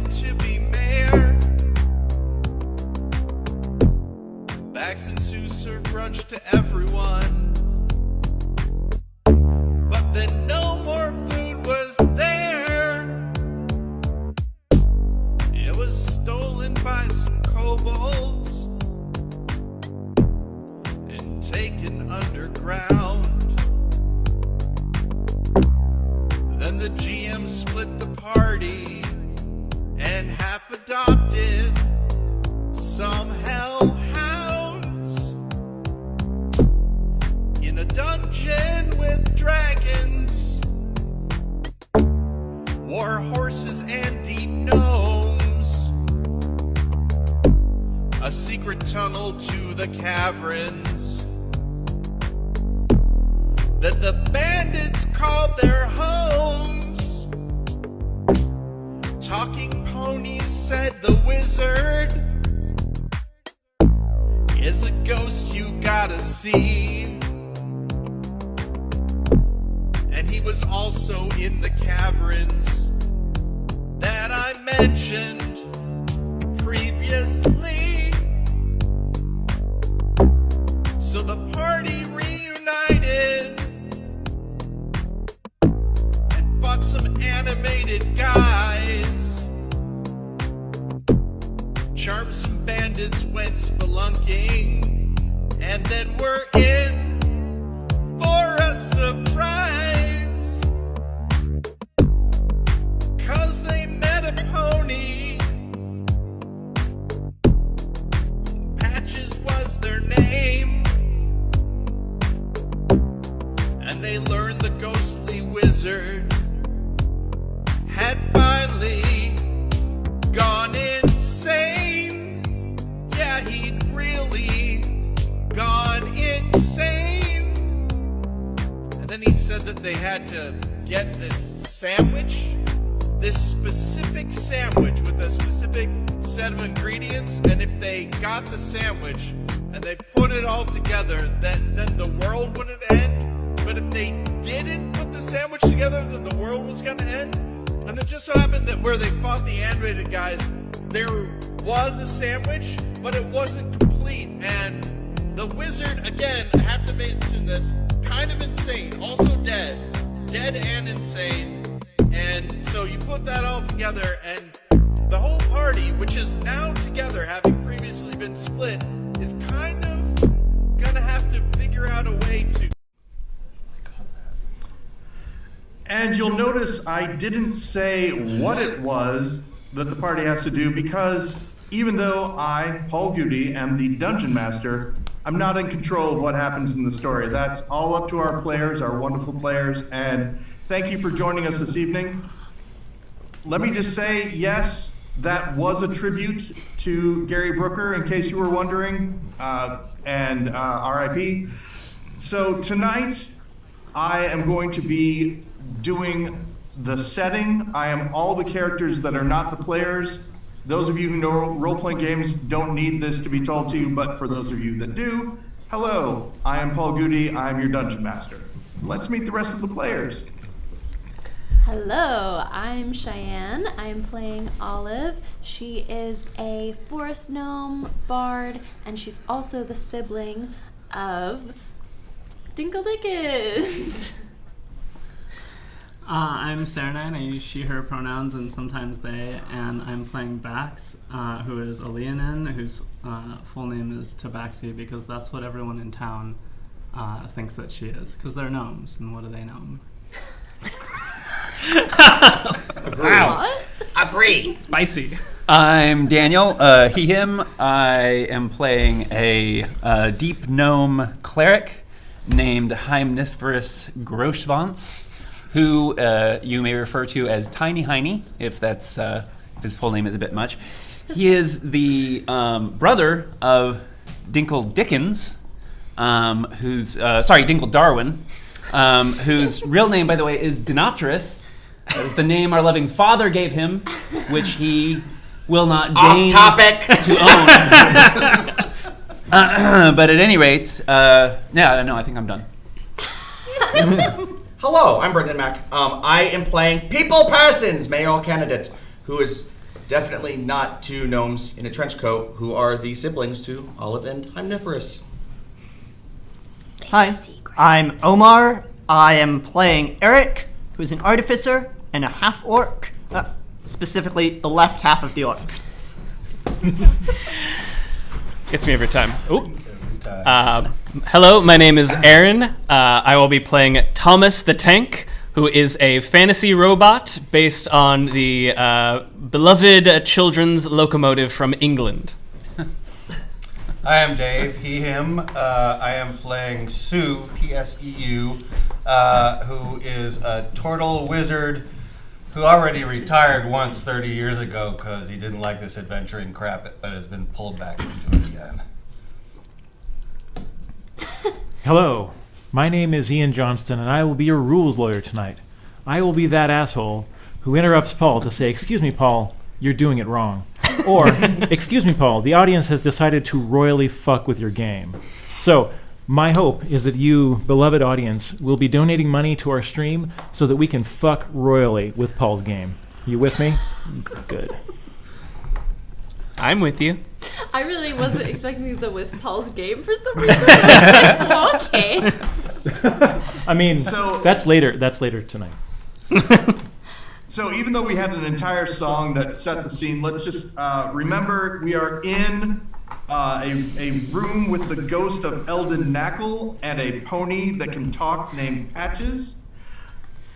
wanted to be mayor. Bags and Sue served brunch to everyone. But then no more food was there. It was stolen by some kobolds and taken underground. Then the GM split the party and half adopted some hellhounds in a dungeon with dragons, war horses and deep gnomes, a secret tunnel to the caverns that the bandits called their homes. Talking ponies said the wizard is a ghost you gotta see. And he was also in the caverns that I mentioned previously. So the party reunited and fought some animated guys. Charmed some bandits, went spelunking, and then we're in for a surprise. 'Cause they met a pony. Patches was their name. And they learned the ghostly wizard had finally gone insane. Yeah, he'd really gone insane. And then he said that they had to get this sandwich, this specific sandwich with a specific set of ingredients, and if they got the sandwich and they put it all together, then the world wouldn't end. But if they didn't put the sandwich together, then the world was going to end. And it just so happened that where they fought the animated guys, there was a sandwich, but it wasn't complete. And the wizard, again, I have to mention this, kind of insane, also dead and insane. And so you put that all together, and the whole party, which is now together, having previously been split, is kind of gonna have to figure out a way to. And you'll notice I didn't say what it was that the party has to do, because even though I, Paul Gude, am the dungeon master, I'm not in control of what happens in the story. That's all up to our players, our wonderful players, and thank you for joining us this evening. Let me just say, yes, that was a tribute to Gary Brooker, in case you were wondering, and RIP. So tonight, I am going to be doing the setting. I am all the characters that are not the players. Those of you who know role-playing games don't need this to be told to you, but for those of you that do, hello, I am Paul Gude, I'm your dungeon master. Let's meet the rest of the players. Hello, I'm Cheyenne. I'm playing Olive. She is a forest gnome bard, and she's also the sibling of Dinkle Dickens. I'm seranine. I use she, her pronouns and sometimes they, and I'm playing Bax, who is a Leonin, whose full name is Tabaxi, because that's what everyone in town thinks that she is, because they're gnomes, and what do they know? Wow. Agree. Spicy. I'm Daniel, he, him. I am playing a deep gnome cleric named Heimniferous Groschwanz, who you may refer to as Tiny Heiny, if that's if his full name is a bit much. He is the brother of Dinkle Dickens, Dinkle Darwin, whose real name, by the way, is Dinopterus. That is the name our loving father gave him, which he will not deign to own. But at any rate, I think I'm done. Hello, I'm Brendan Mack. I am playing People Parsons, mayoral candidate, who is Definitely not two gnomes in a trench coat who are the siblings to Olive and Hymniferous. Hi, I'm Omar. I am playing Eric, who's an artificer and a half-orc. Specifically, the left half of the orc. Gets me every time. Hello, my name is Aaron. I will be playing Thomas the Tank, who is a fantasy robot based on the beloved children's locomotive from England. I am Dave, he, him. I am playing Sue, P-S-E-U, who is a turtle wizard who already retired once 30 years ago because he didn't like this adventuring crap, but has been pulled back into it again. Hello, my name is Ian Johnston, and I will be your rules lawyer tonight. I will be that asshole who interrupts Paul to say, "Excuse me, Paul, you're doing it wrong." Or, "Excuse me, Paul, the audience has decided to royally fuck with your game." So, my hope is that you, beloved audience, will be donating money to our stream so that we can fuck royally with Paul's game. You with me? Good. I'm with you. I really wasn't expecting the with Paul's game for some reason. Okay. I mean, So- that's later tonight. So even though we had an entire song that set the scene, let's just remember we are in a room with the ghost of Eldon Knackle and a pony that can talk named Patches.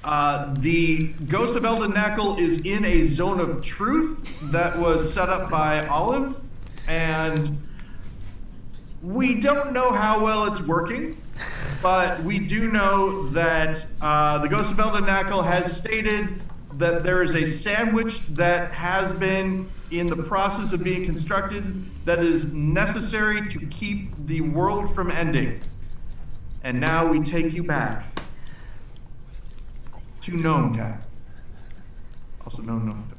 The ghost of Eldon Knackle is in a zone of truth that was set up by Olive, and we don't know how well it's working, but we do know that the ghost of Eldon Knackle has stated that there is a sandwich that has been in the process of being constructed that is necessary to keep the world from ending. And now we take you back to Gnome Town, also known Gnome Town.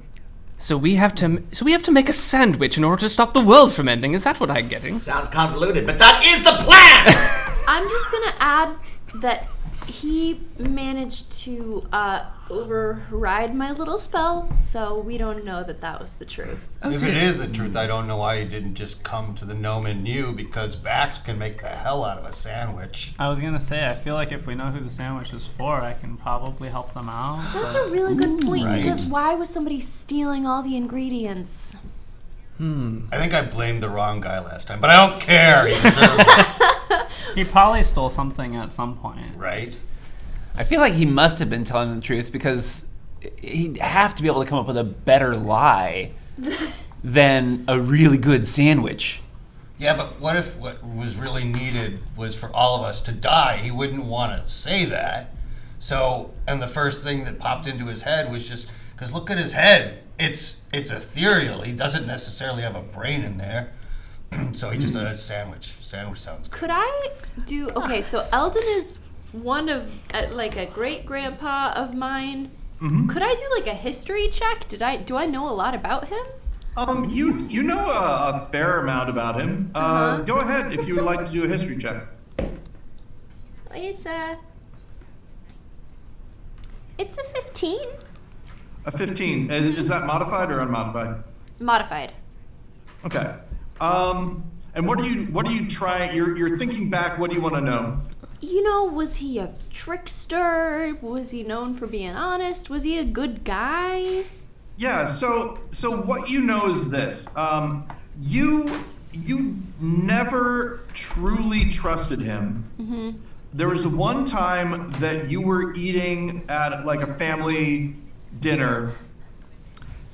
So we have to make a sandwich in order to stop the world from ending. Is that what I'm getting? Sounds convoluted, but that is the plan! I'm just gonna add that he managed to override my little spell, so we don't know that that was the truth. If it is the truth, I don't know why he didn't just come to the gnome and you, because Bax can make the hell out of a sandwich. I was gonna say, I feel like if we know who the sandwich is for, I can probably help them out. That's but- a really good point, right. because why was somebody stealing all the ingredients? I think I blamed the wrong guy last time, but I don't care. He deserves it, He probably stole something at some point. right? I feel like he must have been telling the truth because he'd have to be able to come up with a better lie than a really good sandwich. Yeah, but what if what was really needed was for all of us to die? He wouldn't want to say that. So, and the first thing that popped into his head was just, because look at his head. It's ethereal. He doesn't necessarily have a brain in there. So he just said a sandwich. Sandwich sounds good. Could I do, okay, so Eldon is one of, like, a great-grandpa of mine. Mm-hmm. Could I do, like, a history check? Do I know a lot about him? You know a fair amount about him. Go ahead if you would like to do a history check. Lisa. It's a 15. A 15. Is that modified or unmodified? Modified. Okay. And what are you trying? You're thinking back. What do you want to know? You know, was he a trickster? Was he known for being honest? Was he a good guy? Yeah. So what you know is this. You never truly trusted him. Mm-hmm. There was one time that you were eating at like a family dinner,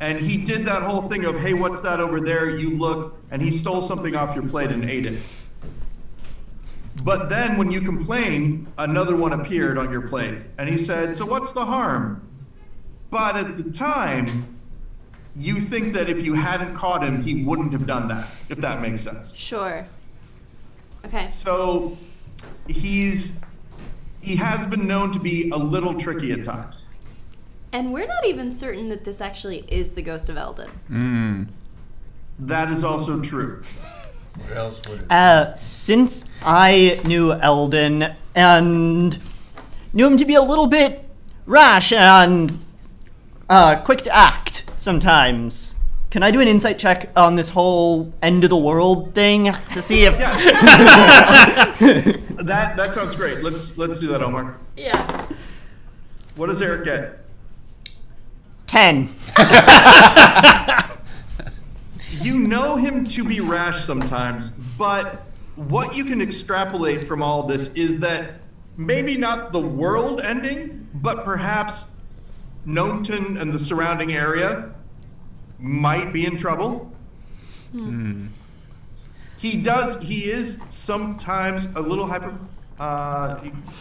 and he did that whole thing of, hey, what's that over there? You look, and he stole something off your plate and ate it. But then when you complained, another one appeared on your plate, and he said, so what's the harm? But at the time, you think that if you hadn't caught him, he wouldn't have done that, if that makes sense. Sure. Okay. So he has been known to be a little tricky at times. And we're not even certain that this actually is the ghost of Eldon. That is also true. What else would it Since I knew Eldon and knew him to be a little bit rash and quick to act sometimes, Can I do an insight check on this whole end of the world thing to see if? That sounds great. Let's do that, Omar. Yeah. What does Eric get? 10. You know him to be rash sometimes, but what you can extrapolate from all this is that maybe not the world ending, but perhaps Gnometon and the surrounding area might be in trouble. He is sometimes a little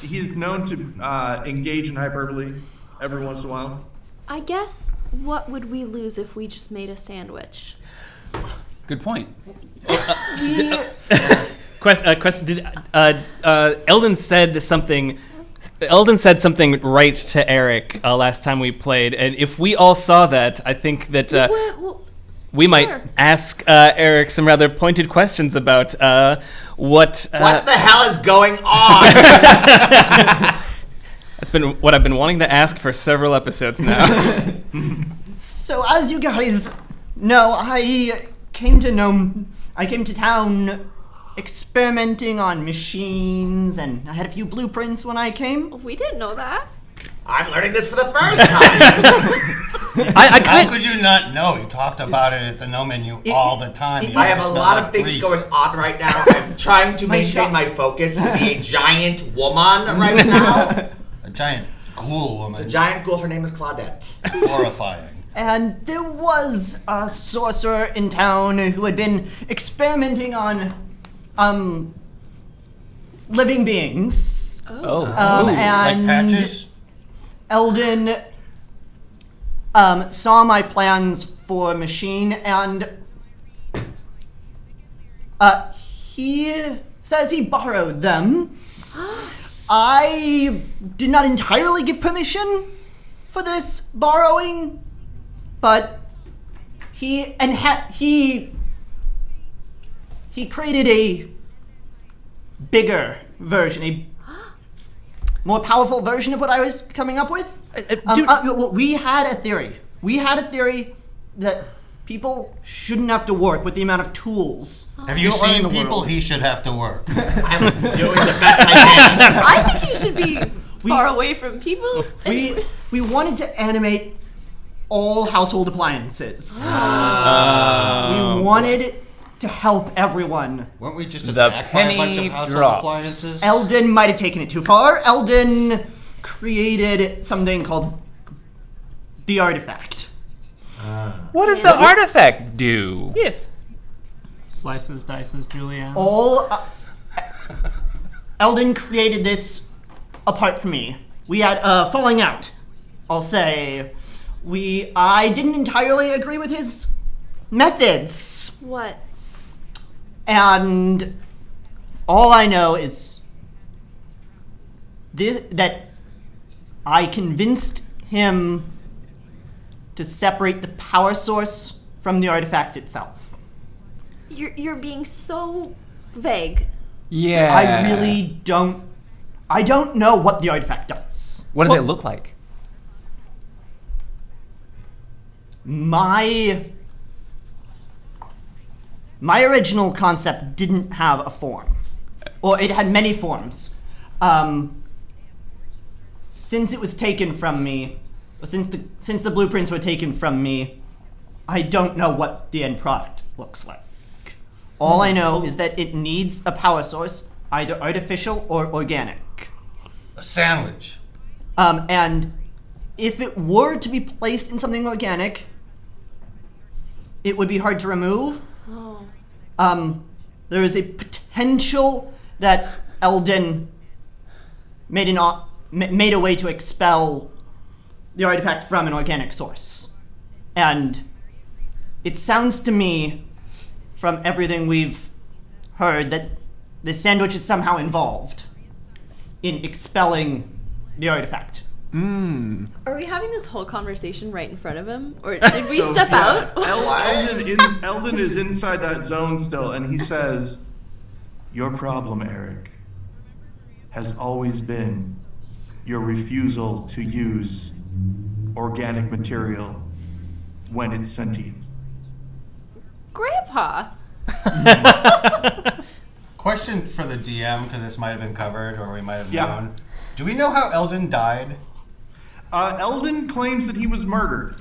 he is known to engage in hyperbole every once in a while. I guess what would we lose if we just made a sandwich? Good point. Question: Did Eldon said something? Eldon said something right to Eric last time we played, and if we all saw that, I think that we might ask Eric some rather pointed questions about what. What the hell is going on? That's been what I've been wanting to ask for several episodes now. So as you guys know, I came to town experimenting on machines, and I had a few blueprints when I came. We didn't know that. I'm learning this for the first time. How could you not know? You talked about it at the No Menu all the time. I have a lot of things going on right now. I'm trying to maintain my focus to be a giant woman right now. A giant ghoul woman. It's a giant ghoul. Her name is Claudette. Horrifying. And there was a sorcerer in town who had been experimenting on living beings. Oh. And like patches? Eldon saw my plans for a machine, and he says he borrowed them. I did not entirely give permission for this borrowing, but he created a bigger version, a more powerful version of what I was coming up with. We had a theory. We had a theory that people shouldn't have to work with the amount of tools. Have you there are in seen the people world. he should have to work? I'm doing the best I can. I think he should be far away from people. We wanted to animate all household appliances. We wanted to help everyone. Weren't we just The attacked by a bunch of penny household drops. appliances? Eldon might have taken it too far. Eldon created something called the artifact. What does the artifact do? Yes. Slices, dices, Julianne. Eldon created this apart from me. We had a falling out. I'll say I didn't entirely agree with his methods. What? And all I know is that I convinced him to separate the power source from the artifact itself. You're being so vague. Yeah. I don't know what the artifact does. What does it look like? My original concept didn't have a form, or it had many forms. Since it was taken from me, since the blueprints were taken from me, I don't know what the end product looks like. All I know is that it needs a power source, either artificial or organic. A sandwich. And if it were to be placed in something organic, it would be hard to remove. Oh. There is a potential that Eldon made a way to expel the artifact from an organic source. And it sounds to me, from everything we've heard, that the sandwich is somehow involved in expelling the artifact. Are we having this whole conversation right in front of him? Or did we step out? Eldon is inside that zone still, and he says, "Your problem, Eric, has always been your refusal to use organic material when it's sentient. Grandpa. Question for the DM, because this might have been covered or we might have Yeah. known. Do we know how Eldon died? Eldon claims that he was murdered.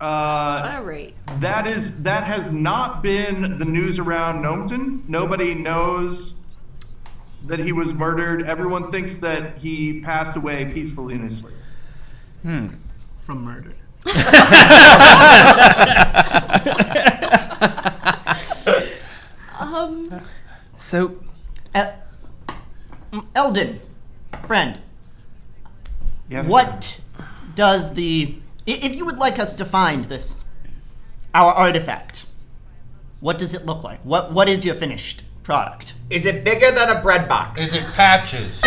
All right. That has not been the news around Gnometon. Nobody knows that he was murdered. Everyone thinks that he passed away peacefully in his sleep. From murder. So, Eldon, friend, Yes. what does if you would like us to find our artifact, what does it look like? What is your finished product? Is it bigger than a bread box? Is it Patches?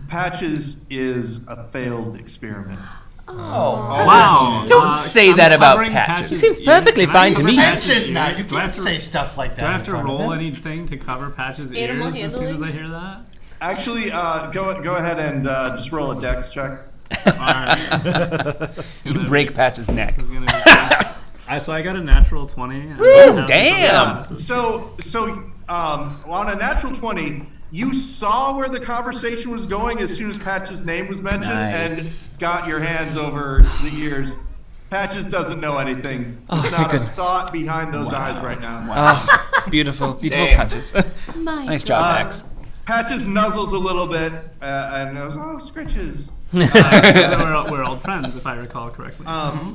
Patches is a failed experiment. Oh, Wow. Don't say that about covering Patches. It seems ears. perfectly Can I fine use to me. Patches' Mention now. ears? You Do I have can't to- say stuff like that. Do I have in to front of roll him. anything to cover Patches' Animal ears as soon as I handling? hear that? Actually, go ahead and just roll a dex check. You break Patch's neck. So I got a natural 20. and Woo, I have damn! to- So on a natural 20, you saw where the conversation was going as soon as Patch's name was mentioned Nice. and got your hands over the ears. Patches doesn't know anything. There's thank not a goodness. thought behind those eyes right now. Oh, beautiful Same. Patches. My Nice job, God. Max. Patches nuzzles a little bit and goes, "Oh, scritches." We're old friends, if I recall correctly.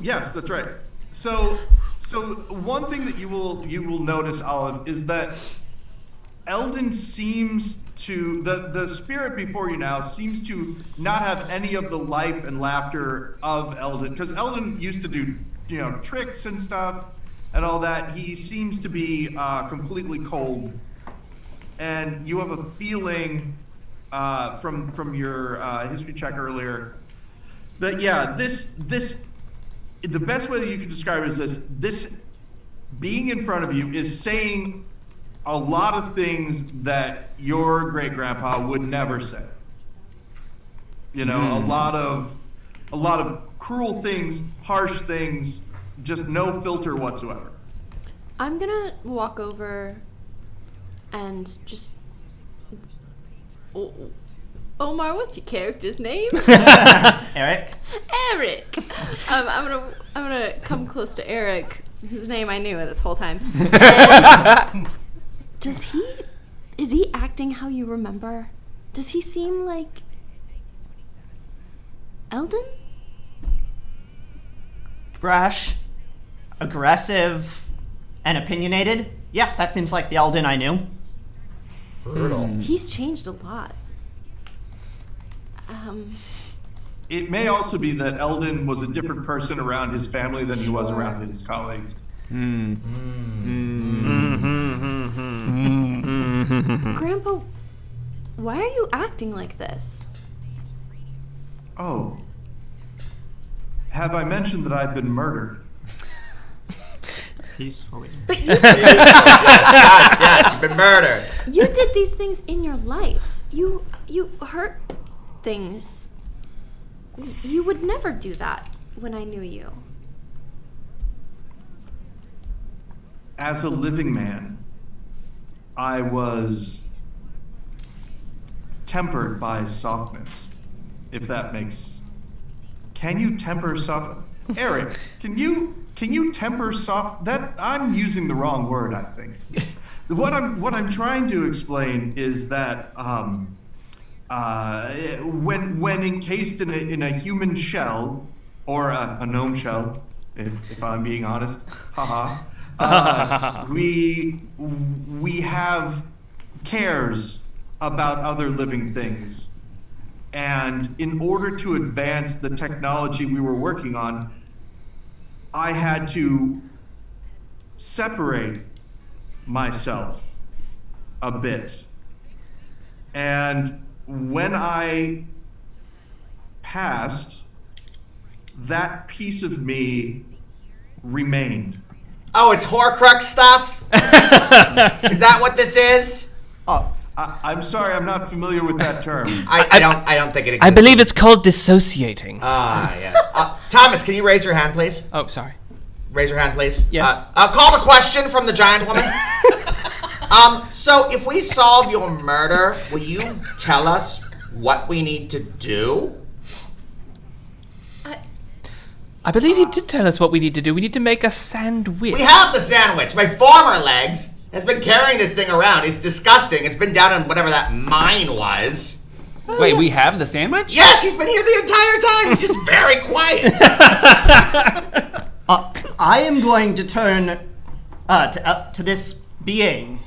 Yes, that's right. So one thing that you will notice, Olive, is that Eldon seems to the spirit before you now seems to not have any of the life and laughter of Eldon, because Eldon used to do tricks and stuff and all that. He seems to be completely cold, and you have a feeling from your history check earlier that this the best way that you can describe it is this being in front of you is saying a lot of things that your great grandpa would never say. A lot of cruel things, harsh things, just no filter whatsoever. I'm gonna walk over and just. Omar, what's your character's name? Eric? Eric. I'm gonna come close to Eric, whose name I knew this whole time. And is he acting how you remember? Does he seem like Eldon? Brash, aggressive, and opinionated? Yeah, that seems like the Eldon I knew. Brutal. He's changed a lot. It may also be that Eldon was a different person around his family than he was around his colleagues. Grandpa, why are you acting like this? Oh. Have I mentioned that I've been murdered? Peacefully. But you Yes, you've been murdered. You did these things in your life. You hurt things. You would never do that when I knew you. As a living man, I was tempered by softness, if that makes. Can you temper soft? Eric, can you temper soft? That I'm using the wrong word, I think. What I'm trying to explain is that when encased in a human shell or a gnome shell, if I'm being honest, we have cares about other living things. And in order to advance the technology we were working on, I had to separate myself a bit. And when I passed, that piece of me remained. Oh, it's Horcrux stuff? Is that what this is? Oh, I'm sorry, I'm not familiar with that term. I don't think it exists. I believe it's called dissociating. Ah, yes. Thomas, can you raise your hand, please? Oh, sorry. raise your hand, please. Yeah. Call to question from the giant woman. So if we solve your murder, will you tell us what we need to do? I believe he did tell us what we need to do. We need to make a sandwich. We have the sandwich. My former legs has been carrying this thing around. It's disgusting. It's been down in whatever that mine was. Wait, we have the sandwich? Yes, he's been here the entire time. He's just very quiet. I am going to turn to this being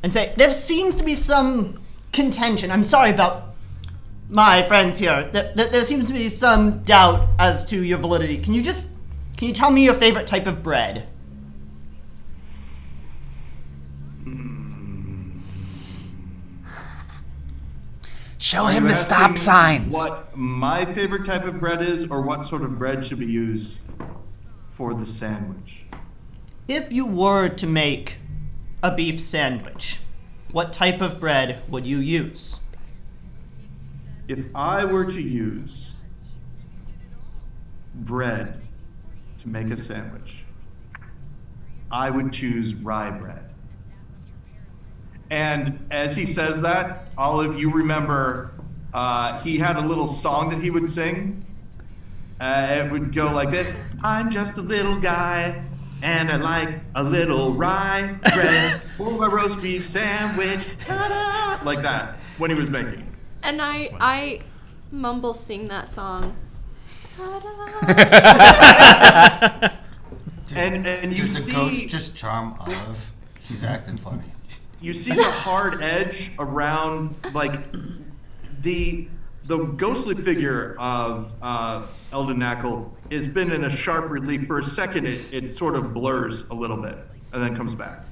and say, there seems to be some contention. I'm sorry about my friends here. There seems to be some doubt as to your validity. Can you tell me your favorite type of bread? Show Are him you the stop asking signs. What my favorite type of bread is, or what sort of bread should be used for the sandwich? If you were to make a beef sandwich, what type of bread would you use? If I were to use bread to make a sandwich, I would choose rye bread. And as he says that, Olive, you remember he had a little song that he would sing. It would go like this: I'm just a little guy, and I like a little rye bread for my roast beef sandwich. Ta-da! Like that, when he was making it. And I mumble sing that song. And you Does the see, ghost just charm Olive? She's acting funny. you see the hard edge around, like, the ghostly figure of Eldon Knackle has been in a sharp relief. For a second, it sort of blurs a little bit and then comes back.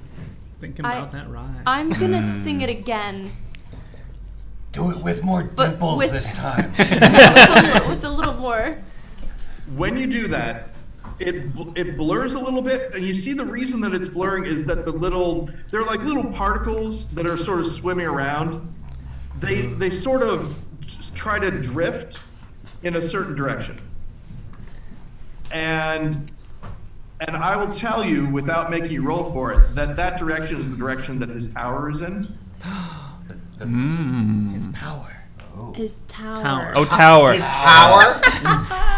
Thinking about that rhyme. I'm gonna sing it again. Do it with more dimples this time. with a little more. When you do that, it blurs a little bit, and you see the reason that it's blurring is that they're like little particles that are sort of swimming around. They sort of just try to drift in a certain direction. And I will tell you, without making you roll for it, that direction is the direction that his tower is in. His power. His tower. Oh, tower. His tower?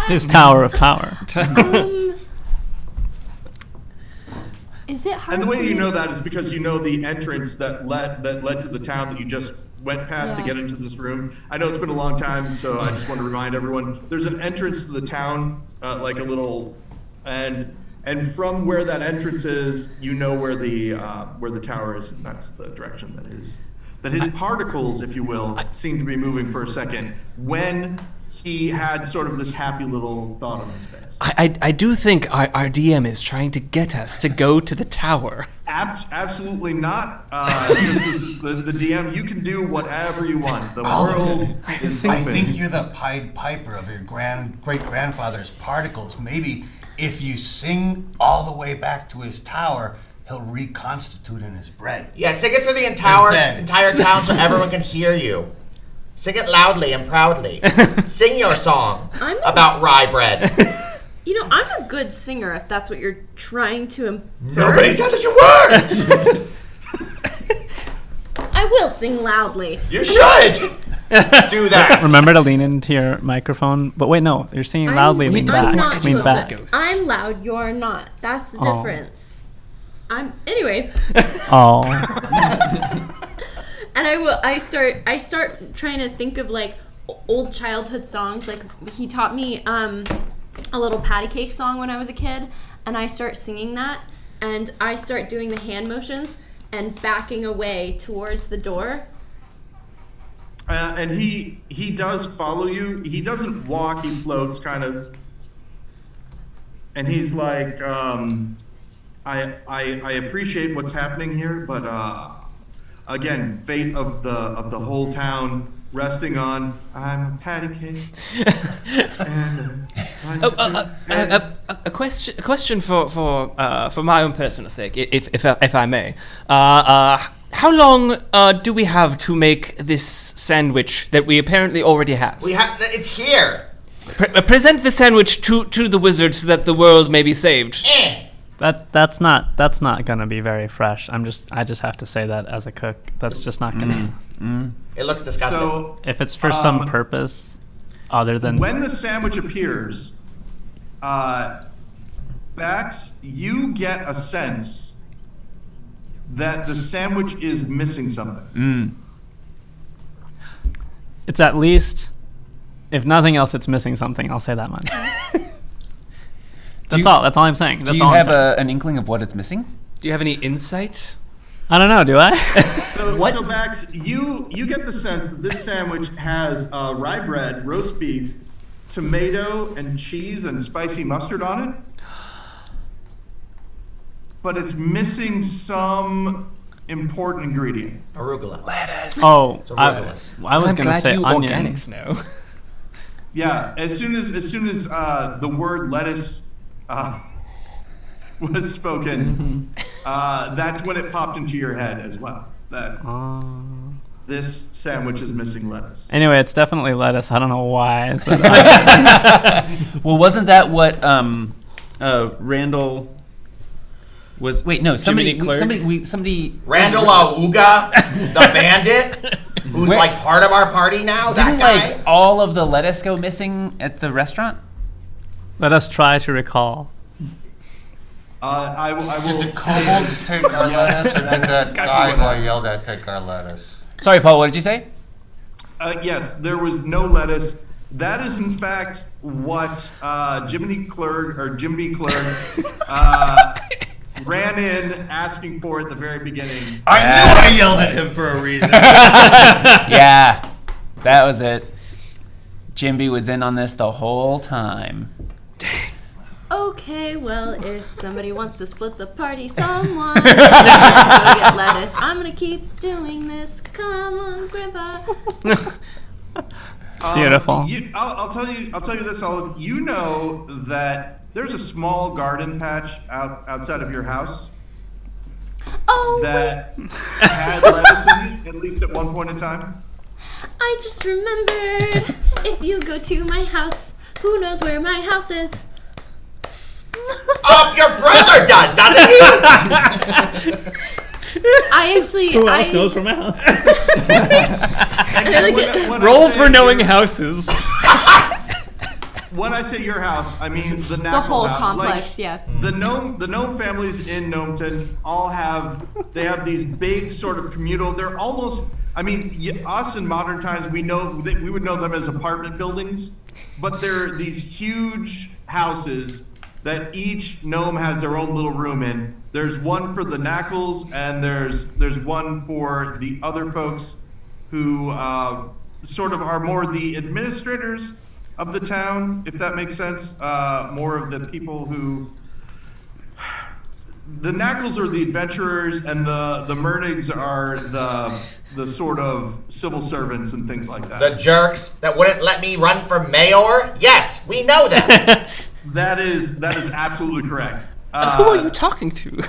His tower of power. Is it hard? And the way for you me know to- that is because you know the entrance that led to the town that you just went past to Yeah. get into this room. I know it's been a long time, so I just want to remind everyone, there's an entrance to the town, like a little, and from where that entrance is, you know where the tower is, and that's the direction that his particles, if you will, seem to be moving for a second when he had sort of this happy little thought on his face. I do think our DM is trying to get us to go to the tower. Absolutely not. This is the DM. You can do whatever you want. The world is I open. think you're the Pied Piper of your great-grandfather's particles. Maybe if you sing all the way back to his tower, he'll reconstitute in his bread. Yeah, sing it through the entire bed. town so everyone can hear you. Sing it loudly and proudly. Sing your song about rye bread. You know, I'm a good singer if that's what you're trying to infer. Nobody said that you weren't! I will sing loudly. You should! Do that. Remember to lean into your microphone. But wait, no, you're singing loudly. Lean back. Not Lean supposed back. to. I'm loud. You're not. That's the Oh. difference. Anyway. Oh. And I start trying to think of like old childhood songs. Like he taught me a little patty cake song when I was a kid, and I start singing that, and I start doing the hand motions and backing away towards the door. And he does follow you. He doesn't walk. He floats, kind of. And he's like, I appreciate what's happening here, but again, fate of the whole town resting on I'm a patty cake. A question for my own personal sake, if I may. How long do we have to make this sandwich that we apparently already have? It's here. Present the sandwich to the wizard so that the world may be saved. That's not gonna be very fresh. I just have to say that as a cook. That's just not gonna. It looks disgusting. So If it's for some purpose other than when the sandwich appears, Bax, you get a sense that the sandwich is missing something. it's at least, if nothing else, it's missing something. I'll say that much. That's all. That's all I'm saying. That's Do you all have I'm saying. an inkling of what it's missing? Do you have any insight? I don't know. Do I? So Bax, you get the sense that this sandwich has rye bread, roast beef, tomato and cheese and spicy mustard on it, but it's missing some important ingredient. Arugula. Lettuce. Oh, I lettuce. was gonna say onion. organics know. Yeah, as soon as the word lettuce was spoken, that's when it popped into your head as well. That this sandwich is missing lettuce. Anyway, it's definitely lettuce. I don't know why. Well, wasn't that what Randall was? Wait, no. Somebody. Randall Auga, the bandit, who's like part of our party now. That Didn't guy. like all of the lettuce go missing at the restaurant? Let us try to recall. I will. Did the kobolds take our lettuce, or did that guy who I yelled at take our lettuce? Sorry, Paul. What did you say? Yes, there was no lettuce. That is, in fact, what Jiminy Clerk ran in asking for at the very beginning. I knew I yelled at him for a reason. Yeah, that was it. Jimby was in on this the whole time. Okay, well, if somebody wants to split the party, someone go get lettuce. I'm gonna keep doing this. Come on, Grandpa. It's beautiful. I'll tell you this, Olive. You know that there's a small garden patch outside of your house Oh, that had lettuce in it, at least at one point in time. I just remembered. If you go to my house, who knows where my house is? Your brother does, doesn't he? I actually. Who else knows from my house? When Roll I say for knowing your- houses. When I say your house, I mean the The whole house. complex, Like, yeah. The gnome families in Gnometon all have these big sort of communal. They're almost. I mean, us in modern times, we would know them as apartment buildings, but they're these huge houses that each gnome has their own little room in. There's one for the Knackles, and there's one for the other folks who sort of are more the administrators of the town, if that makes sense. More of the people who. The Knackles are the adventurers, and the Mernigs are the sort of civil servants and things like that. The jerks that wouldn't let me run for mayor? Yes, we know them. That is absolutely correct. Who are you talking to?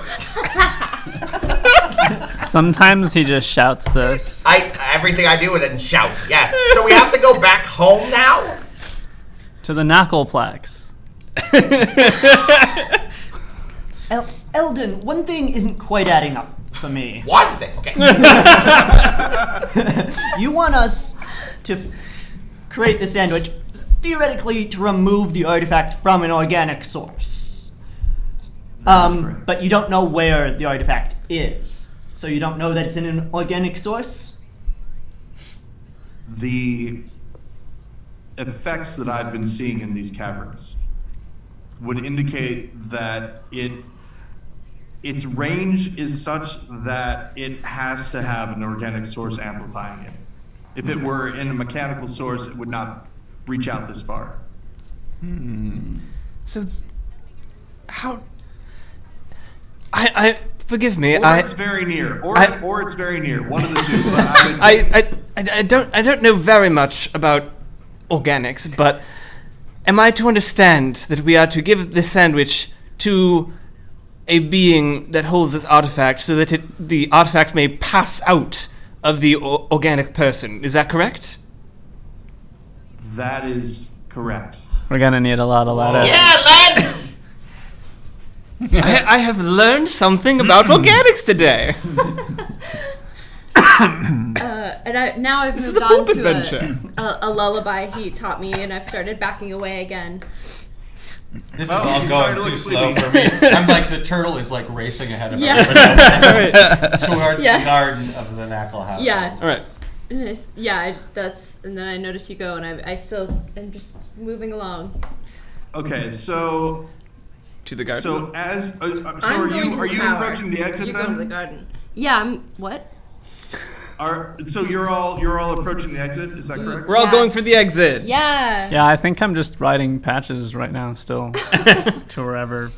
Sometimes he just shouts this. Everything I do is in shout, yes. So we have to go back home now? To the Knuckleplex. Eldon, one thing isn't quite adding up for me. One thing, okay. You want us to create the sandwich, theoretically to remove the artifact from an organic source. correct. But you don't know where the artifact is. So you don't know that it's in an organic source? The effects that I've been seeing in these caverns would indicate that its range is such that it has to have an organic source amplifying it. If it were in a mechanical source, it would not reach out this far. So, how? I forgive me. Or it's very near, or it's very near. One of the two. But I don't know very much about organics, but am I to understand that we are to give this sandwich to a being that holds this artifact so that the artifact may pass out of the organic person? Is that correct? that is correct. We're gonna need a lot of lettuce. Yeah, let's! I have learned something about organics today. And now I've This is moved a on poop to adventure. a lullaby he taught me, and I've started backing away again. This is Oh, all you going started to too look slow sleepy. for me. I'm like the turtle is like racing ahead of Yeah. everybody else towards Yeah. the garden of the Knackle house. Yeah. All right. And then I notice you go, and I still am just moving along. Okay, so To the garden. so as so I'm are going to you the tower. approaching the exit You're going to the then? garden. Yeah. I'm what? So you're all approaching the exit. Is that correct? We're all Yeah. going for the exit. Yeah. Yeah, I think I'm just riding patches right now still to wherever.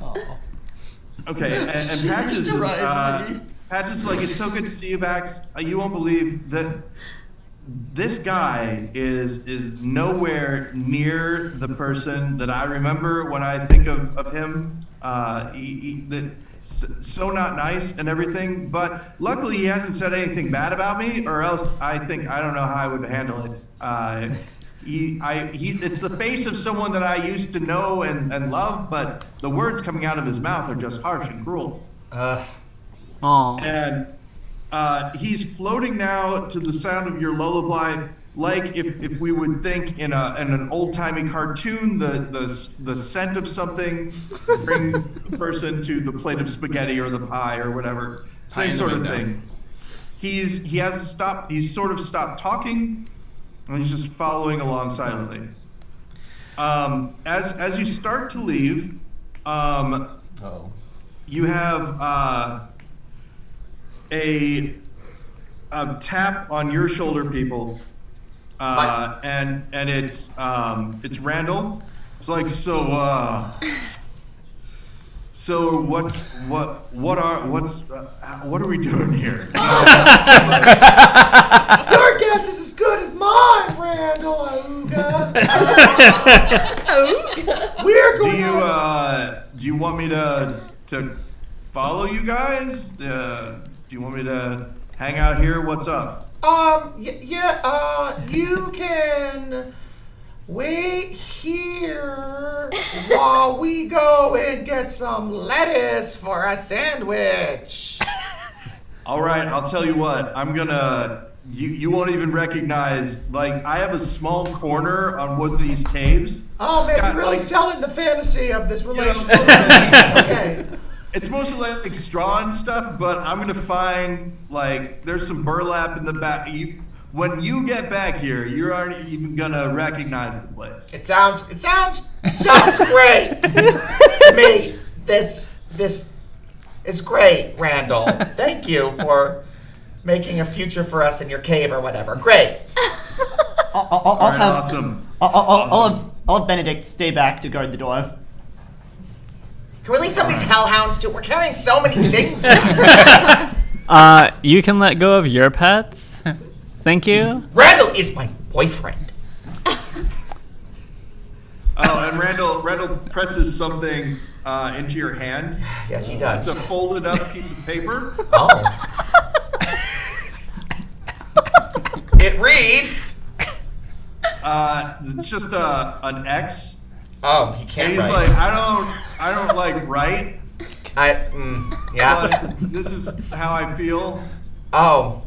Okay, and Patches is Patches like, it's so good to see you, Bax. You won't believe that this guy is nowhere near the person that I remember when I think of him. So not nice and everything, but luckily he hasn't said anything bad about me, or else I don't know how I would handle it. It's the face of someone that I used to know and love, but the words coming out of his mouth are just harsh and cruel. Aw. And he's floating now to the sound of your lullaby, like if we would think in an old-timey cartoon, the scent of something brings the person to the plate of spaghetti or the pie or whatever. Same sort of thing. He's sort of stopped talking, and he's just following along silently. As you start to leave, you have a tap on your shoulder, people, and it's Randall. It's like, so what are we doing here? Your guess is as good as mine, Randall. We're going Do you want me to follow you guys? Do you want me to hang out here? What's up? You can wait here while we go and get some lettuce for a sandwich. All right, I'll tell you what. You won't even recognize, like, I have a small corner on one of these caves. Oh man, It's got, you're really like, selling the fantasy of this relationship. Okay. It's mostly like straw and stuff, but I'm gonna find, like, there's some burlap in the back. When you get back here, you aren't even gonna recognize the place. It sounds great to me. This is great, Randall. Thank you for making a future for us in your cave or whatever. Great. All right, awesome. I'll have Benedict stay back to guard the door. Can we leave some of these hellhounds too? We're carrying so many things. You can let go of your pets. Thank you. Randall is my boyfriend. Oh, and Randall presses something into your hand. Yes, he does. It's a folded up piece of paper. Oh. It reads. It's just an X. Oh, he And can't he's write. like, I don't like write, Yeah. but this is how I feel. Oh,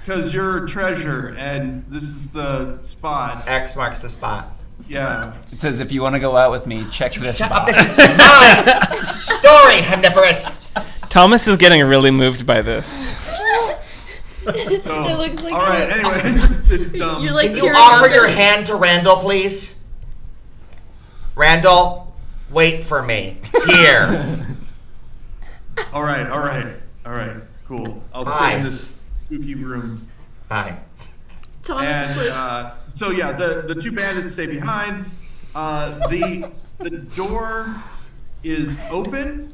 Because you're a treasure, and this is the spot. X marks the spot. Yeah. It says, if you want to go out with me, check this Shut up, box. this is my story, Hemniferous. Thomas is getting really moved by this. So, It looks like all right. you're- Anyway, it's dumb. You're like Can you tearing offer up your and- hand to Randall, please? Randall, wait for me. Here. All right. Cool. I'll Bye. stay in this spooky room. Bye. Thomas is And like, so yeah, the two bandits stay behind. The door is open.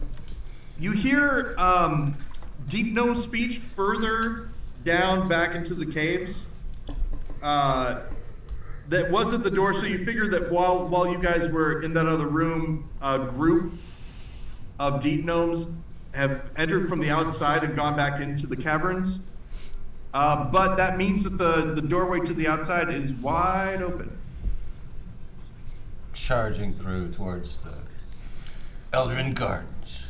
You hear deep gnome speech further down back into the caves. That wasn't the door, so you figured that while you guys were in that other room, a group of deep gnomes have entered from the outside and gone back into the caverns. But that means that the doorway to the outside is wide open. charging through towards the Eldrin Gardens.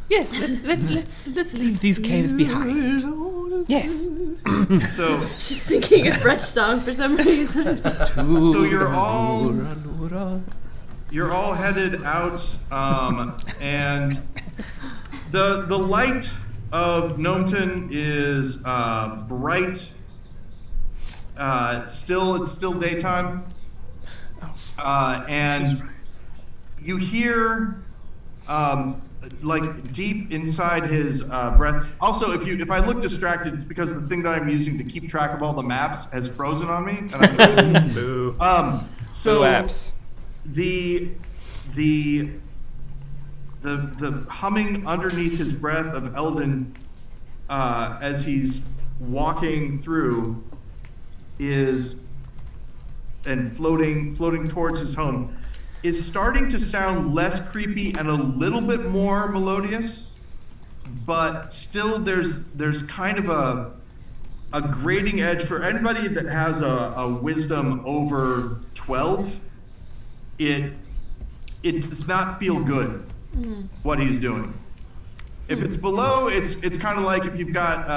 Yes, let's leave these caves behind. Yes. So She's singing a French song for some reason. So you're all headed out, and the light of Gnometon is bright. It's still daytime, and you hear like deep inside his breath. Also, if I look distracted, it's because the thing that I'm using to keep track of all the maps has frozen on me. And I'm so apps. the humming underneath his breath of Eldon as he's walking through is and floating towards his home is starting to sound less creepy and a little bit more melodious, but still there's kind of a grating edge for anybody that has a wisdom over 12. It does not feel good what he's doing. If it's below, it's kind of like if you've got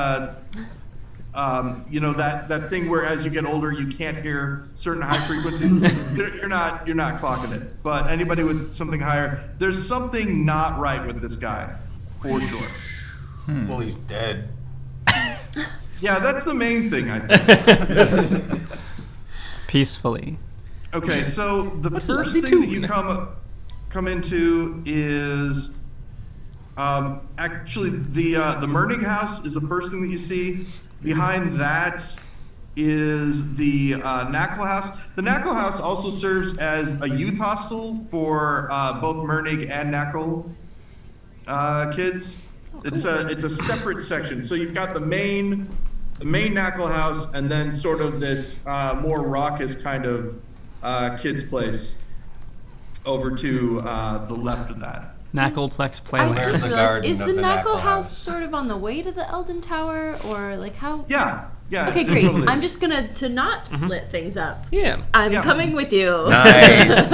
that thing where as you get older you can't hear certain high frequencies. You're not clocking it. But anybody with something higher, there's something not right with this guy, for sure. Well, he's dead. Yeah, that's the main thing, I think. Peacefully. Okay, so the first thing that you come into is actually the Mernig house is the first thing that you see. Behind that is the Knackle house. The Knackle house also serves as a youth hostel for both Mernig and Knackle kids. It's a separate section. So you've got the main Knackle house, and then sort of this more raucous kind of kids place over to the left of that. Knackleplex I Playland. just the realized, garden is of the the Knackle Knackle house House? sort of on the way to the Eldon Tower, or like how? Yeah. Okay, it great. totally is. I'm just gonna to not split things up. Yeah. I'm Yeah. coming with you. Nice.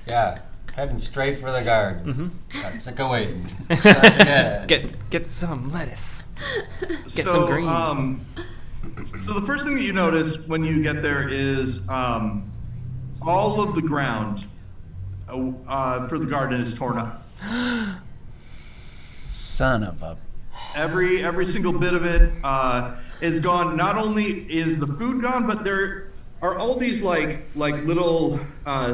Yeah, heading straight for the garden. Got sick of waiting. Suck it in. Get some lettuce. Get so, some green. So the first thing that you notice when you get there is all of the ground for the garden is torn up. Son of a. Every single bit of it is gone. Not only is the food gone, but there are all these like little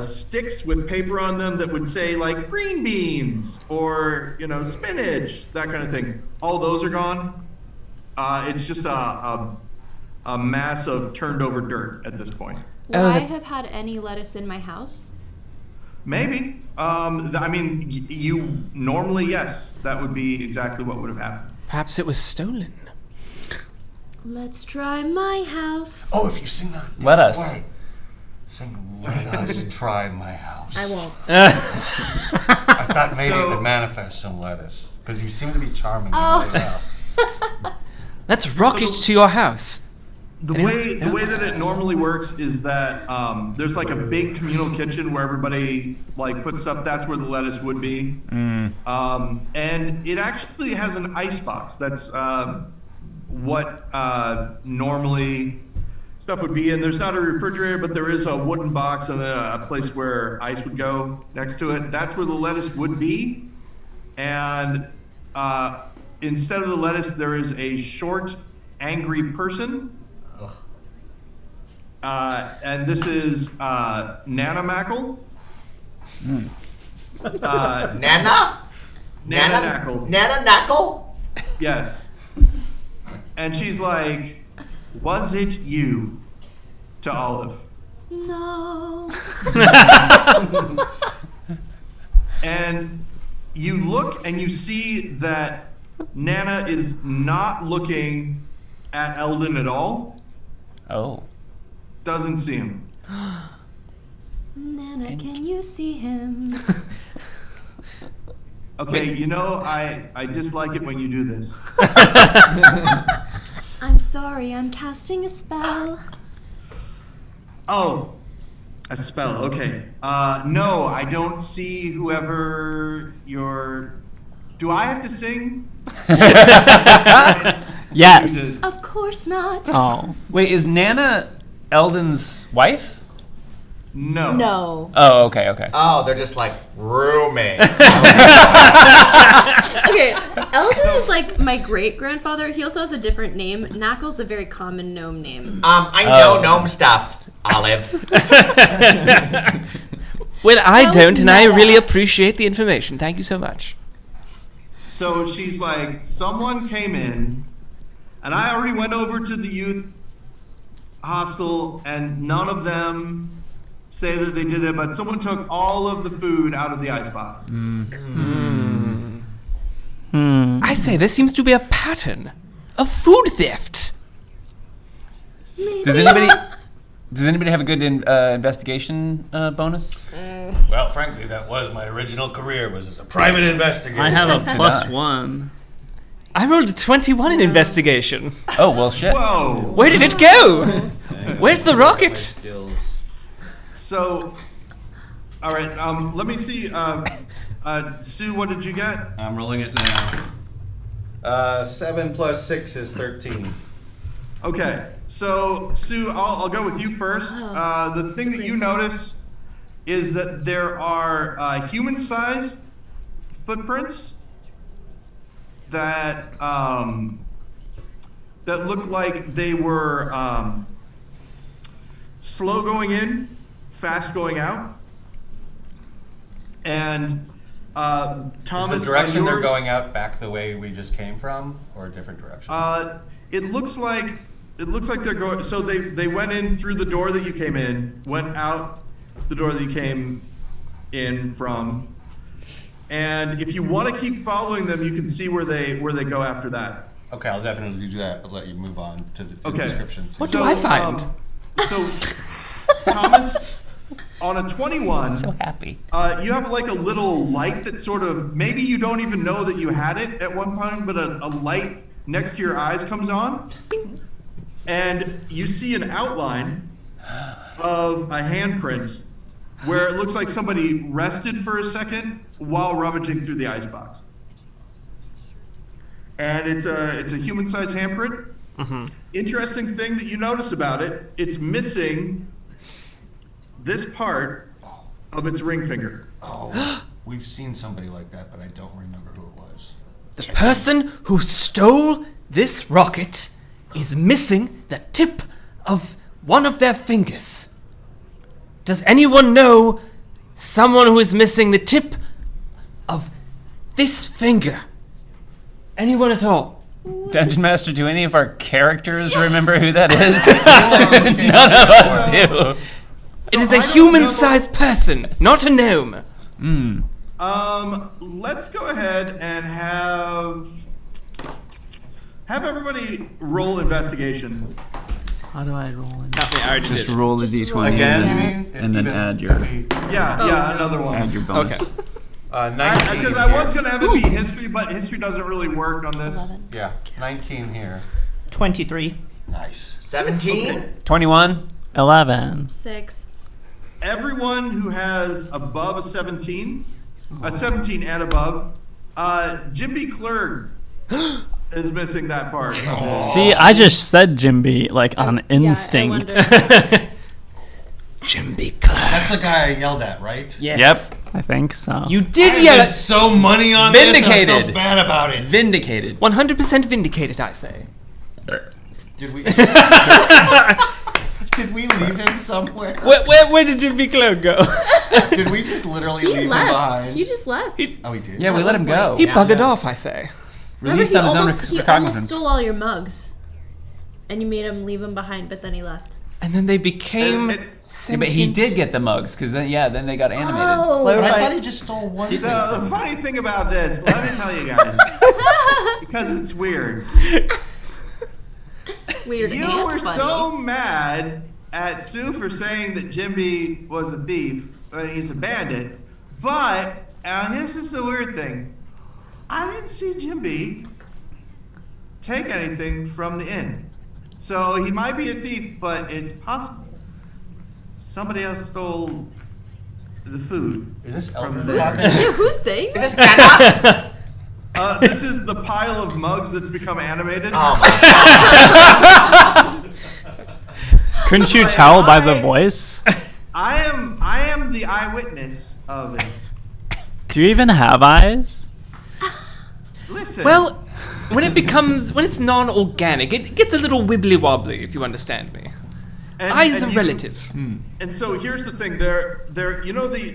sticks with paper on them that would say like green beans or spinach, that kind of thing. All those are gone. It's just a mass of turned over dirt at this point. Would I have had any lettuce in my house? Maybe. I mean, you normally, yes, that would be exactly what would have happened. Perhaps it was stolen. Let's try my house. Oh, if you sing that, Let us. Wait. Sing "Let Us Try My House." I won't. I thought maybe So- it would manifest some lettuce because you seem to be charming. Oh. Really well. Let's rocket to your house. The way that it normally works is that there's like a big communal kitchen where everybody like puts stuff. That's where the lettuce would be, and it actually has an ice box. That's what normally stuff would be in. There's not a refrigerator, but there is a wooden box and a place where ice would go next to it. That's where the lettuce would be, and instead of the lettuce, there is a short, angry person. And this is Nana Mackle. Nana? Nana Knackle. Nana Knackle? Yes. And she's like, "Was it you?" to Olive. No. And you look and you see that Nana is not looking at Eldon at all. Oh. Doesn't see him. Nana, can you see him? Okay, I dislike it when you do this. I'm sorry, I'm casting a spell. Oh, A spell, okay. No, I don't see whoever you're... Do I have to sing? Yes. Of course not. Oh. Wait, is Nana Eldon's wife? No. No. Oh, okay. Oh, they're just like roommates. Okay, Eldon is like my great grandfather. He also has a different name. Knackle's a very common gnome name. I know gnome stuff, Olive. Well, I That don't, was and I meta. really appreciate the information. Thank you so much. So she's like, someone came in, and I already went over to the youth hostel, and none of them say that they did it, but someone took all of the food out of the icebox. I say, there seems to be a pattern of food theft. Does anybody have a good investigation bonus? Well, frankly, that was my original career, was as a private investigator. I have a +1. I rolled a 21 in investigation. Oh, well, shit. Whoa! Where did it go? Where's the rocket? Skills. So, all right, let me see. Sue, what did you get? I'm rolling it now. 7 plus 6 is 13. Okay, so Sue, I'll go with you first. The thing that you notice is that there are human-sized footprints that that look like they were slow going in, fast going out, and Thomas. Is the direction on they're your- going out back the way we just came from, or a different direction? It looks like they're going. So they went in through the door that you came in, went out the door that you came in from, and if you want to keep following them, you can see where they go after that. Okay, I'll definitely do that, but let you move on to the Okay. description. What do I find? So Thomas, on a 21, So happy. you have like a little light that sort of, maybe you don't even know that you had it at one point, but a light next to your eyes comes on, and you see an outline of a handprint where it looks like somebody rested for a second while rummaging through the icebox. And it's a human-sized handprint. Interesting thing that you notice about it, it's missing this part of its ring finger. Oh, we've seen somebody like that, but I don't remember who it was. The person who stole this rocket is missing the tip of one of their fingers. Does anyone know someone who is missing the tip of this finger? Anyone at all? Dungeon Master, do any of our characters remember who that is? None of us do. It is I a don't human-sized person, not a gnome. Let's go ahead and have everybody roll investigation. How do I roll in? I already Just roll the d20 Again, and you then, mean? and then Even- add your Yeah, another one. add your bonus. Okay. 19 Because I was here. going to have it be history, but history doesn't really work on this. 11. Yeah, 19 here. 23. Nice. 17? 21. 11. 6. Everyone who has above a 17 and above, Jim B. Clerg is missing that part. See, I just said Jimby like on instinct. Jimby Clark. That's the guy I yelled at, right? Yes. I think so. You I did yell spent at so money on this, and I Vindicated. felt bad about it. Vindicated. 100% vindicated, I say. Did we? Did we leave him somewhere? Where did Jimby Clark go? Did we just literally He leave him left. behind? He just left. Oh, we did. Yeah, we let him go. He buggered off, I say. Remember, Released on his own he almost recognizance. stole all your mugs, and you made him leave him behind, but then he left. And then they became And- Yeah, sentient. but he did get the mugs because then they got animated. Oh, But I Clarify- thought he just stole one. So the funny thing about this, let me tell you guys, because it's weird. weird. You and were funny. so mad at Sue for saying that Jimby was a thief and he's a bandit, but this is the weird thing. I didn't see Jimby take anything from the inn. So he might be a thief, but it's possible. somebody else stole the food. Is this From Eldon the- talking? Who's saying? Is this Nana? This is the pile of mugs that's become animated. Oh my Couldn't you Like, tell by the voice? I am the eyewitness of it. Do you even have eyes? Listen. Well, when it's non-organic, it gets a little wibbly wobbly, if you understand me. Eyes are relative. And so here's the thing: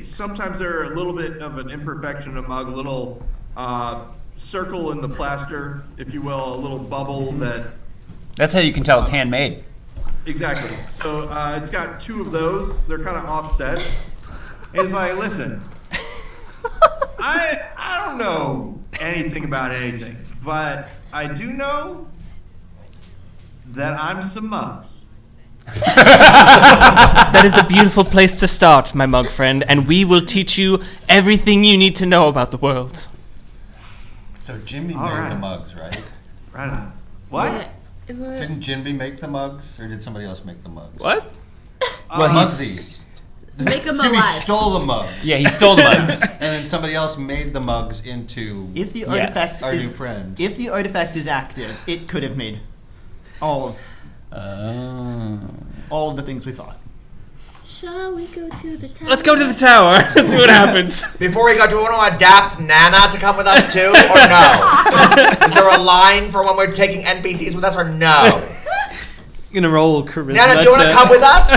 sometimes there are a little bit of an imperfection in a mug, a little circle in the plaster, if you will, a little bubble that. That's how you can tell it's handmade. Exactly. So it's got two of those. They're kind of offset. And it's like, listen, I don't know anything about anything, but I do know that I'm some mugs. That is a beautiful place to start, my mug friend, and we will teach you everything you need to know about the world. So Jimmy All made right. the mugs, right? Right on. What? Didn't Jimmy make the mugs, or did somebody else make the mugs? What? Well, Mugsy. Make them Jimmy alive. stole the mugs. Yeah, he stole the mugs. And then somebody else made the mugs into If the Yes. artifact our new is friend. if the artifact is active, it could have made all of the things we thought. Shall we go to the tower? Let's go to the tower. Let's see what happens. Before we go, do we want to adapt Nana to come with us too, or no? Is there a line for when we're taking NPCs with us, or no? I'm gonna roll charisma. Nana, do you want to come with us?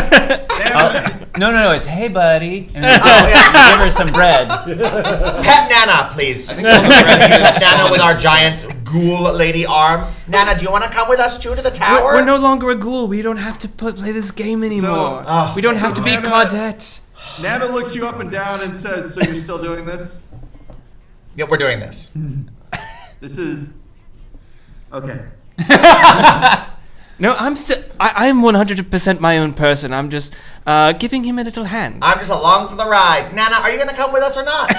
No, it's hey buddy. And then Oh, yeah. give her some bread. Pet Nana, please. I think all the friends Pet Nana with our giant ghoul lady arm. Nana, do you want to come with us too to the tower? We're no longer a ghoul. We don't have to play this game anymore. Oh. We don't have to be Nana- Claudette. Nana looks you up and down and says, "So you're still doing this? Yeah, we're doing this. This is okay." No, I'm still. I'm 100% my own person. I'm just giving him a little hand. I'm just along for the ride. Nana, are you going to come with us or not?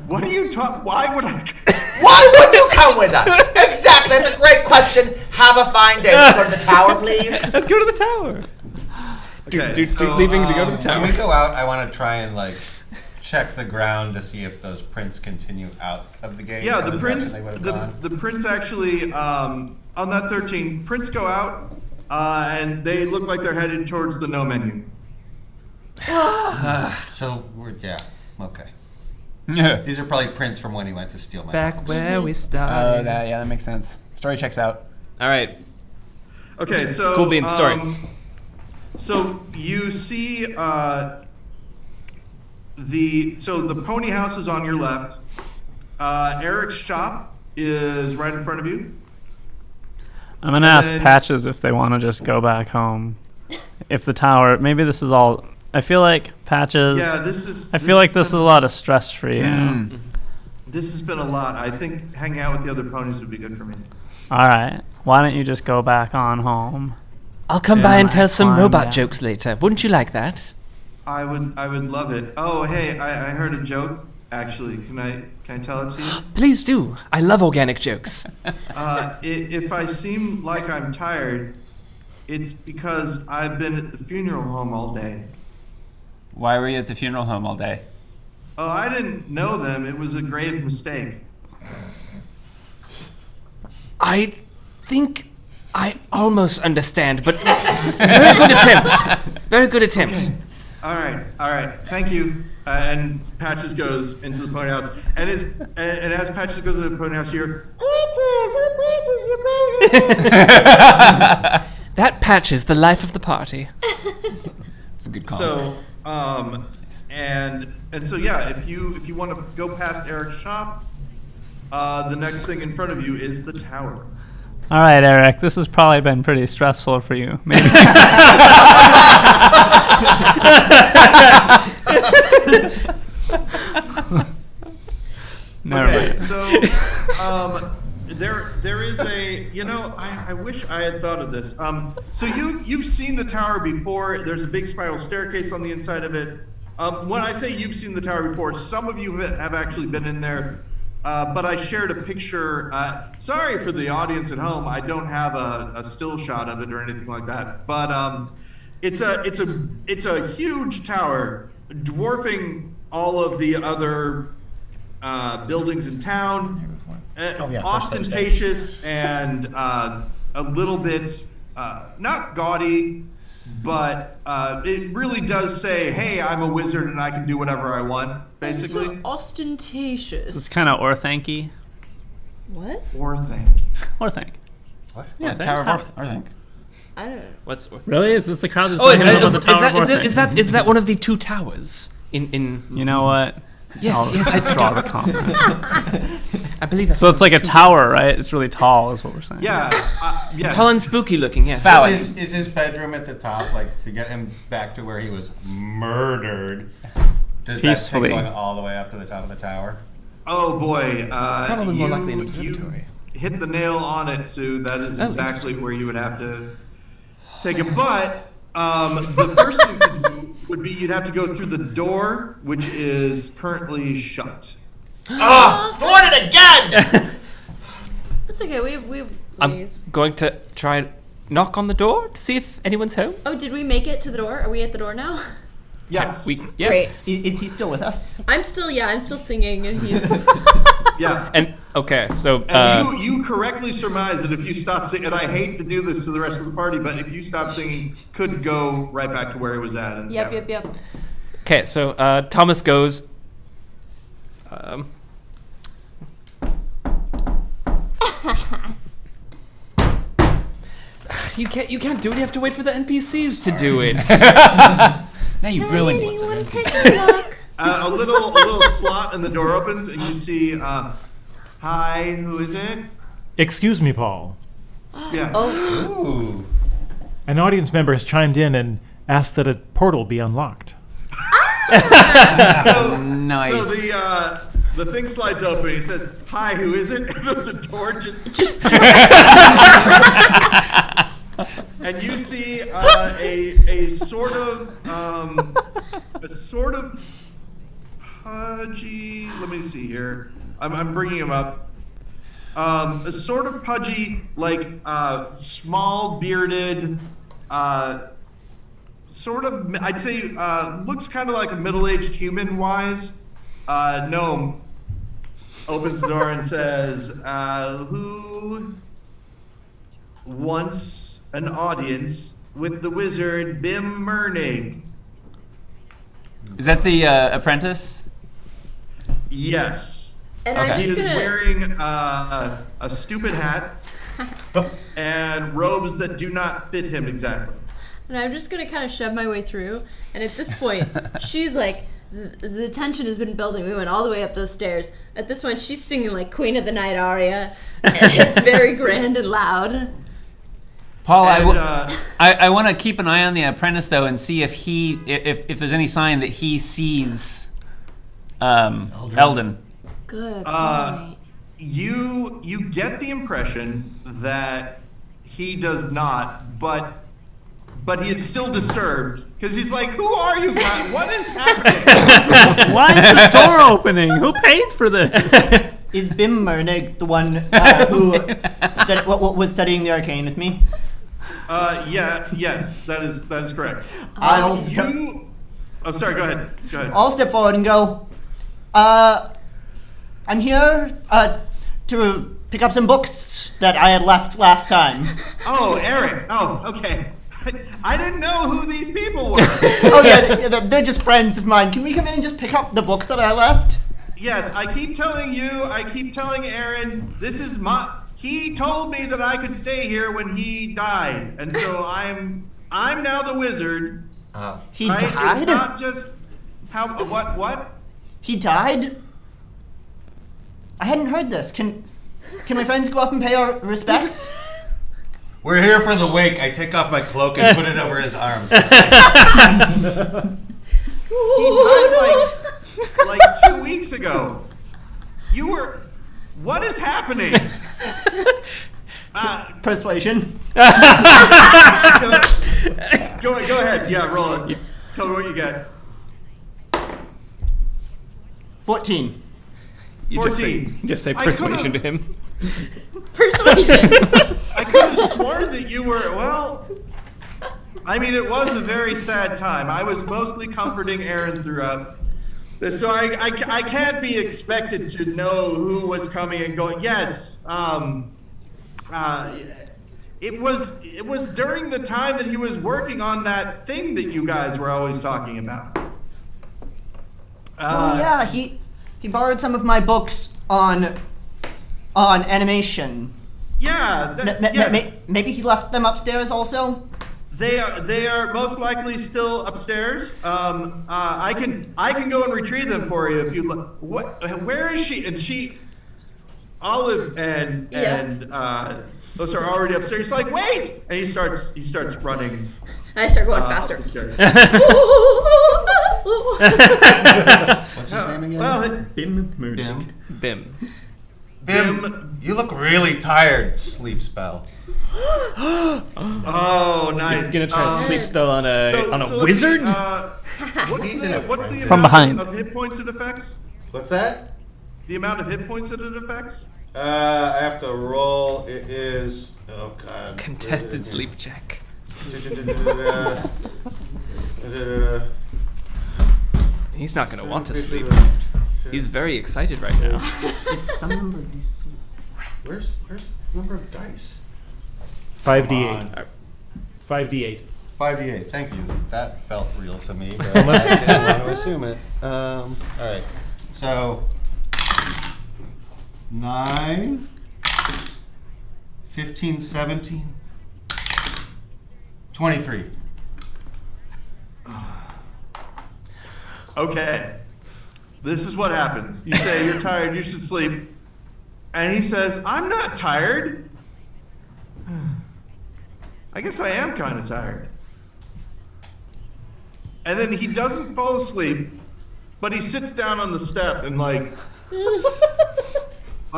What are you talking? Why would I? Why would you come with us? Exactly. That's a great question. Have a fine day. Let's go to the tower, please. Let's go to the tower. Okay, Leaving to go to the tower. When we go out, I want to try and check the ground to see if those prints continue out of the game. Yeah, I the was prints. imagining they would've gone. The prints actually on that 13. Prints go out, and they look like they're headed towards the no menu. So okay. Yeah. These are probably prints from when he went to steal my Back mugs. where we Oh, started. that makes sense. Story checks out. All right. Okay, so Cool beans story. So you see the pony house is on your left. Eric's shop is right in front of you. I'm gonna ask And- Patches if they want to just go back home. If the tower, maybe this is all. I feel like Patches. Yeah, this is. I feel like this has is a been- lot of stress for you. This has been a lot. I think hanging out with the other ponies would be good for me. All right. Why don't you just go back on home? I'll come Yeah, by and I tell some climbed robot down. jokes later. Wouldn't you like that? I would love it. Oh, hey, I heard a joke. Actually, can I tell it to you? Please do. I love organic jokes. If I seem like I'm tired, it's because I've been at the funeral home all day. Why were you at the funeral home all day? Oh, I didn't know them. It was a grave mistake. I think I almost understand, but very good attempt. Very good attempt. All right. Thank you. And Patches goes into the pony house, and as Patches goes into the pony house, you're. That patches the life of the party. It's a good call. So, and so yeah, if you want to go past Eric's shop, the next thing in front of you is the tower. All right, Eric. This has probably been pretty stressful for you. Maybe. Never Okay, mind. so there is a I wish I had thought of this. So you've seen the tower before. There's a big spiral staircase on the inside of it. When I say you've seen the tower before, some of you have actually been in there. But I shared a picture. Sorry for the audience at home. I don't have a still shot of it or anything like that. But it's a huge tower, dwarfing all of the other buildings in town. Ostentatious and a little bit not gaudy, but it really does say, "Hey, I'm a wizard and I can do whatever I want." Basically, ostentatious. It's kind of Orthancy. What? Orthanc. Orthanc. What? Yeah, Tower of Orthanc. I don't know. What's Really? Is this the crowd that's Oh, talking about the Tower of Orthanc? is that one of the two towers in You know what? Yes, I'll draw the comment. I believe that's So it's like a tower, right? It's really tall, is what we're saying. Yeah. Yes. tall and spooky looking, yeah. Phallic. Is his bedroom at the top, like to get him back to where he was murdered? Does that Peacefully. take going all the way up to the top of the tower? Oh boy. probably more likely an observatory. You hit the nail on it, Sue. That is exactly where you would have to take it. But the first thing to do would be you'd have to go through the door, which is currently shut. Thwarted again! It's okay. We have I'm ways. going to try and knock on the door to see if anyone's home. Oh, did we make it to the door? Are we at the door now? Yes. Yeah. Great. Is he still with us? I'm still singing, and he's. Yeah. And okay, so And you correctly surmise that if you stop singing, and I hate to do this to the rest of the party, but if you stop singing, could go right back to where he was at. And Yep. okay, so Thomas goes. You can't do it. You have to wait for the NPCs to do it. Now you ruined it. A little slot in the door opens, and you see, hi, who is it? Excuse me, Paul. Yes. Ooh. An audience member has chimed in and asked that a portal be unlocked. So, Nice. So the thing slides open, and he says, hi, who is it? And then the door just... And you see a sort of pudgy. Let me see here. I'm bringing him up. A sort of pudgy, like small bearded, sort of. I'd say looks kind of like a middle-aged human-wise gnome. Opens the door and says, "Who wants an audience with the wizard Bim Mernig?" Is that the apprentice? Yes. And Okay. I'm He just is gonna. wearing a stupid hat and robes that do not fit him exactly. And I'm just gonna kind of shove my way through. And at this point, she's like, the tension has been building. We went all the way up those stairs. At this point, she's singing like Queen of the Night aria. And it's very grand and loud. Paul, And, I want to keep an eye on the apprentice though and see if if there's any sign that he sees Eldon. Good point. You get the impression that he does not, but he is still disturbed because he's like, "Who are you guys? What is happening?" Why is the door opening? Who paid for this? Is Bim Mernig the one who was studying the arcane with me? Yes, that is correct. I'll I'm sorry. Go ahead. I'll step forward and go. I'm here to pick up some books that I had left last time. Oh, Eric. Oh, okay. I didn't know who these people were. Oh yeah, they're just friends of mine. Can we come in and just pick up the books that I left? Yes, I keep telling Aaron, this is he told me that I could stay here when he died, and so I'm now the wizard. He Right? died? It's not just what? He died? I hadn't heard this. Can my friends go up and pay our respects? We're here for the wake. I take off my cloak and put it over his arms. He died like 2 weeks ago. What is happening? Persuasion. Go ahead. Yeah, roll it. Tell me what you get. 14. You 14. Just say I persuasion could've- to him. Persuasion. I could have sworn that you were, well, I mean, it was a very sad time. I was mostly comforting Aaron throughout. So I can't be expected to know who was coming and going. Yes, it was during the time that he was working on that thing that you guys were always talking about. Yeah, he borrowed some of my books on animation. Yeah, yes. Maybe he left them upstairs also. They are most likely still upstairs. I can go and retrieve them for you if you look. Where is she? And Olive and those are already upstairs. He's like, wait! And he starts running. I start going faster. What's his name again? Well, Bim. Bim, you look really tired. Sleep spell. oh, nice. He's gonna try to sleep spell on a let's wizard. See, what's the From amount behind. of hit points it affects? What's that? The amount of hit points that it affects? I have to roll. It is. Oh God. Contested sleep check. He's not gonna want to sleep. He's very excited right now. It's some number of these. Where's the number of dice? 5d8. 5d8. 5d8. Thank you. That felt real to me, but I didn't want to assume it. All right. So 9, 15, 17, 23. Okay. This is what happens. You say you're tired, you should sleep. And he says, I'm not tired. I guess I am kind of tired. And then he doesn't fall asleep, but he sits down on the step and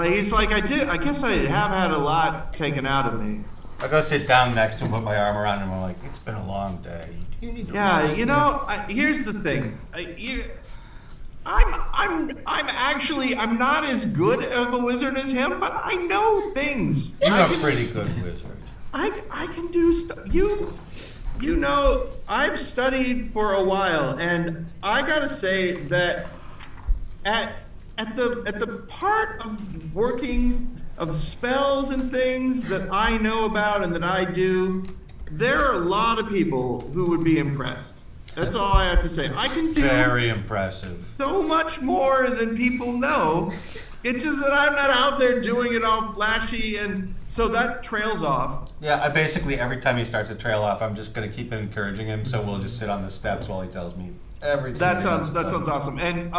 he's like, I guess I have had a lot taken out of me. I go sit down next to him, put my arm around him. I'm like, it's been a long day. You need to Yeah, you know, here's the thing. I'm not as good of a wizard as him, but I know things. You're a pretty good wizard. I can do stuff. You know, I've studied for a while, and I gotta say that at the part of working of spells and things that I know about and that I do, there are a lot of people who would be impressed. That's all I have to say. I can do Very impressive. so much more than people know. It's just that I'm not out there doing it all flashy, and so that trails off. Yeah, I basically, every time he starts to trail off, I'm just going to keep encouraging him, so we'll just sit on the steps while he tells me everything. That sounds awesome. And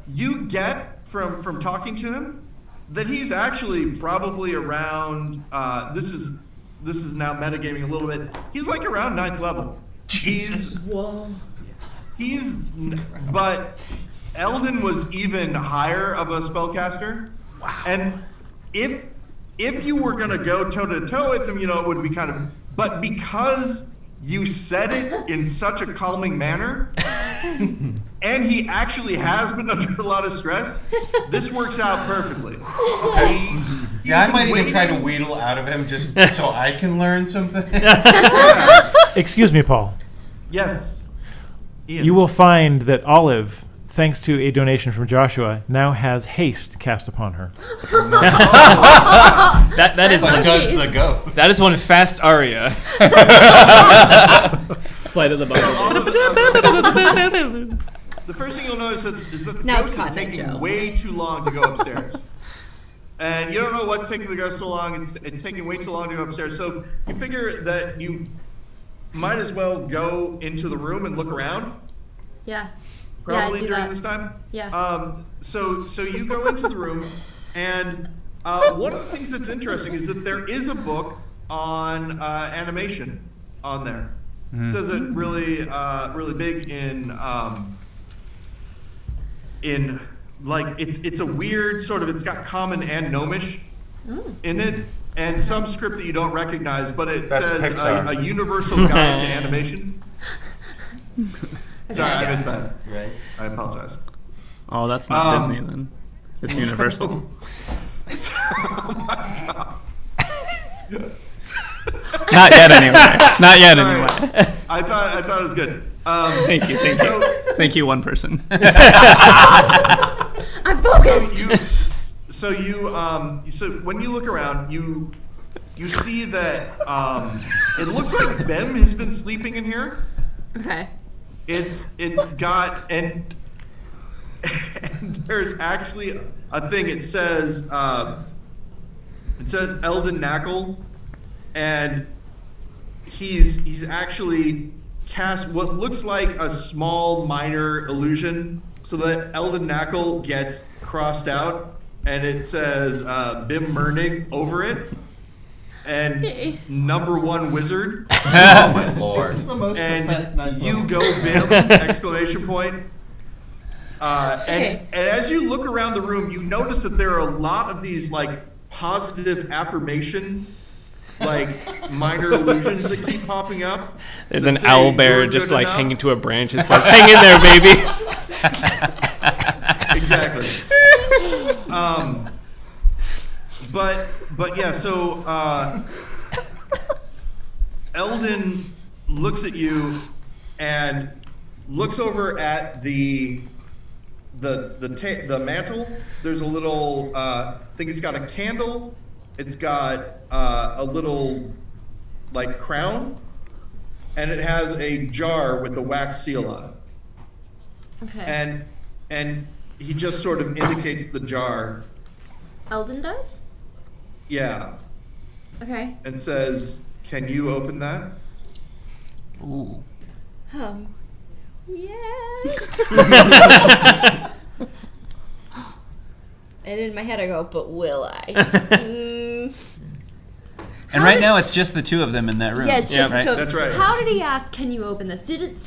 you get from talking to him that he's actually probably around. This is now metagaming a little bit. He's like around 9th level. But Eldon was even higher of a spellcaster. Wow. And if you were gonna go toe to toe with him, it would be kind of. But because you said it in such a calming manner, and he actually has been under a lot of stress, this works out perfectly. Okay. Yeah, I might even try to wheedle out of him just so I can learn something. Excuse me, Paul. Yes. Ian. You will find that Olive, thanks to a donation from Joshua, now has haste cast upon her. That is But one. does the go? That is one fast aria. Flight of the So Bumblebee. all of the first thing you'll notice is that the Now ghost it's is content, taking Joe. way too long to go upstairs. And you don't know what's taking the ghost so long. It's taking way too long to go upstairs. So you figure that you might as well go into the room and look around. Yeah. Probably do during that. this time. Yeah. So you go into the room, and one of the things that's interesting is that there is a book on animation on there. It says it really big in like it's a weird sort of, it's got common and gnomish in it, and some script that you don't recognize, but it That's says Pixar. a universal guide to animation. Sorry, I missed that. Right. I apologize. Oh, that's not Disney then. It's Universal. Oh Not yet, anyway. Not yet, Sorry. anyway. I thought it was good. Thank you. So, Thank you, one person. I'm focused. so when you look around, you see that it looks like Bem has been sleeping in here. Okay. It's got and there's actually a thing. It says Eldon Knackle, and he's actually cast what looks like a small minor illusion so that Eldon Knackle gets crossed out, and it says Bim Mernig over it, and Okay. number one wizard. Oh my lord. This is the most And pathetic night you level. go Bim! Exclamation point. And as you look around the room, you notice that there are a lot of these like positive affirmation, like minor illusions that keep popping up. There's that an say, owl bear "You're just good like enough." hanging to a branch. It says, "Hang in there, baby." Exactly. But yeah, so Eldon looks at you and looks over at the mantle. There's a little I think it's got a candle. It's got a little like crown, and it has a jar with a wax seal on it. Okay. And he just sort of indicates the jar. Eldon does? Yeah. Okay. And says, "Can you open that?" Ooh. Yes. And in my head I go, but will I? And right now it's just the two of them in that room. Yeah, it's just right? the two. That's right. How did he ask, can you open this? Did it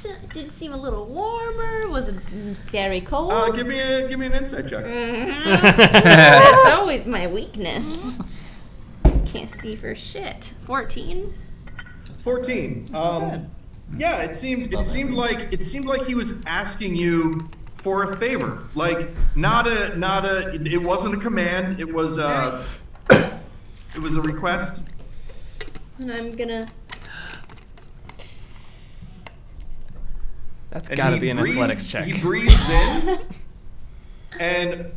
seem a little warmer? Was it scary cold? Give me an insight check. That's always my weakness. Can't see for shit. 14. 14. Yeah, it seemed like he was asking you for a favor. Like not a it wasn't a command, it was a request. And I'm gonna. That's And got to he be an breathes- athletics check. He breathes in, and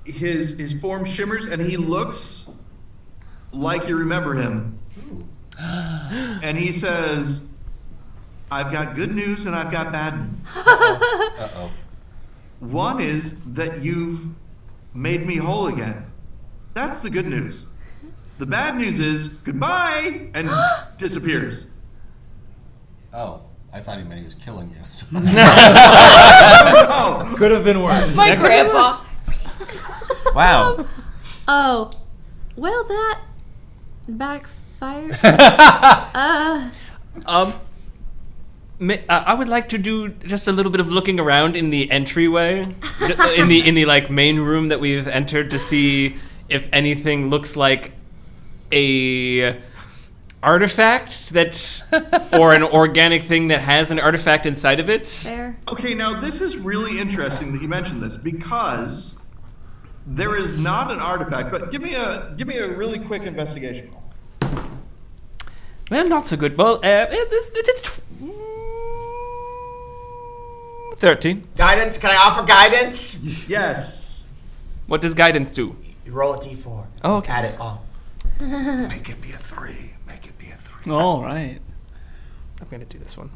his form shimmers, and he looks like you remember him. And he says, "I've got good news and I've got bad news. Uh-oh. One is that you've made me whole again. That's the good news. The bad news is goodbye," and disappears. Oh, I thought he meant he was killing you. So- Oh, Could have been worse. My grandpa. Wow. Oh, well, that backfired. I would like to do just a little bit of looking around in the entryway, in the like main room that we've entered, to see if anything looks like a artifact or an organic thing that has an artifact inside of it. Fair. okay. Now this is really interesting that you mentioned this because there is not an artifact. But give me a really quick investigation roll. Well, not so good. Well, it's 13. Guidance? Can I offer guidance? Yes. What does guidance do? You roll a d4. Oh, okay. Add it all. Make it be a 3. Make it be a 3. All right. I'm gonna do this one.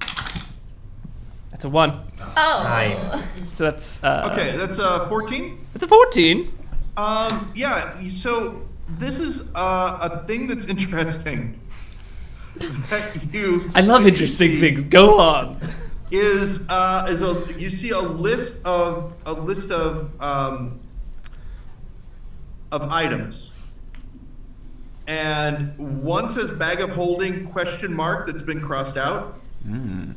That's a 1. Oh. 9. So that's Okay, that's 14. That's a 14. Yeah. So this is a thing that's interesting. That you. I love interesting see things. Go on. Is you see a list of items, and one says bag of holding ? That's been crossed out, and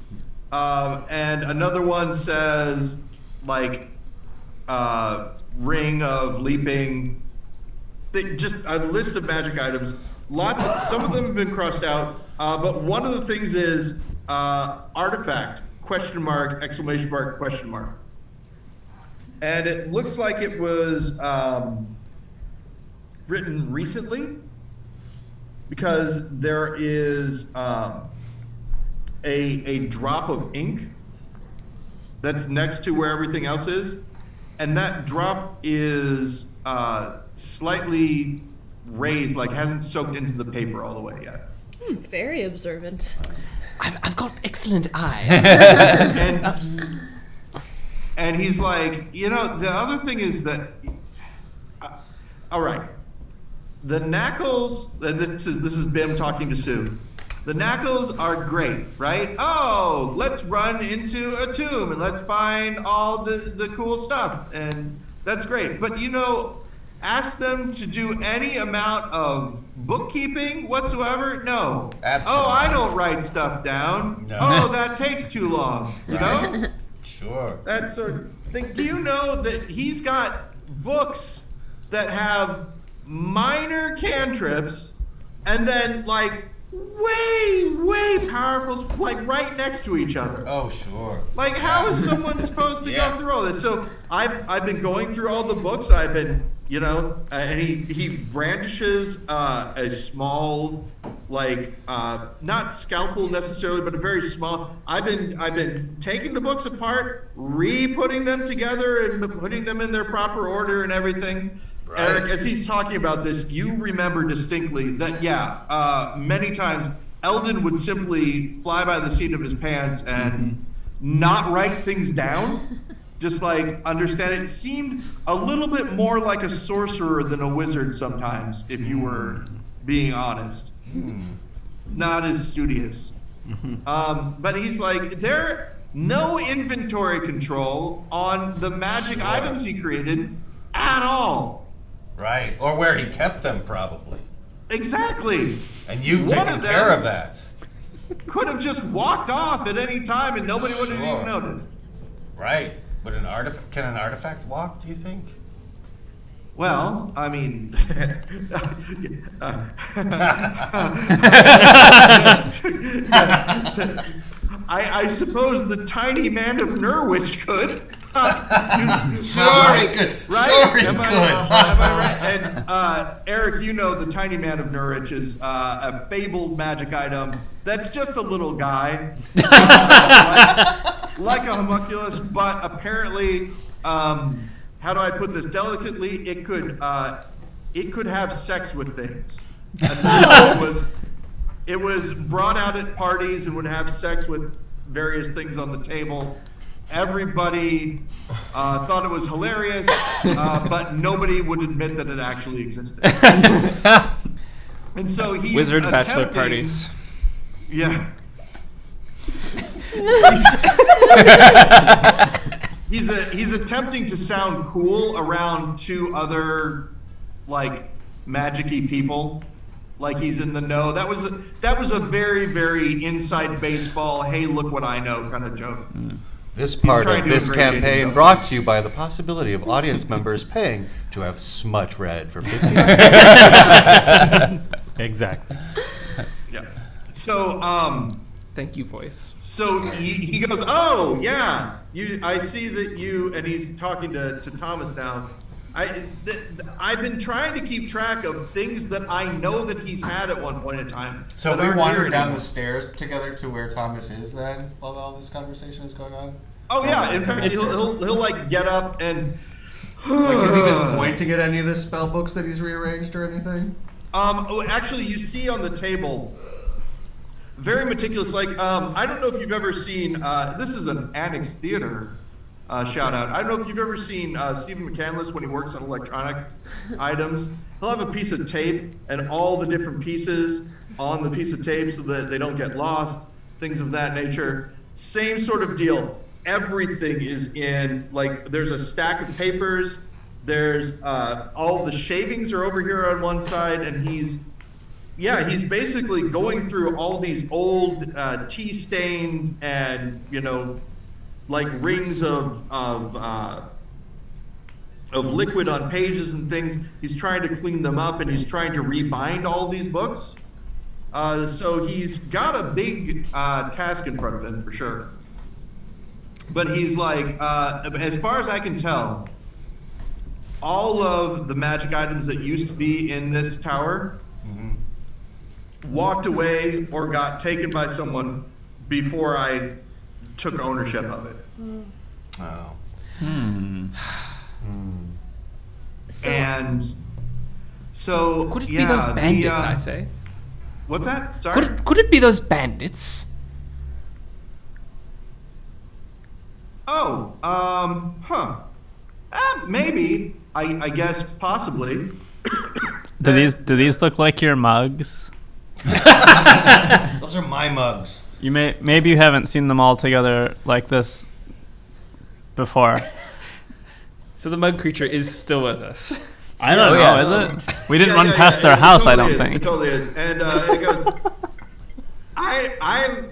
another one says like ring of leaping. Just a list of magic items. Some of them have been crossed out, but one of the things is artifact ? And it looks like it was written recently because there is a drop of ink that's next to where everything else is, and that drop is slightly raised, like hasn't soaked into the paper all the way yet. Very observant. I've got excellent eye. And he's like, the other thing is that, all right, the knackles, and this is Bim talking to Sue. The knackles are great, right? Oh, let's run into a tomb and let's find all the cool stuff, and that's great. But ask them to do any amount of bookkeeping whatsoever? No. Absolutely. Oh, I don't write stuff down. No. Oh, that takes too long. You know? Sure. That sort of thing. Do you know that he's got books that have minor cantrips and then like way powerful, like right next to each other? Oh, sure. Like, how is someone supposed to go through all this? So I've been going through all the books. I've been, and he brandishes a small, like, not scalpel necessarily, but a very small. I've been taking the books apart, re-putting them together, and putting them in their proper order and everything. Right. Eric, as he's talking about this, you remember distinctly that, many times Eldon would simply fly by the seat of his pants and not write things down, just like understand it. Seemed a little bit more like a sorcerer than a wizard sometimes, if you were being honest. Not as studious. But he's like, no inventory control on the magic items he created at all. Right, or where he kept them, probably. Exactly. And you've taken care of that. Could have just walked off at any time and nobody would have even noticed. Right, but can an artifact walk, do you think? Well, I mean, I suppose the tiny man of Norwich could. Sure he could. Right? Sure he Am could. I right? And Eric, the tiny man of Norwich is a fabled magic item that's just a little guy, like a homunculus, but apparently, how do I put this delicately? It could have sex with things. It was brought out at parties and would have sex with various things on the table. Everybody thought it was hilarious, but nobody would admit that it actually existed. And so he's Wizard bachelor attempting- parties. Yeah. He's attempting to sound cool around two other like magic-y people. Like he's in the know. That was a very, very inside baseball, hey, look what I know kind of joke. This part trying of to this ingratiate campaign himself. brought to you by the possibility of audience members paying to have smut read for 50 Exactly. Yeah. So Thank you, voice. So he goes, oh yeah, I see that you, and he's talking to Thomas now. I've been trying to keep track of things that I know that he's had at one point in time. So but we aren't wander here down anymore. the stairs together to where Thomas is then, while all this conversation is going on? Oh yeah, in fact he'll like get up and Like, is he going to point to get any of the spell books that he's rearranged or anything? actually you see on the table, very meticulous, like I don't know if you've ever seen this is an Annex theater shout out. I don't know if you've ever seen Stephen McCandless when he works on electronic items. He'll have a piece of tape and all the different pieces on the piece of tape so that they don't get lost, things of that nature. Same sort of deal. Everything is in, like, there's a stack of papers, there's all the shavings are over here on one side, and he's basically going through all these old tea-stained and, like rings of liquid on pages and things. He's trying to clean them up, and he's trying to rebind all these books. So he's got a big task in front of him for sure. But he's like, as far as I can tell, all of the magic items that used to be in this tower walked away or got taken by someone before I took ownership of it. Oh. And so Could it yeah, be those bandits, the, I say? What's that? Sorry. Could it be those bandits? Oh, maybe. I guess possibly. Do these look like your mugs? Those are my mugs. Maybe you haven't seen them all together like this before. So the mug creature is still with us. I don't know, yes. is it? We didn't run past yeah, their it house, I totally don't is, think. It totally is. And it goes,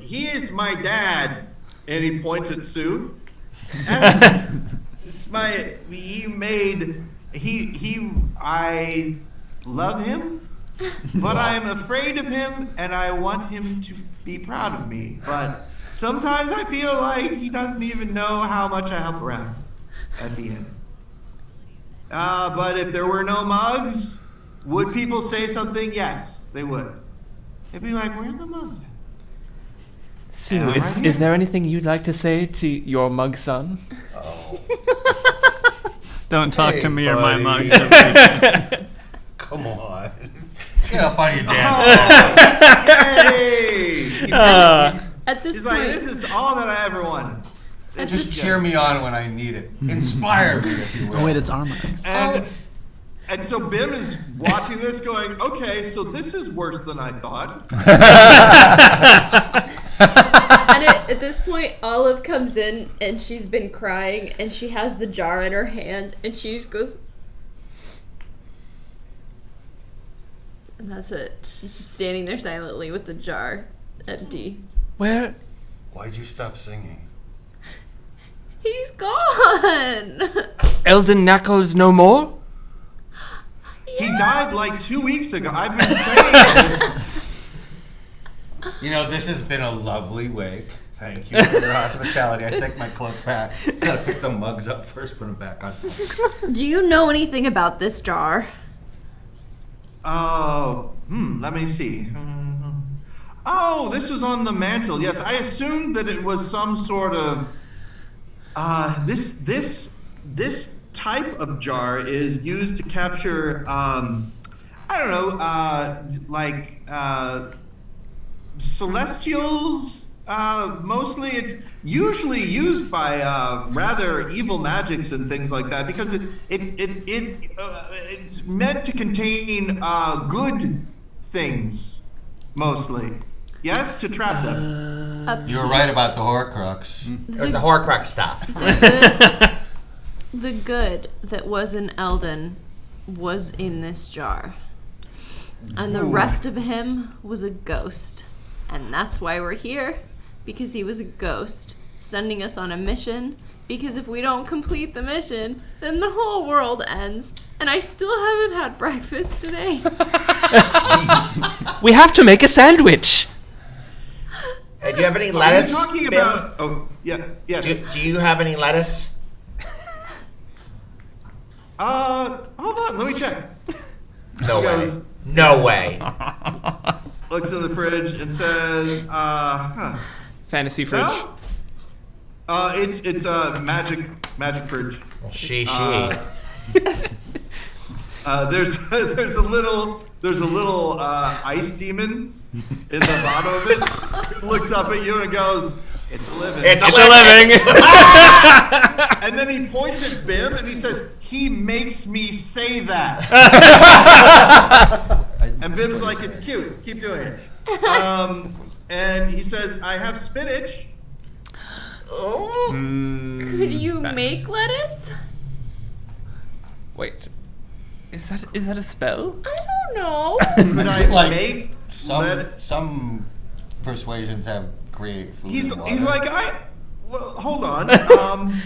he is my dad. And he points at Sue. I love him, but I am afraid of him, and I want him to be proud of me. But sometimes I feel like he doesn't even know how much I help around at the end. But if there were no mugs, would people say something? Yes, they would. They'd be like, "Where's the mugs?" Sue, is there anything you'd like to say to your mug son? Oh. Don't talk to me or my buddy. mugs. Come on. Get up on your dance. Hey! At this He's point, like, "This is all that I ever wanted." Just cheer me on when I need it. Inspire me, if you will. Oh wait, it's our mugs. And so Bim is watching this going, "Okay, so this is worse than I thought." and at this point, Olive comes in and she's been crying and she has the jar in her hand and she just goes, and that's it. She's just standing there silently with the jar empty. Where? Why'd you stop singing? He's gone. Eldon Knuckles no more? He died like 2 weeks ago. I've been saying this. You know, this has been a lovely wake. Thank you for your hospitality. I take my cloak back. Gotta pick the mugs up first, put them back on. Do you know anything about this jar? Oh, let me see. Oh, this was on the mantle. Yes, I assumed that it was some sort of this type of jar is used to capture celestials. Mostly it's usually used by rather evil magics and things like that because it's meant to contain good things mostly. Yes, to trap them. You were right about the Horcrux. It was the Horcrux stuff. The good that was in Eldon was in this jar. And the rest of him was a ghost. And that's why we're here. Because he was a ghost, sending us on a mission. Because if we don't complete the mission, then the whole world ends. And I still haven't had breakfast today. We have to make a sandwich. Hey, do you have any lettuce? Are you talking Bill? about? Oh, yeah, yes. Do you have any lettuce? Hold on, let me check. No He way. goes- No way. Looks in the fridge and says, Fantasy fridge. well, it's a magic fridge. She. There's a little ice demon in the bottom of it. It looks up at you and goes, "It's living." It's a living. And then he points at Bim and he says, "He makes me say that." And Bim's like, "It's cute. Keep doing it." And he says, "I have spinach." Could you make lettuce? Wait. Is that a spell? I don't know. Could I Like, make Some persuasions have create food. He's and water. like, well, hold on.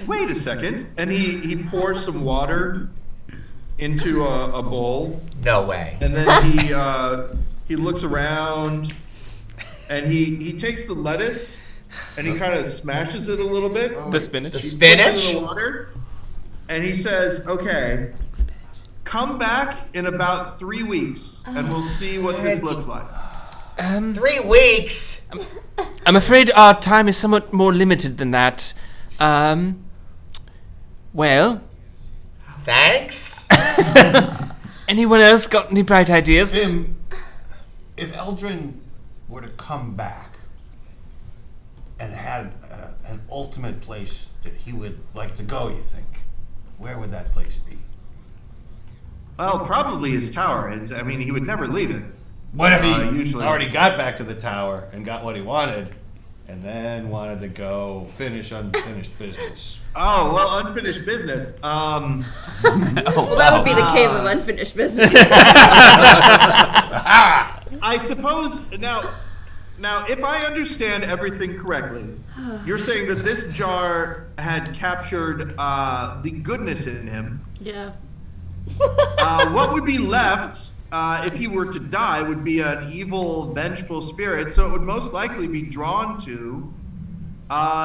Wait a second. And he pours some water into a bowl. No way. And then he looks around and he takes the lettuce and he kind of smashes it a little bit. The spinach. The Puts it spinach? in the water, and he says, "Okay, come back in about 3 weeks, and we'll see what this looks like." 3 weeks. I'm afraid our time is somewhat more limited than that. Well. Thanks. Anyone else got any bright ideas? If Eldrin were to come back and had an ultimate place that he would like to go, you think, where would that place be? Well, probably his tower. He would never leave it. What if he usually already got back to the tower and got what he wanted, and then wanted to go finish unfinished business? Oh, well, unfinished business. Well, that would be the cave of unfinished business. I suppose now, if I understand everything correctly, you're saying that this jar had captured the goodness in him. Yeah. What would be left if he were to die would be an evil, vengeful spirit. So it would most likely be drawn to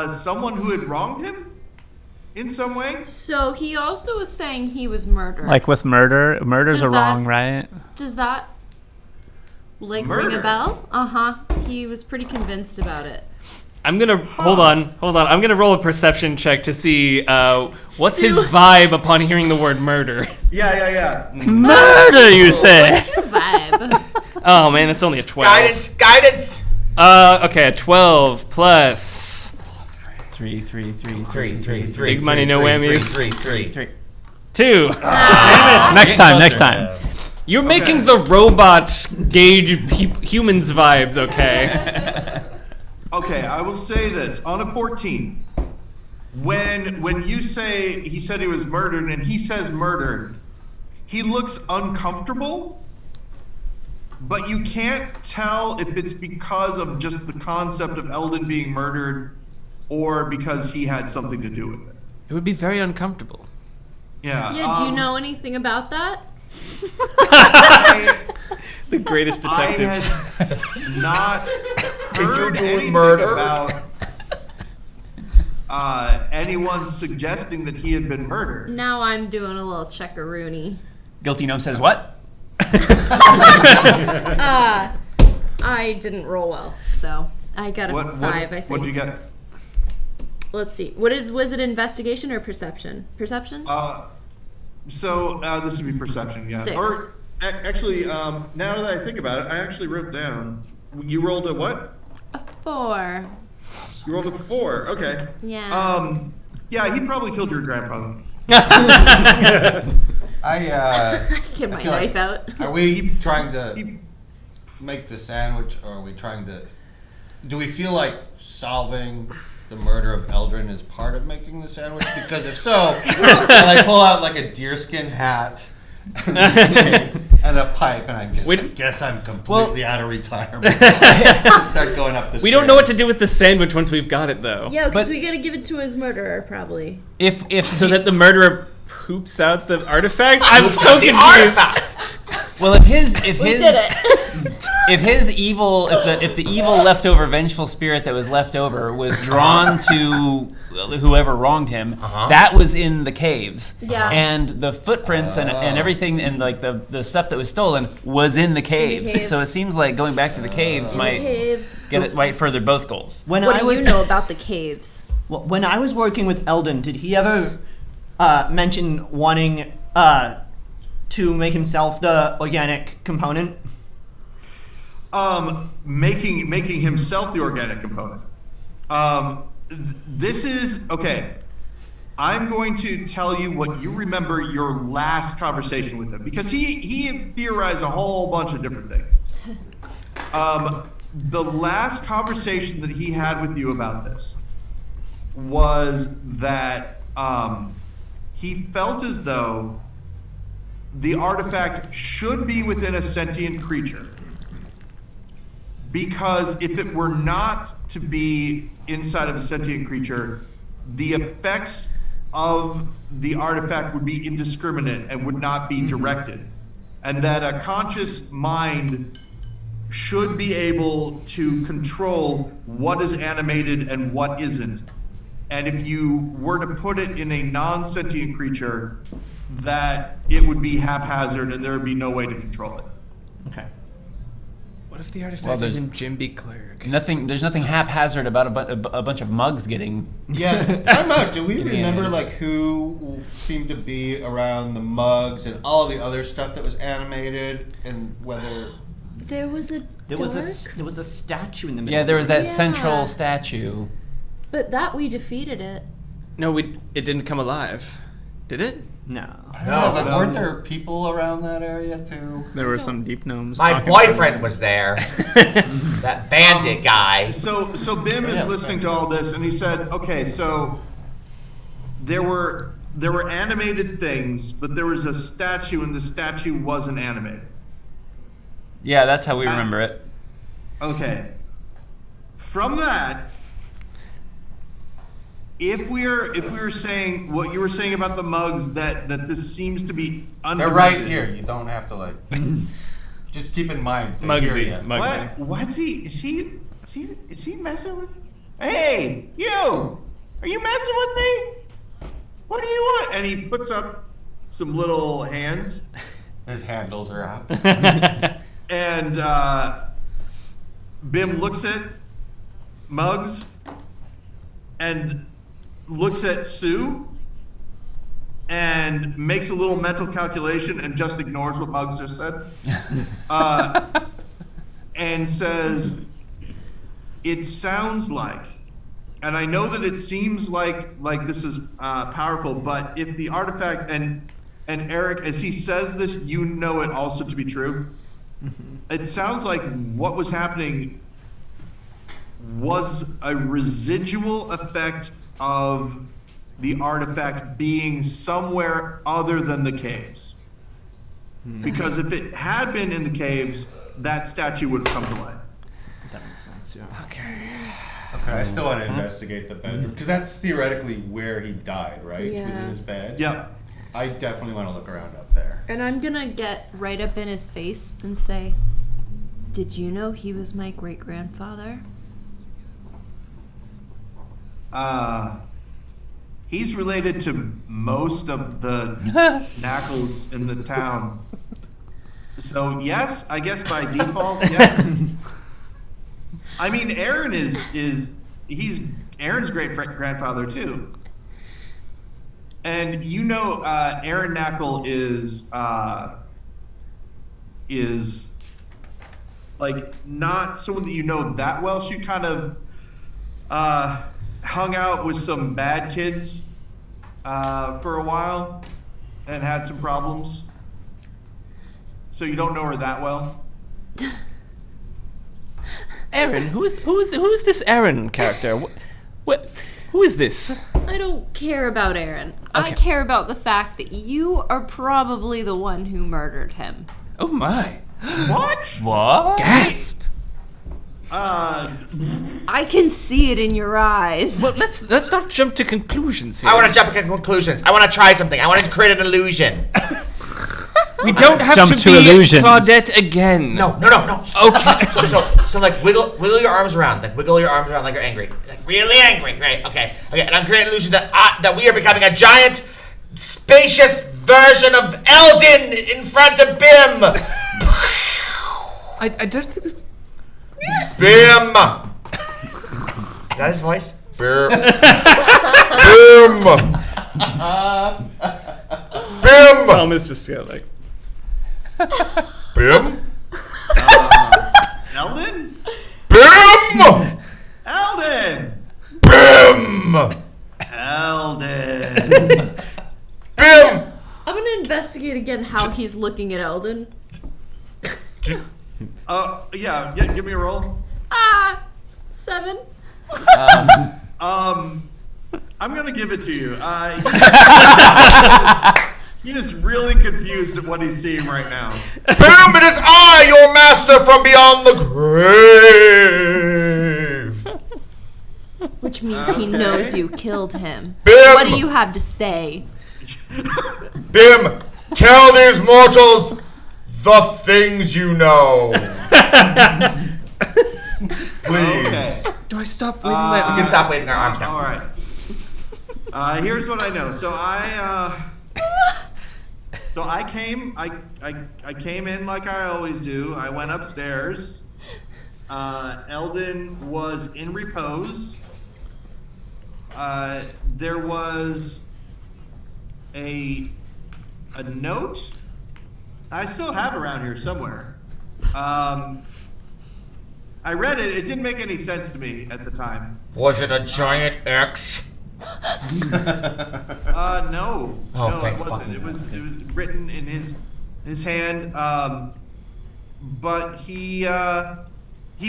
someone who had wronged him in some way. So he also was saying he was murdered. Like with murder's a wrong, right? Does that ring Murder? a bell? Uh-huh. He was pretty convinced about it. I'm gonna hold on. I'm gonna roll a perception check to see what's his vibe upon hearing the word murder. Yeah. Murder, you say? What's your vibe? Oh man, that's only a 12. Guidance. Okay, a 12 plus 3. big money, no whammies. 3. 2. Next time. You're making the robot gauge humans vibes, okay? Okay, I will say this. On a 14, when you say he said he was murdered and he says murdered, he looks uncomfortable, but you can't tell if it's because of just the concept of Eldon being murdered or because he had something to do with it. It would be very uncomfortable. Yeah. Yeah, do you know anything about that? The greatest detectives. I had not heard do anything murder? about anyone suggesting that he had been murdered. Now I'm doing a little checkaroony. Guilty gnome says what? I didn't roll well, so I got a 5, I think. What'd you get? Let's see. Was it investigation or perception? Perception? So this would be perception, yeah. 6. Or actually, now that I think about it, I actually wrote down. You rolled a what? A 4. You rolled a 4. Okay. Yeah. Yeah, he probably killed your grandfather. Get my feel like- knife out. Are we trying to make the sandwich, or are we trying to? Do we feel like solving the murder of Eldrin is part of making the sandwich? Because if so, and I pull out like a deerskin hat and a pipe, and I guess I'm completely out of retirement. Start going up the stairs. We don't know what to do with the sandwich once we've got it, though. Yeah, because we gotta give it to his murderer, probably. So that the murderer poops out the artifact? I'm so confused. Well, if his We did it. if the evil leftover vengeful spirit that was left over was drawn to whoever wronged him, that was in the caves. Yeah. And the footprints and everything and like the stuff that was stolen was in the caves. caves. So it seems like going back to the caves might Caves. might further both goals. When What I do was, you know about the caves? When I was working with Eldon, did he ever mention wanting to make himself the organic component? Making himself the organic component. This is okay. I'm going to tell you what you remember your last conversation with him, because he theorized a whole bunch of different things. The last conversation that he had with you about this was that he felt as though the artifact should be within a sentient creature, because if it were not to be inside of a sentient creature, the effects of the artifact would be indiscriminate and would not be directed, and that a conscious mind should be able to control what is animated and what isn't. And if you were to put it in a non-sentient creature, that it would be haphazard and there would be no way to control it. Okay. What if the artifact Well, is there's- in Jimby Clerk? There's nothing haphazard about a bunch of mugs getting. Yeah, time out. Do we Getting remember animated. like who seemed to be around the mugs and all the other stuff that was animated, and whether There was a There was a statue in the middle. Yeah, there was that Yeah. central statue. But that we defeated it. No, it didn't come alive. Did it? No. No, but no, weren't this- there people around that area too? There were some deep gnomes. My talking boyfriend was there. That bandit guy. So Bim is listening to all this, and he said, "Okay, so there were animated things, but there was a statue, and the statue wasn't animated." Yeah, that's how we remember it. Okay. From that, if we were saying what you were saying about the mugs, that this seems to be They're right here. You don't have to like. Just keep in mind. they hear Muggsy. ya. Muggsy. What's he? Is he messing with? Hey, you! Are you messing with me? What do you want? And he puts up some little hands, His handles are out. and Bim looks at Muggs and looks at Sue and makes a little mental calculation and just ignores what Muggs just said. And says, "It sounds like," and I know that it seems like this is powerful, but if the artifact, and Eric, as he says this, you know it also to be true. It sounds like what was happening was a residual effect of the artifact being somewhere other than the caves. Because if it had been in the caves, that statue would have come to life. That makes sense. Yeah. Okay, I still want to investigate the bedroom because that's theoretically where he died, right? Yeah. Was in his bed. Yeah. I definitely want to look around up there. And I'm gonna get right up in his face and say, "Did you know he was my great-grandfather?" He's related to most of the knackles in the town. So yes, I guess by default, yes. I mean, Aaron he's Aaron's great grandfather too. And you know, Aaron Knackle is like not someone that you know that well. She kind of hung out with some bad kids for a while and had some problems. So you don't know her that well. Aaron, who's this Aaron character? Who is this? I don't care about Aaron. I Okay. care about the fact that you are probably the one who murdered him. Oh my! What? What? Gasp! I can see it in your eyes. Well, let's not jump to conclusions here. I want to jump to conclusions. I want to try something. I want to create an illusion. We don't have Jump to to be illusions. Claudette again. No. Okay. So like wiggle your arms around. Like wiggle your arms around like you're angry. Like really angry. Right. Okay. And I'm creating an illusion that we are becoming a giant, spacious version of Eldon in front of Bim. I don't think this. Bim. Is that his voice? Bim. Bim. Bim. Tom is just like. Bim. Eldon? Bim. Eldon! Bim. Eldon! Bim. I'm gonna investigate again how he's looking at Eldon. Yeah, give me a roll. 7. I'm gonna give it to you. He is really confused at what he's seeing right now. Bim, it is I, your master from beyond the grave. Which means he knows you killed him. Bim. What do you have to say? Bim, tell these mortals the things you know. Please. Okay. Do I stop waving my You can stop waving our arms now. All right. Here's what I know. So I came in like I always do. I went upstairs, Eldon was in repose. There was a note I still have around here somewhere. I read it. It didn't make any sense to me at the time. Was it a giant X? No. Oh, No, thank it wasn't. fucking It was written in his hand. But he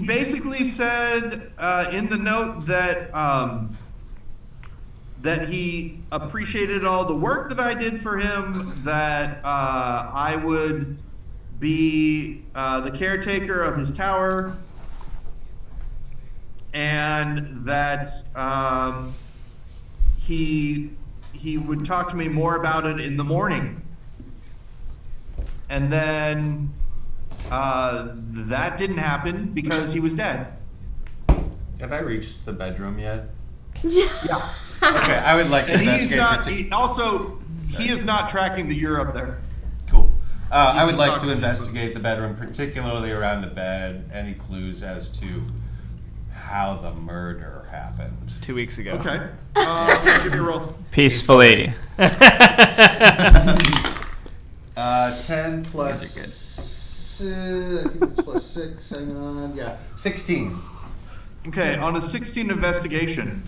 basically said in the note that that he appreciated all the work that I did for him, that I would be the caretaker of his tower, and that he would talk to me more about it in the morning. And then that didn't happen because he was dead. Have I reached the bedroom yet? Yeah. Okay, I would like to And he's investigate. not. He is not tracking that you're up there. Cool. I would like to investigate the bedroom, particularly around the bed. Any clues as to how the murder happened? 2 weeks ago. Okay. Give me a roll. Peacefully. 10 plus. I think it's plus 6. Hang on. Yeah, 16. Okay. On a 16 investigation,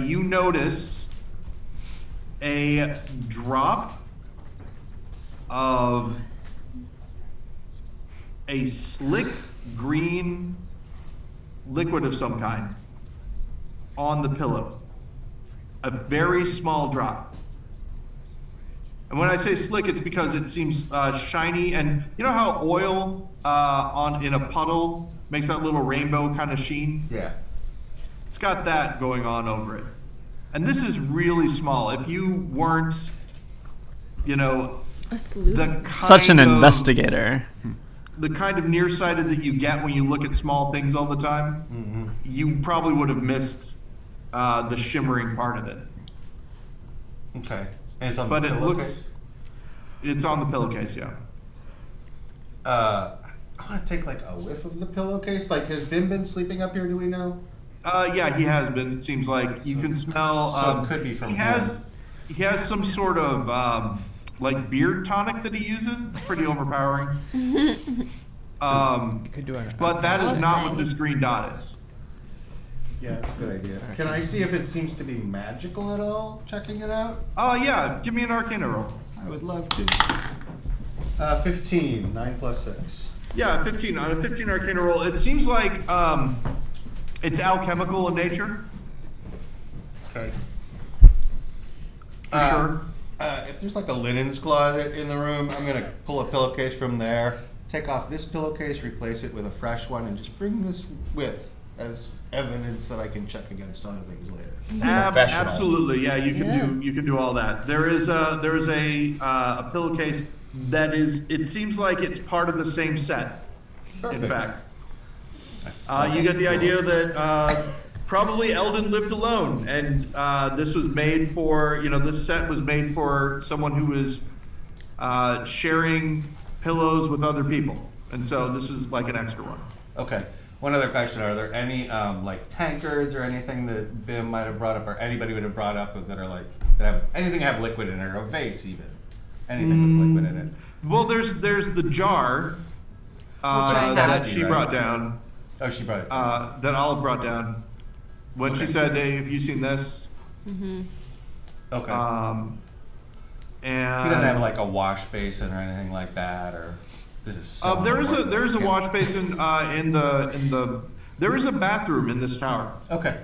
you notice a drop of a slick green liquid of some kind on the pillow. A very small drop. And when I say slick, it's because it seems shiny. And you know how oil in a puddle makes that little rainbow kind of sheen? Yeah. It's got that going on over it. And this is really small. If you weren't, A sleuth. the kind Such an of- investigator. the kind of nearsighted that you get when you look at small things all the time, you probably would have missed the shimmering part of it. Okay. And it's on But the it pillowcase? looks, it's on the pillowcase, yeah. I want to take like a whiff of the pillowcase. Like, has Bim been sleeping up here? Do we know? Yeah, he has been. It seems like you can smell. So it could be from he has some sort of like beard tonic that he uses. It's pretty overpowering. Could do it. But that is not what this green dot is. Yeah, that's a good idea. Can I see if it seems to be magical at all? Checking it out? Yeah. Give me an Arcana roll. I would love to. 15. 9 plus 6. Yeah, 15. On a 15 Arcana roll, it seems like it's alchemical in nature. Okay. For sure. If there's like a linens closet in the room, I'm going to pull a pillowcase from there, take off this pillowcase, replace it with a fresh one, and just bring this with as evidence that I can check against other things later. Professional. Absolutely, yeah. You can do all that. There is a pillowcase that is. It seems like it's part of the same set. Perfect. In fact, you get the idea that probably Eldon lived alone, and this was made for this set was made for someone who was sharing pillows with other people, and so this is like an extra one. Okay. One other question: are there any like tankards or anything that Bim might have brought up, or anybody would have brought up that are like that have anything have liquid in it, or a vase even? Anything with liquid in it? Well, there's the jar that she brought down. Oh, she brought it. That Olive brought down when she said, "Hey, have you seen this?" Okay. And He doesn't have like a wash basin or anything like that, or this is. So there is important. a wash basin in the there is a bathroom in this tower. Okay.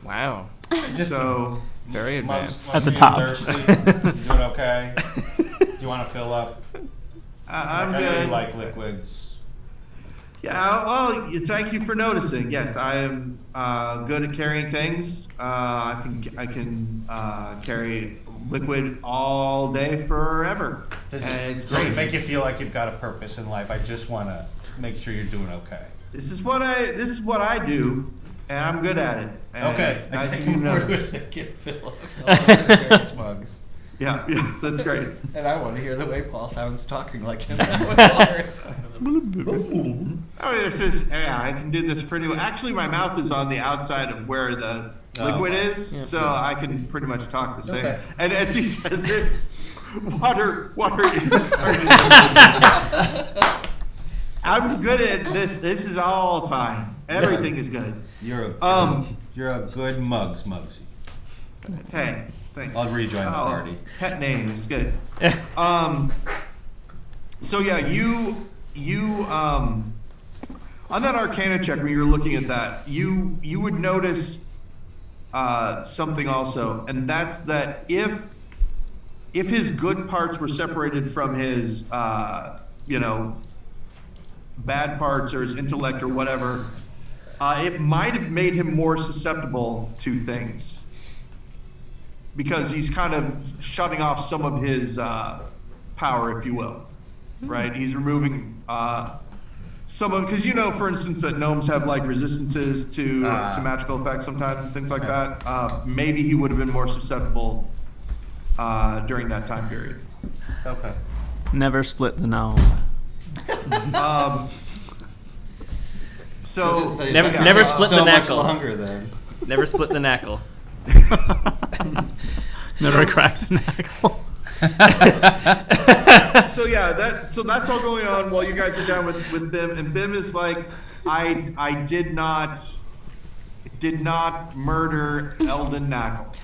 Wow. Just So Very advanced. At the top. Thirsty? You doing okay? Do you want to fill up? I'm I know you good. like liquids. Yeah, well, thank you for noticing. Yes, I am good at carrying things. I can carry liquid all day forever, Does and it's does it great. make you feel like you've got a purpose in life? I just want to make sure you're doing okay. This is what I do, and I'm good at it. And Okay. it's I nice take of you to more to a notice. second fill of various mugs. Yeah, that's great. And I want to hear the way Paul sounds talking like him. Oh, this is, yeah, I can do this pretty well. Actually, my mouth is on the outside of where the liquid is, so I can pretty much talk the same. Okay. And as he says it, water is. I'm good at this. This is all fine. Everything is good. You're a good Muggsy. Hey, thanks. I'll rejoin the party. Pet name is good. So yeah, you on that Arcana check when you were looking at that, you would notice something also, and that's that if his good parts were separated from his bad parts or his intellect or whatever, it might have made him more susceptible to things, because he's kind of shutting off some of his power, if you will, right? He's removing some of, because for instance, that gnomes have like resistances to magical effects sometimes and things like that. Maybe he would have been more susceptible during that time period. Okay. Never split the gnome. So Never split the so much knackle. longer then. Never split the knackle. Never cracked the knackle. So that's all going on while you guys are down with Bim, and Bim is like, I did not murder Eldon Knackle.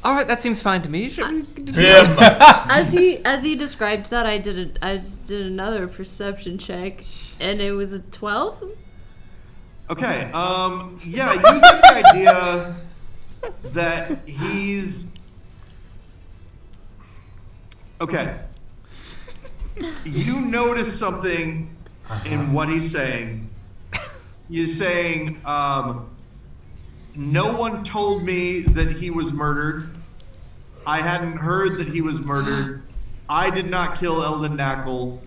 All right, that seems fine to me. Sure. As he described that, I just did another perception check, and it was a 12. Okay. Yeah, you get the idea that he's okay. You notice something in what he's saying. He's saying, no one told me that he was murdered. I hadn't heard that he was murdered. I did not kill Eldon Knackle.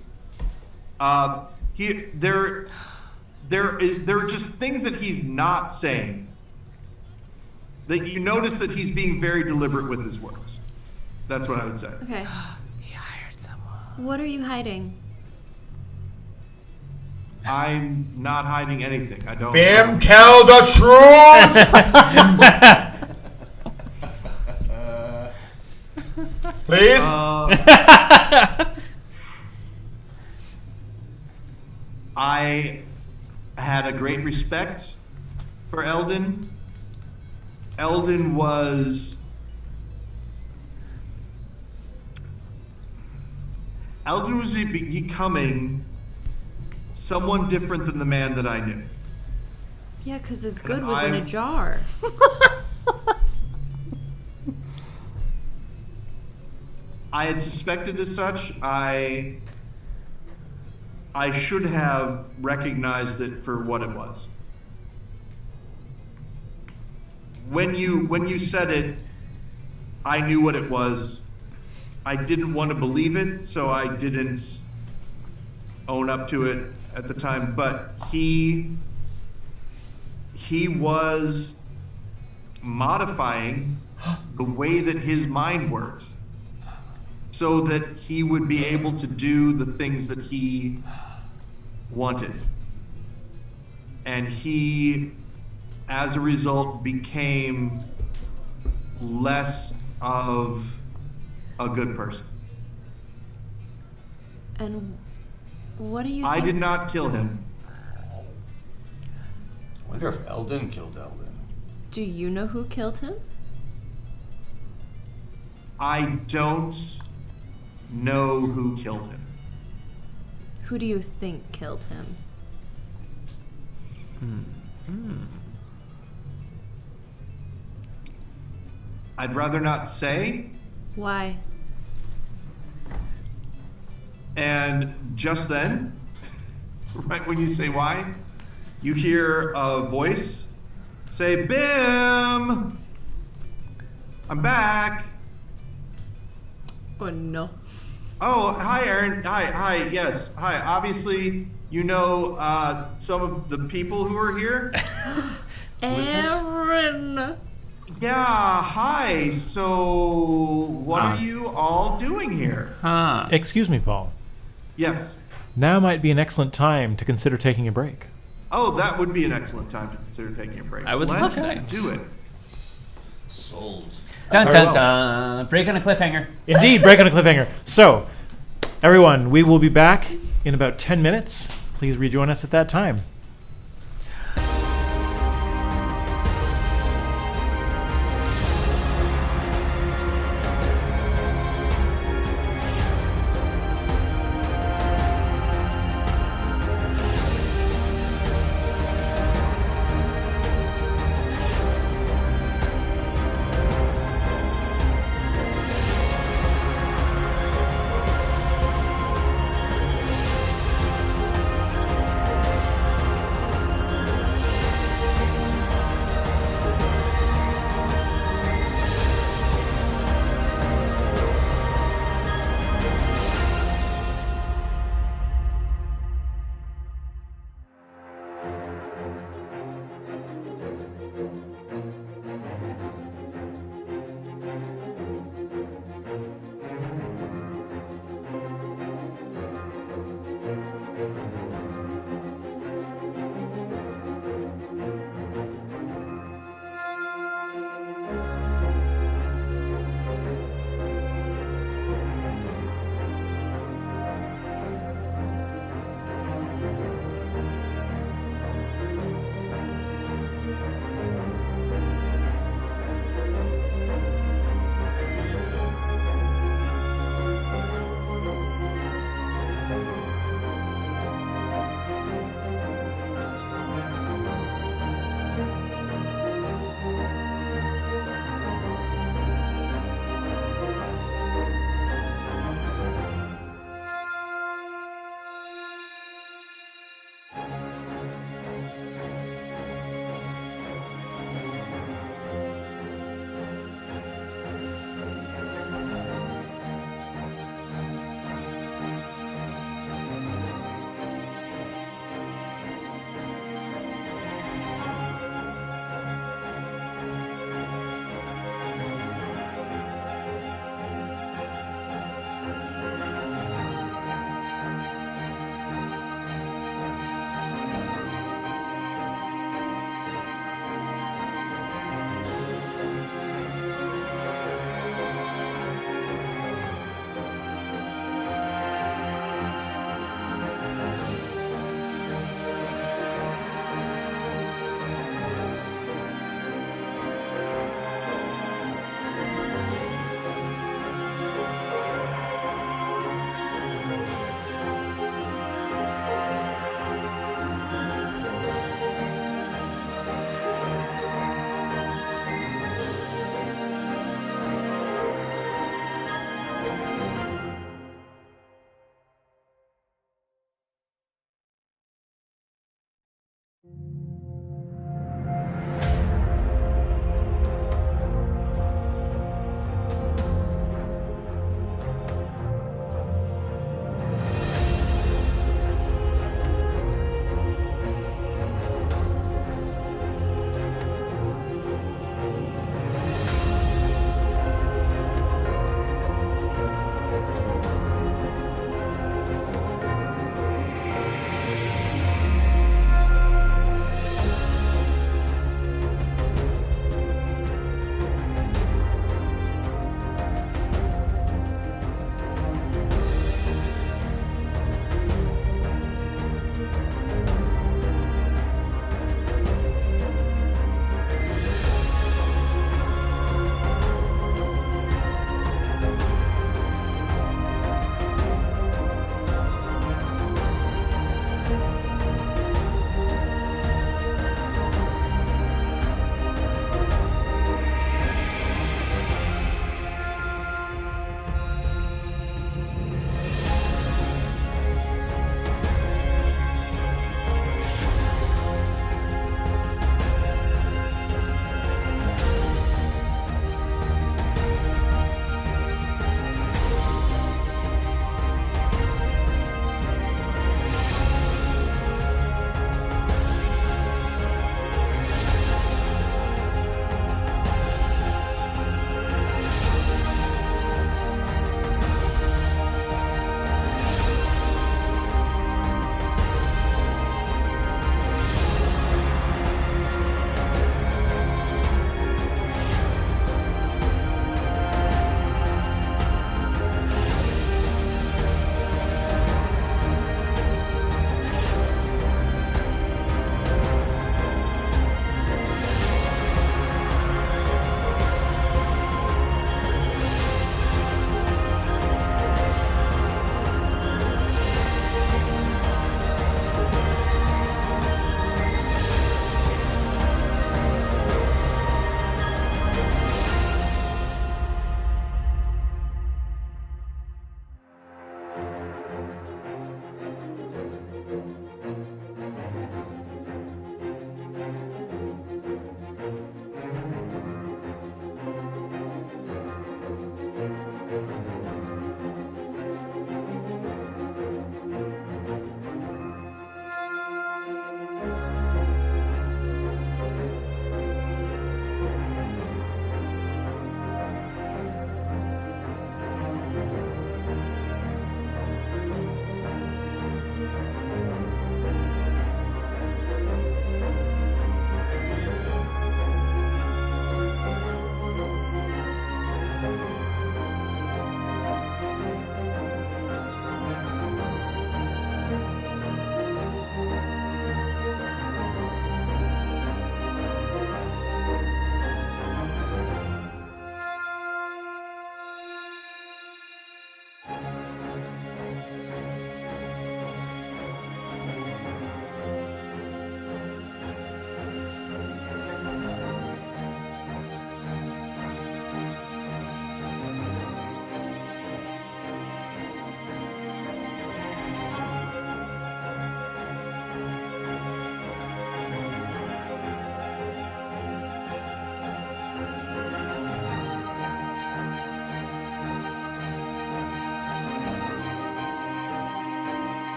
There are just things that he's not saying. That you notice that he's being very deliberate with his words. That's what I would say. Okay. He hired someone. What are you hiding? I'm not hiding anything. I don't. Bim, tell the truth! Please? I had a great respect for Eldon. Eldon was becoming someone different than the man that I knew. Yeah, because his good was in a jar. I had suspected as such. I should have recognized it for what it was. When you said it, I knew what it was. I didn't want to believe it, so I didn't own up to it at the time. But he was modifying the way that his mind worked, so that he would be able to do the things that he wanted. And he, as a result, became less of a good person. And what do you I think? did not kill him. I wonder if Eldon killed Eldon. Do you know who killed him? I don't know who killed him. Who do you think killed him? I'd rather not say. Why? And just then, right when you say why, you hear a voice say, "Bim! I'm back." Oh no. Oh, hi, Aaron. Hi, yes. Hi. Obviously, you know some of the people who are here. Aaron! Yeah, hi. So, what are you all doing here? Huh. Excuse me, Paul. Yes. Now might be an excellent time to consider taking a break. Oh, that would be an excellent time to consider taking a break. I would Let's love that. do it. Sold. Dun Very dun well. dun. Break on a cliffhanger. Indeed, break on a cliffhanger. So, everyone, we will be back in about 10 minutes. Please rejoin us at that time.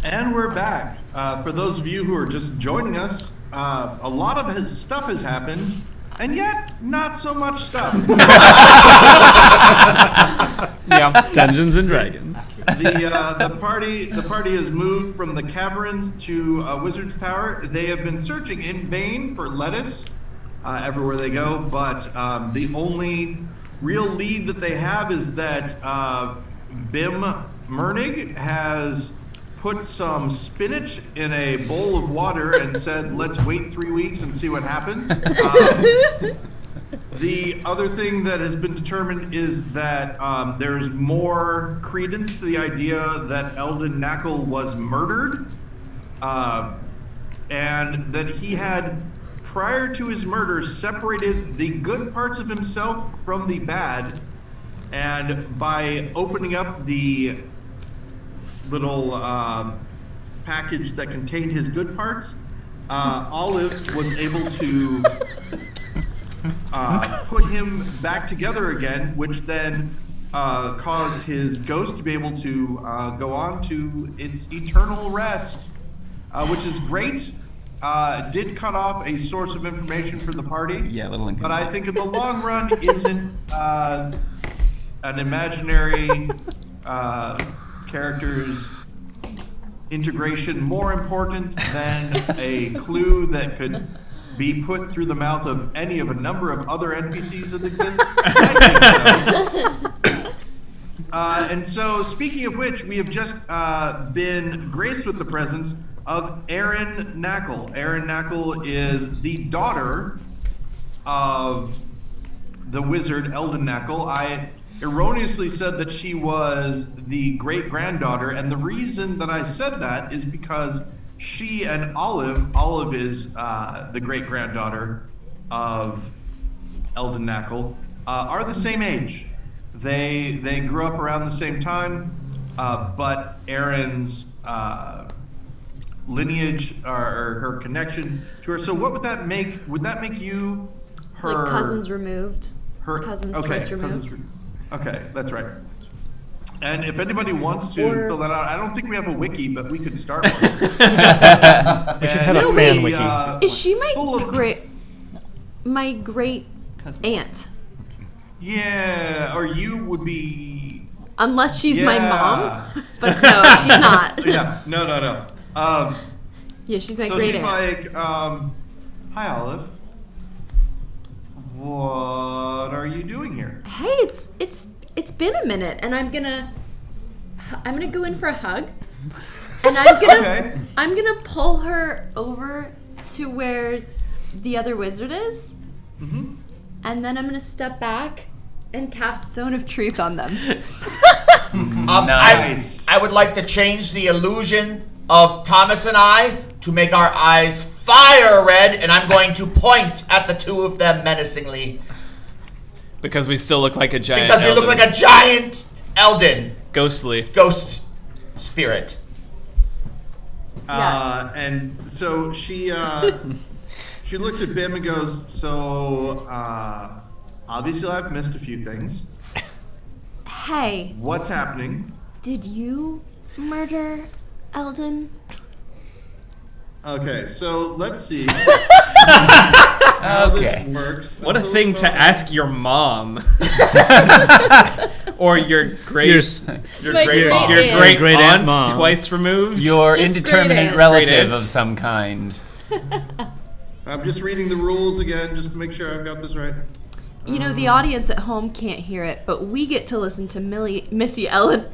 And we're back. For those of you who are just joining us, a lot of stuff has happened, and yet not so much stuff. Yeah, Dungeons and Dragons. The party has moved from the caverns to Wizard's Tower. They have been searching in vain for lettuce everywhere they go, but the only real lead that they have is that Bim Mernig has put some spinach in a bowl of water and said, let's wait 3 weeks and see what happens. The other thing that has been determined is that there's more credence to the idea that Eldon Knackle was murdered, and that he had, prior to his murder, separated the good parts of himself from the bad, and by opening up the little package that contained his good parts, Olive was able to put him back together again, which then caused his ghost to be able to go on to its eternal rest, which is great. Did cut off a source of information for the party. Yeah, a little but I think in the long run, isn't an imaginary character's integration more important than a clue that could be put through the mouth of any of a number of other NPCs that exist? I think so. And so, speaking of which, we have just been graced with the presence of Erin Knackle. Erin Knackle is the daughter of the wizard Eldon Knackle. I erroneously said that she was the great-granddaughter, and the reason that I said that is because she and Olive is the great-granddaughter of Eldon Knackle, are the same age. They grew up around the same time, but Erin's lineage or her connection to her. So what would that make? Would that make you her Like cousins removed. Her Cousins okay, twice removed. Okay, that's right. And if anybody wants to fill that out, I don't think we have a wiki, but we could start one. We should have a fan wiki. Is she my great aunt? Yeah, or you would be. Unless she's my mom, Yeah. but no, she's not. Yeah, no. Yeah, she's my So great she's aunt. like, hi, Olive. What are you doing here? Hey, it's been a minute, and I'm gonna go in for a hug, and I'm gonna pull her over to where the other wizard is, and then I'm gonna step back and cast Zone of Truth on them. Nice. I would like to change the illusion of Thomas and I to make our eyes fire red, and I'm going to point at the two of them menacingly. Because we still look like a giant Because we look like a giant Eldon. Ghostly. Ghost spirit. And so she looks at Bim and goes, so obviously I've missed a few things. Hey, What's happening? did you murder Eldon? Okay, so let's see how this works. What a thing to ask your mom. Or your great My great aunt. great aunt aunt mom. twice removed. Your Just indeterminate great relative aunts. of some kind. I'm just reading the rules again, just to make sure I've got this right. You know, the audience at home can't hear it, but we get to listen to Missy Elliott.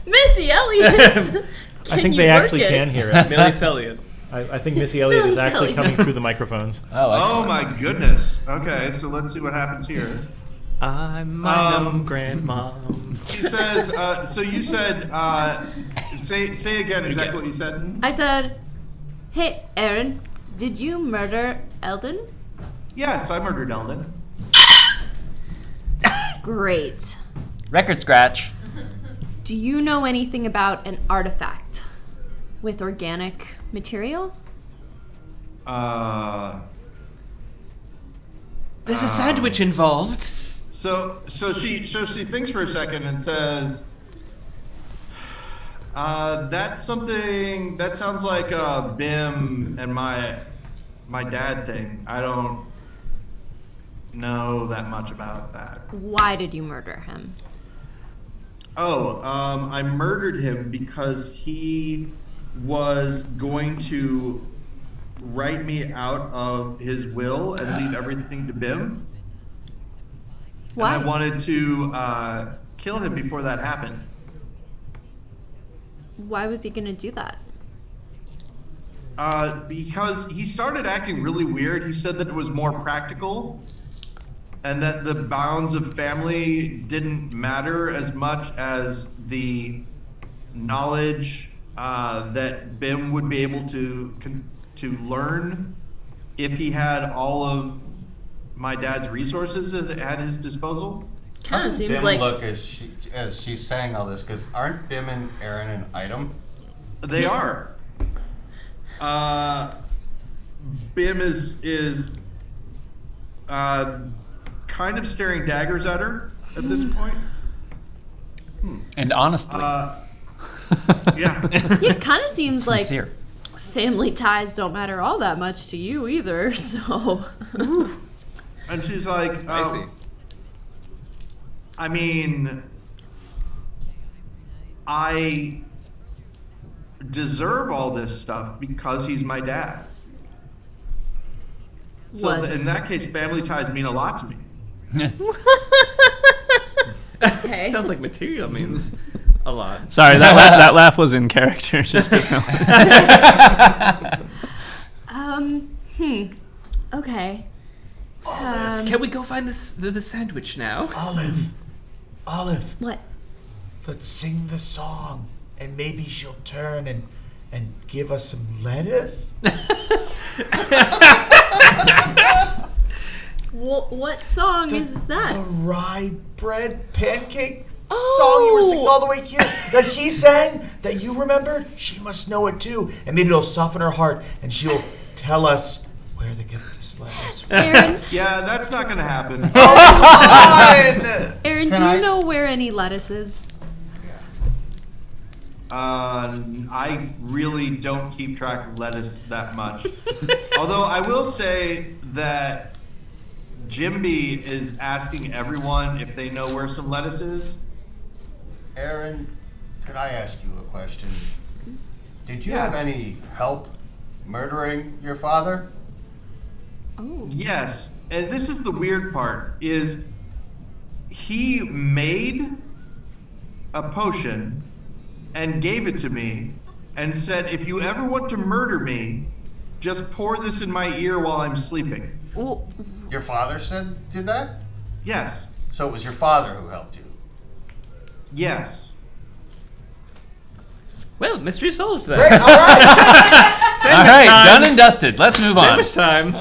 Missy Elliott! I think they actually can hear it. Millie Elliott. I think Missy Elliott is Millie actually coming Elliott. through the microphones. Oh, Oh excellent. my goodness. Okay, so let's see what happens here. I'm my grandmom. She says, so you said, say again exactly what you said. I said, hey, Erin, did you murder Eldon? Yes, I murdered Eldon. Great. Record scratch. Do you know anything about an artifact with organic material? There's a sandwich involved. So she thinks for a second and says, That's something that sounds like a Bim and my dad thing. I don't know that much about that. Why did you murder him? I murdered him because he was going to write me out of his will and leave everything to Bim. Why? And I wanted to kill him before that happened. Why was he gonna do that? Because he started acting really weird. He said that it was more practical and that the bounds of family didn't matter as much as the knowledge that Bim would be able to learn if he had all of my dad's resources at his disposal. Kind of seems Bim like look as she's saying all this, because aren't Bim and Aaron an item? They are. Bim is kind of staring daggers at her at this point. And honestly, Yeah. it kind of seems like sincere. family ties don't matter all that much to you either. So And she's like, Spicy. I mean, I deserve all this stuff because he's my dad. So in that case, family ties mean a lot to me. okay. Sounds like material means a lot. Sorry, that laugh was in character. Just to know. Okay. Can we go find the sandwich now? Olive, What? let's sing the song, and maybe she'll turn and give us some lettuce. What song is that? The rye bread pancake song you were singing all the way here. That he sang, that you remembered. She must know it too, and maybe it'll soften her heart, and she'll tell us where to get this lettuce from. Aaron, Yeah, that's not going to happen. Aaron, do Can I- you know where any lettuce is? I really don't keep track of lettuce that much. Although I will say that Jimby is asking everyone if they know where some lettuce is. Aaron, could I ask you a question? Did you Yeah. have any help murdering your father? Oh. Yes, and this is the weird part, is he made a potion and gave it to me and said, if you ever want to murder me, just pour this in my ear while I'm sleeping. Well, Your father did that? Yes. So it was your father who helped you? Yes. Well, mystery solved then. Great, all right. All right, done and dusted. Let's move on. Sandwich time.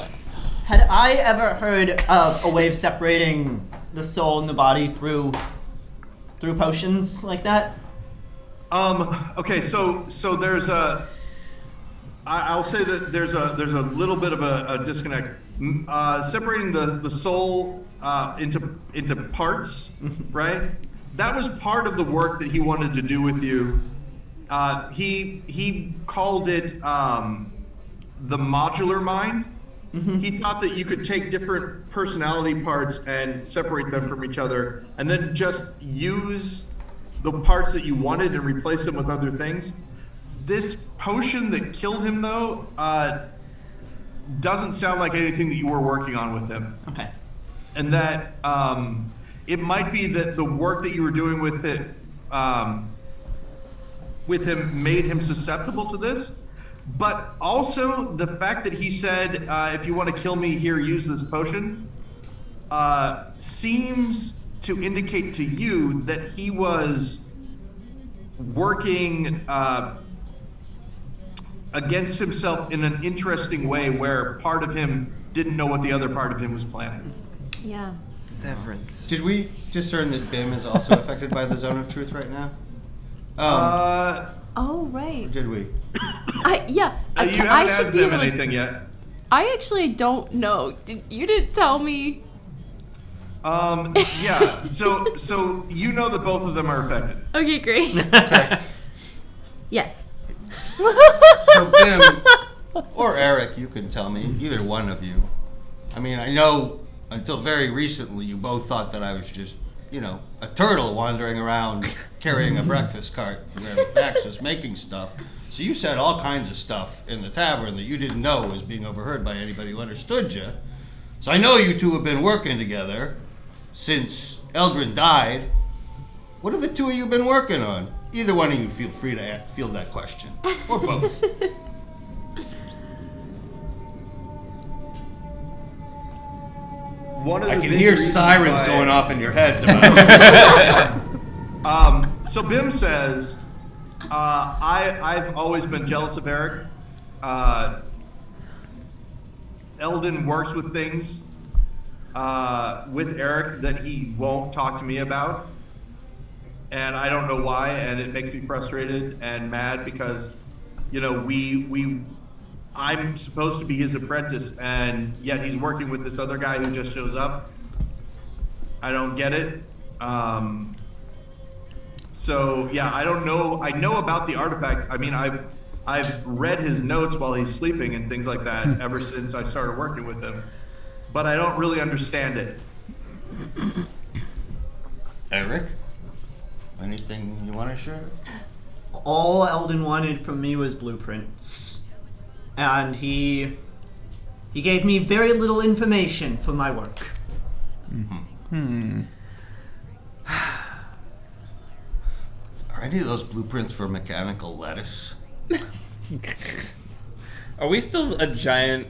Had I ever heard of a way of separating the soul and the body through potions like that? Okay, so there's I'll say that there's a little bit of a disconnect. Separating the soul into parts, right? That was part of the work that he wanted to do with you. He called it the modular mind. He thought that you could take different personality parts and separate them from each other, and then just use the parts that you wanted and replace them with other things. This potion that killed him, though, doesn't sound like anything that you were working on with him. Okay. And that it might be that the work that you were doing with it, with him, made him susceptible to this. But also the fact that he said, if you want to kill me here, use this potion, seems to indicate to you that he was working against himself in an interesting way, where part of him didn't know what the other part of him was planning. yeah. Severance. Did we discern that Bim is also affected by the zone of truth right now? Oh, right. Did we? You haven't asked him anything yet. I actually don't know. You didn't tell me. Yeah. So you know that both of them are affected. Okay, great. Yes. So Bim, or Eric, you can tell me, either one of you. I mean, I know until very recently you both thought that I was just, a turtle wandering around carrying a breakfast cart where Max was making stuff. So you said all kinds of stuff in the tavern that you didn't know was being overheard by anybody who understood you. So I know you two have been working together since Eldrin died. What have the two of you been working on? Either one of you feel free to field that question, or both. One of the I can big hear reasons sirens why- going off in your heads about this. So Bim says, I've always been jealous of Eric. Eldon works with things with Eric that he won't talk to me about. And I don't know why, and it makes me frustrated and mad because, I'm supposed to be his apprentice, and yet he's working with this other guy who just shows up. I don't get it. So yeah, I don't know. I know about the artifact. I mean, I've read his notes while he's sleeping and things like that ever since I started working with him, but I don't really understand it. Eric, anything you want to share? All Eldon wanted from me was blueprints. And he gave me very little information for my work. Are any of those blueprints for mechanical lettuce? Are we still a giant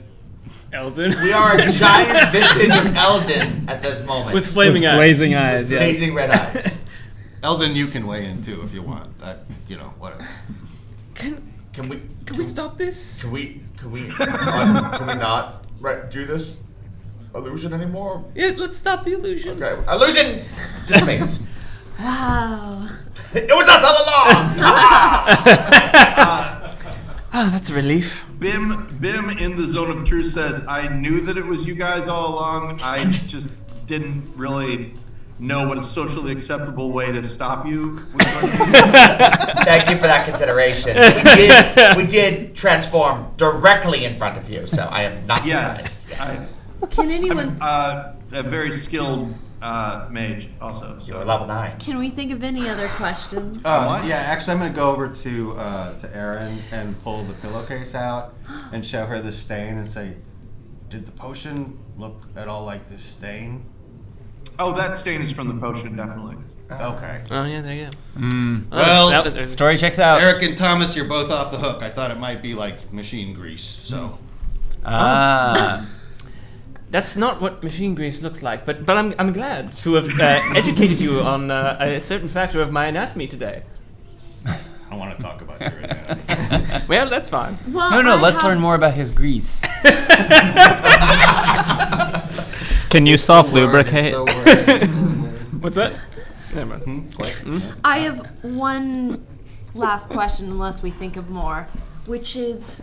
Eldon? We are a giant visage of Eldon at this moment. With flaming eyes. Blazing eyes, yes. blazing red eyes. Eldon, you can weigh in too if you want. That, whatever. Can we stop this? Can we not do this illusion anymore? Yeah, let's stop the illusion. Okay, illusion dissipates. Wow. It was us all along. Oh, that's a relief. Bim in the zone of truth says, I knew that it was you guys all along. I just didn't really know what a socially acceptable way to stop you was going to be. Thank you for that consideration. We did transform directly in front of you, so I am not surprised. Yes. Can anyone? I'm a very skilled mage also. So You're level 9. Can we think of any other questions? Yeah, actually, I'm going to go over to Erin and pull the pillowcase out and show her the stain and say, did the potion look at all like this stain? Oh, that stain is from the potion, definitely. Okay. Oh, yeah, there you go. Well, Story checks out. Eric and Thomas, you're both off the hook. I thought it might be like machine grease, so. That's not what machine grease looks like, but I'm glad to have educated you on a certain factor of my anatomy today. I don't want to talk about your anatomy. Well, that's fine. Well, No, let's learn more about his grease. Can you self-lubricate? Word. What's that? Never mind. I have one last question, unless we think of more, which is,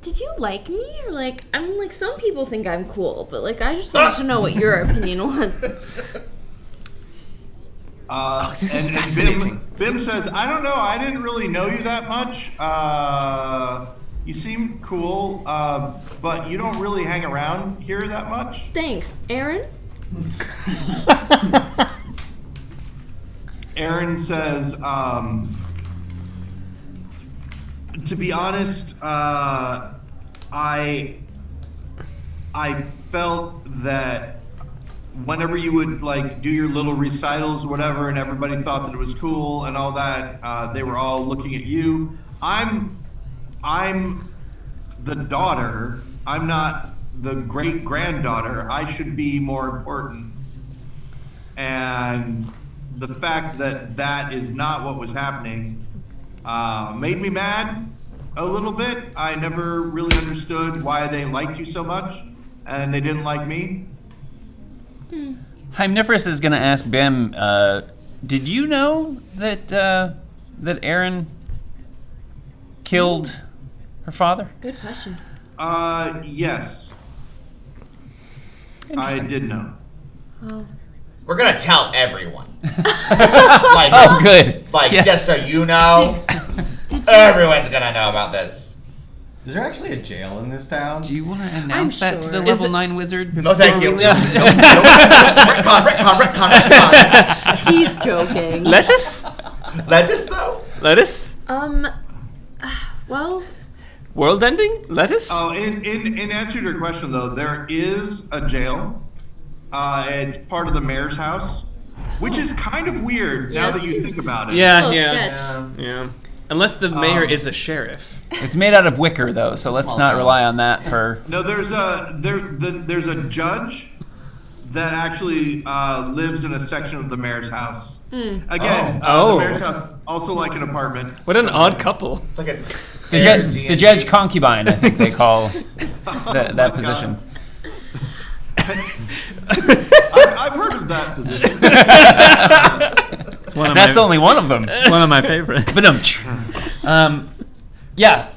did you like me? Or some people think I'm cool, but I just wanted to know what your opinion was. This is fascinating. Bim says, I don't know. I didn't really know you that much. You seem cool, but you don't really hang around here that much. Thanks, Aaron. Aaron says, to be honest, I felt that whenever you would do your little recitals or whatever, and everybody thought that it was cool and all that, they were all looking at you. I'm the daughter. I'm not the great granddaughter. I should be more important. And the fact that that is not what was happening made me mad a little bit. I never really understood why they liked you so much and they didn't like me. Hymniferous is going to ask Bim, did you know that Erin killed her father? Good question. Yes. I did know. Oh. We're gonna tell everyone. Like, Oh, good. Like, Yes. just so you know, Did you? everyone's gonna know about this. Is there actually a jail in this town? Do you want to announce that to sure. the Is level the- 9 wizard? No, thank before you. we No, leave? no, retcon. He's joking. Lettuce? Lettuce, though? Lettuce? Well, World ending? Lettuce? Oh, in answer to your question, though, there is a jail. It's part of the mayor's house, which is kind of weird now that you think about it. Yeah, little yeah. sketch. Yeah. Unless the mayor is the sheriff. It's made out of wicker, though, so let's Small not town. rely on that for. No, there's a judge that actually lives in a section of the mayor's house. Again, Oh. the mayor's house, also like an apartment. What an odd couple. It's like a The judge concubine, I think they call that position. I've heard of that position. It's one of That's my, only one of them. one of my favorites. But yeah,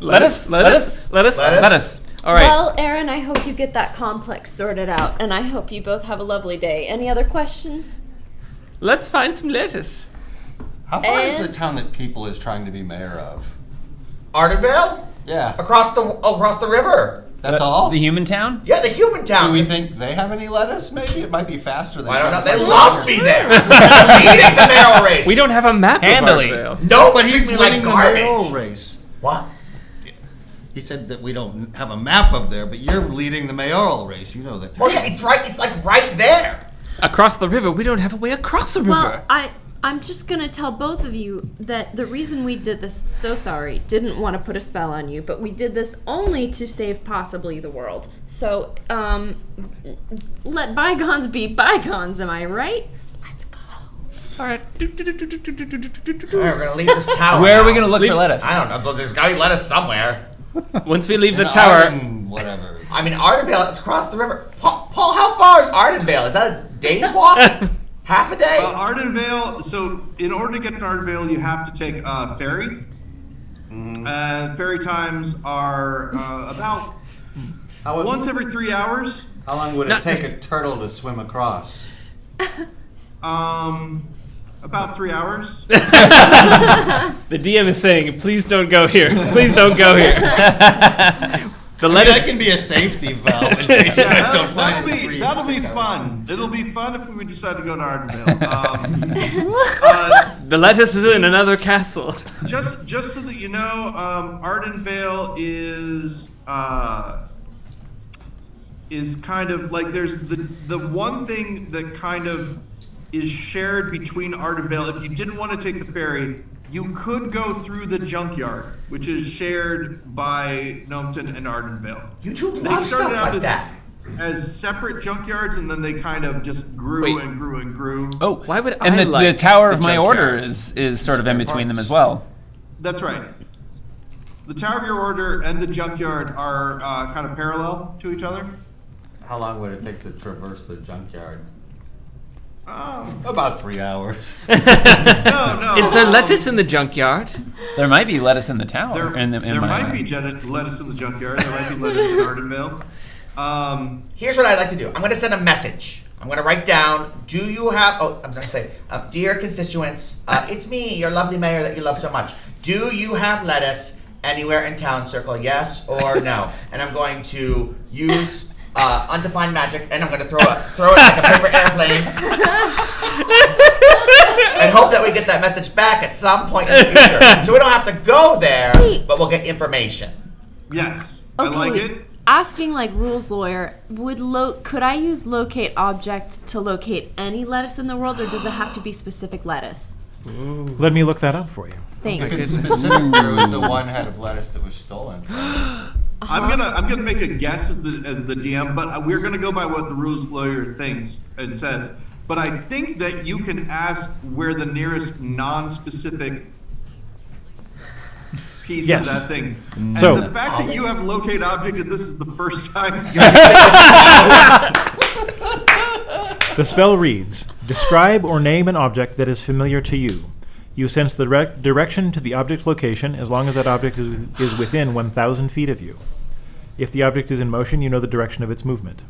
Lettuce? lettuce. All right. well, Aaron, I hope you get that complex sorted out, and I hope you both have a lovely day. Any other questions? Let's find some lettuce. How far is And- the town that People is trying to be mayor of? Ardenvale? Yeah, Across the river. that's all. The human town? Yeah, the human town. Do we think they have any lettuce? Maybe it might be faster than. I don't know. trying They to love find me leaders. there. Leading the mayoral race. We don't have a map Handily. of Artvale. No, But he's treat me winning like the mayoral garbage. race. What? He said that we don't have a map of there, but you're leading the mayoral race. You know that. Oh yeah, it's right. It's like right there. Across the river, we don't have a way across the river. Well, I'm just gonna tell both of you that the reason we did this, so sorry, didn't want to put a spell on you, but we did this only to save possibly the world. So, let bygones be bygones, am I right? Let's go. All right. All right, we're gonna leave this tower. Where are we now. going to look for lettuce? I don't know. But there's gotta be lettuce somewhere. Once we leave the In tower, Arden, whatever. I mean, Ardenvale. It's across the river. Paul, how far is Ardenvale? Is that a day's walk? Half a day? Ardenvale, so in order to get to Ardenvale, you have to take a ferry. Ferry times are about once every 3 hours. How long would it take a turtle to swim across? About 3 hours. the DM is saying, "Please don't go here. Please don't go here." The I mean, lettuce. that can be a safety valve in case you guys don't find it. in That'll be 3 6 hours. fun. It'll be fun if we decide to go to Ardenvale. The lettuce is in another castle. Just so that you know, Ardenvale is kind of like there's the one thing that kind of is shared between Ardenvale. If you didn't want to take the ferry, you could go through the junkyard, which is shared by Gnometon and Ardenvale. You two They love stuff started out like that. as separate junkyards, and then they kind of just grew Wait. and grew and grew. Oh, Why would and I the like Tower the of My junkyard? Order is sort of in between them as well. That's right. The Tower of Your Order and the junkyard are kind of parallel to each other. How long would it take to traverse the junkyard? Um, About 3 hours. no. Is there lettuce in the junkyard? There might be lettuce in the tower. There might be lettuce in the junkyard. There might be lettuce in Ardenvale. Here's what I'd like to do. I'm going to send a message. I'm going to write down, do you have, I'm going to say, dear constituents, it's me, your lovely mayor that you love so much. Do you have lettuce anywhere in town? Circle yes or no. And I'm going to use undefined magic, and I'm going to throw it like a paper airplane, and hope that we get that message back at some point in the future. So we don't have to go there, but we'll get information. Yes, I like it. Asking like rules lawyer, could I use locate object to locate any lettuce in the world, or does it have to be specific lettuce? Let me look that up for you. If Thanks. it's specific, there was the one head of lettuce that was stolen from me. I'm gonna make a guess as the DM, but we're gonna go by what the rules lawyer thinks and says. But I think that you can ask where the nearest non-specific piece Yes. of that thing. And So- the fact that you have locate object and this is the first time. The spell reads, describe or name an object that is familiar to you. You sense the direction to the object's location as long as that object is within 1,000 feet of you. If the object is in motion, you know the direction of its movement.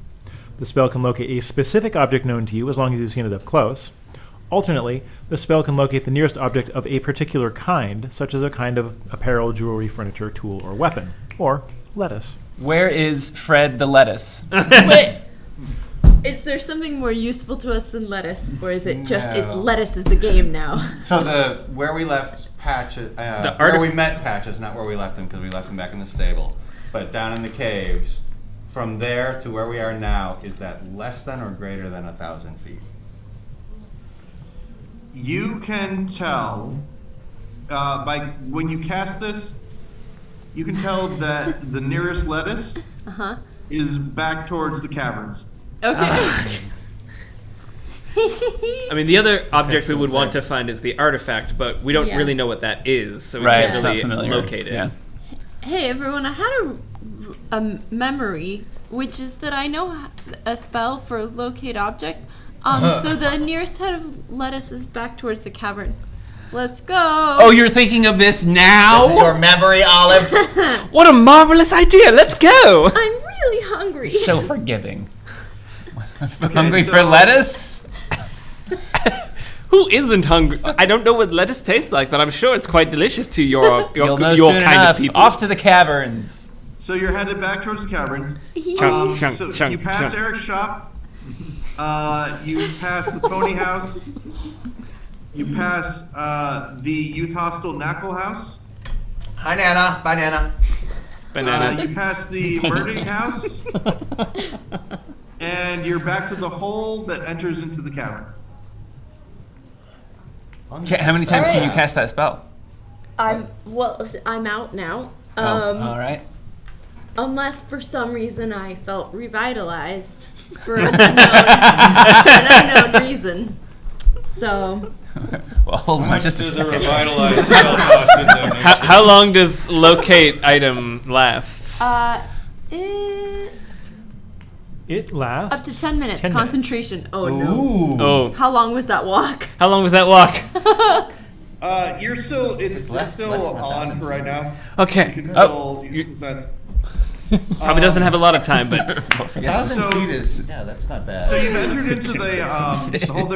The spell can locate a specific object known to you as long as you've seen it up close, Alternately, the spell can locate the nearest object of a particular kind, such as a kind of apparel, jewelry, furniture, tool, or weapon. Or lettuce. Where is Fred the lettuce? Wait. Is there something more useful to us than lettuce? Or is it just, it's No. lettuce is the game now? So where we left Patches, where we met Patches, not where we left him because we left him back in the stable, but down in the caves, from there to where we are now, is that less than or greater than 1,000 feet? You can tell by when you cast this, you can tell that the nearest lettuce is back towards the caverns. Okay. I mean, the other object so we would it's want there. to find is the artifact, but we don't Yeah. really know what that is, so we Right, can't it's not really familiar. locate it. Yeah. Hey everyone, I had a memory, which is that I know a spell for locate object. So the nearest head of lettuce is back towards the cavern. Let's go. Oh, you're thinking of this now? This is your memory, Olive. What a marvelous idea! Let's go! I'm really hungry. So forgiving. Hungry so- for lettuce? Who isn't hungry? I don't know what lettuce tastes like, but I'm sure it's quite delicious to your You'll know your soon kind enough. of people. Off to the caverns. So you're headed back towards the caverns. Chunk, chunk, So chunk, you pass chunk. Eric's shop. You pass the pony house. You pass the youth hostel Knackle house. Hi, Nana. Bye, Nana. Banana. You pass the birding house. And you're back to the hole that enters into the cavern. How many times can you Alright. cast that spell? I'm out now. All right. Unless for some reason I felt revitalized for an unknown reason. So Well, hold on just a Does a second. revitalized spell cost in donation? How long does locate item last? It lasts up to 10 minutes. 10 Concentration. Oh no. Ooh. Oh, How long was that walk? how long was that walk? You're still, it's less still than on 1,000 for right now. Okay. You can Oh, still use the sense. probably doesn't have a lot of time, but 1,000 So- feet is, yeah, that's not bad. So you've entered into the hole.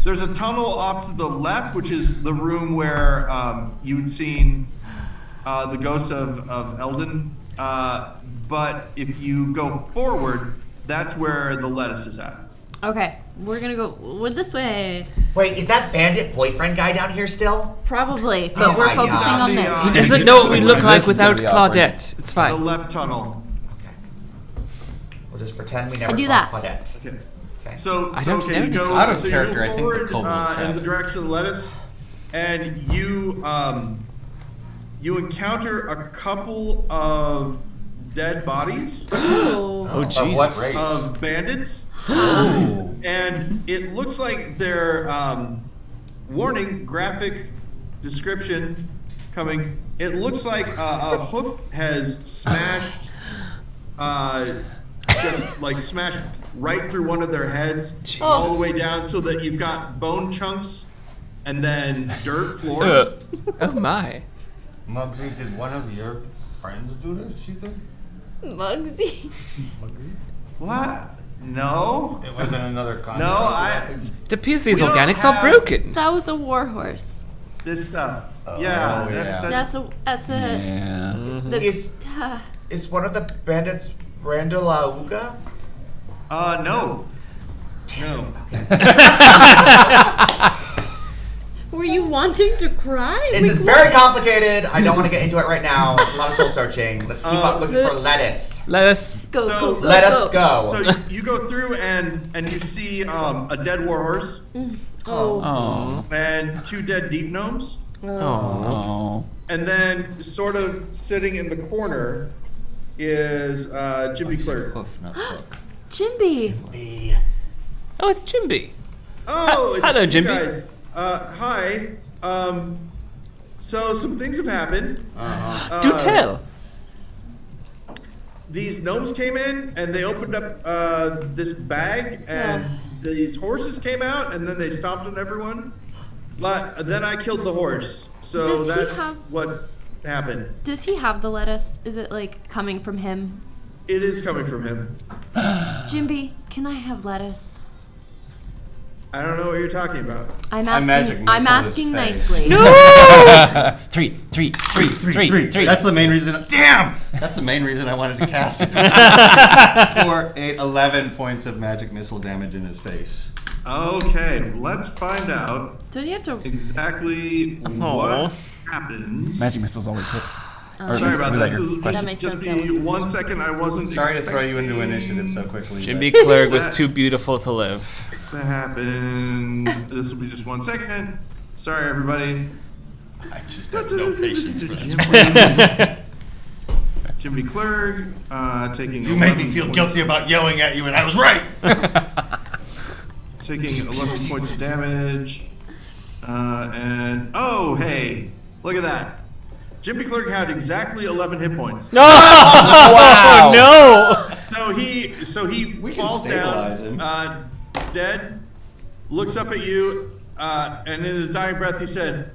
There's a tunnel off to the left, which is the room where you'd seen the ghost of Eldon. But if you go forward, that's where the lettuce is at. Okay, we're gonna go this way. Wait, is that bandit boyfriend guy down here still? Probably, but Oh we're my focusing God. on The, this. he doesn't know what we look This like is gonna without be awkward. Claudette. It's The fine. left tunnel. Okay. We'll just pretend we never do saw that. Claudette. Okay. Okay. So, I so don't okay, know you any go Out of so you character, go I think the forward, kobold in trap. the direction of the lettuce, and you encounter a couple of dead bodies Oh. Oh, Of what Jesus. race? of bandits, Ooh. and it looks like their warning graphic description coming. It looks like a hoof has smashed, just like smashed right through one of their heads, all the way down, so that you've got bone chunks and then dirt floor. Oh my. Muggsy, did one of your friends do this, you think? Muggsy. What? No. It wasn't another concept. No, It appears these We don't organics are have- broken. That was a warhorse. this stuff. Oh, Yeah, yeah. That's a Yeah. the- Is one of the bandits Randalauga? No. No. Were you wanting to cry? It's just very complicated. I don't want to get into it right now. It's a lot of soul searching. Let's keep on looking for lettuce. Let us. Go, So- go, go, Let us go. go. So you go through and you see a dead warhorse Oh. Oh. and two dead deep gnomes, Oh. and then sort of sitting in the corner is Jimmy Clerk. Hoof, not hook. Jimby. Oh, it's Jimby. Oh, it's Hello, you Jimmy. guys. Hi. So some things have happened. Do tell. These gnomes came in and they opened up this bag, and these horses came out, and then they stomped on everyone. But then I killed the horse, so Does he that's have- what happened. Does he have the lettuce? Is it like coming from him? It is coming from him. Jimby, can I have lettuce? I don't know what you're talking about. I'm magic asking. I'm missile his asking face. nicely. No! Three. That's the main reason. Damn! That's the main reason I wanted to cast it. For 11 points of magic missile damage in his face. Okay, let's find out Don't you have to? exactly what happens. Magic missiles always hit. Sorry about that. This is That makes just sense. be 1 second. I wasn't. Sorry to throw you into expecting initiative so quickly. Jimby Clerg was too beautiful to live. to happen. This will be just 1 second. Sorry, everybody. I just have no patience for this. Jimmy Clerg taking. You made me 11 feel points- guilty about yelling at you, and I was right. Taking 11 points of damage. And oh, hey, look at that. Jimmy Clerg had exactly 11 hit points. Wow! No! So he We can falls stabilize him. down, dead. Looks up at you, and in his dying breath, he said,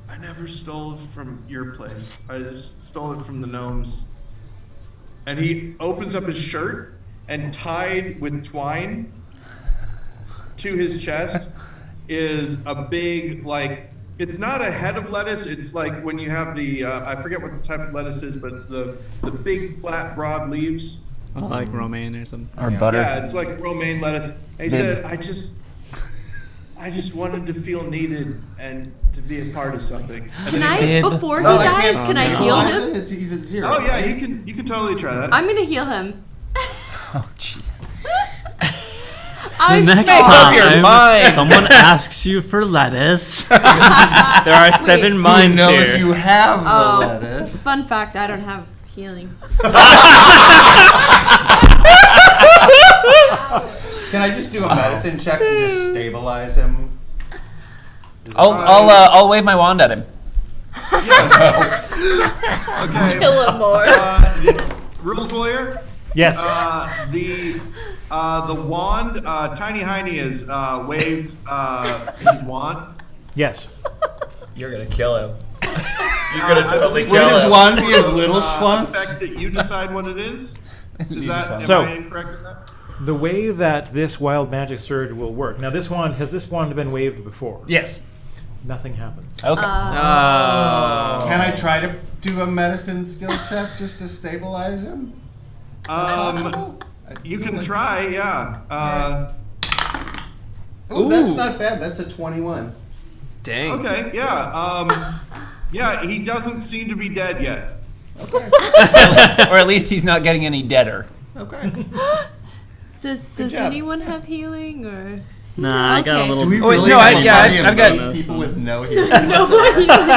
"I never stole it from your place. I just stole it from the gnomes." And he opens up his shirt, and tied with twine to his chest is a big, like, it's not a head of lettuce. It's like when you have the, I forget what the type of lettuce is, but it's the big, flat, broad leaves. Like romaine or something. Or butter. Yeah, it's like romaine lettuce. And he said, I just wanted to feel needed and to be a part of something. And Can then I, did. before he dies, can I heal him? He's at 0. Oh yeah, you can totally try that. I'm gonna heal him. Oh, Jesus. I'm Next so- up your time mind. someone asks you for lettuce, There are 7 Who minds knows here. you have the Oh, lettuce? fun fact, I don't have healing. Can I just do a medicine check to just stabilize him? I'll wave my wand at him. Okay. Kill him more. Rules lawyer. Yes. The wand, Tiny Heiny has waved his wand. Yes. You're gonna kill him. You're gonna totally Would kill his him. wand be his little The schwanz? fact that you decide what it is. Is that am So- I incorrect in that? The way that this wild magic surge will work. Now, has this wand been waved before? Yes. Nothing happens. Okay. Can I try to do a medicine skill check just to stabilize him? You can try, yeah. Ooh, that's not bad. That's a 21. Dang. Okay, yeah. Yeah, he doesn't seem to be dead yet. Or at least he's not getting any deader. Okay. Does job. anyone have healing or? Nah, I got a Okay. little. Do we Oh, wait, really no, have I- a yeah, party of I've got- eight people with no healing?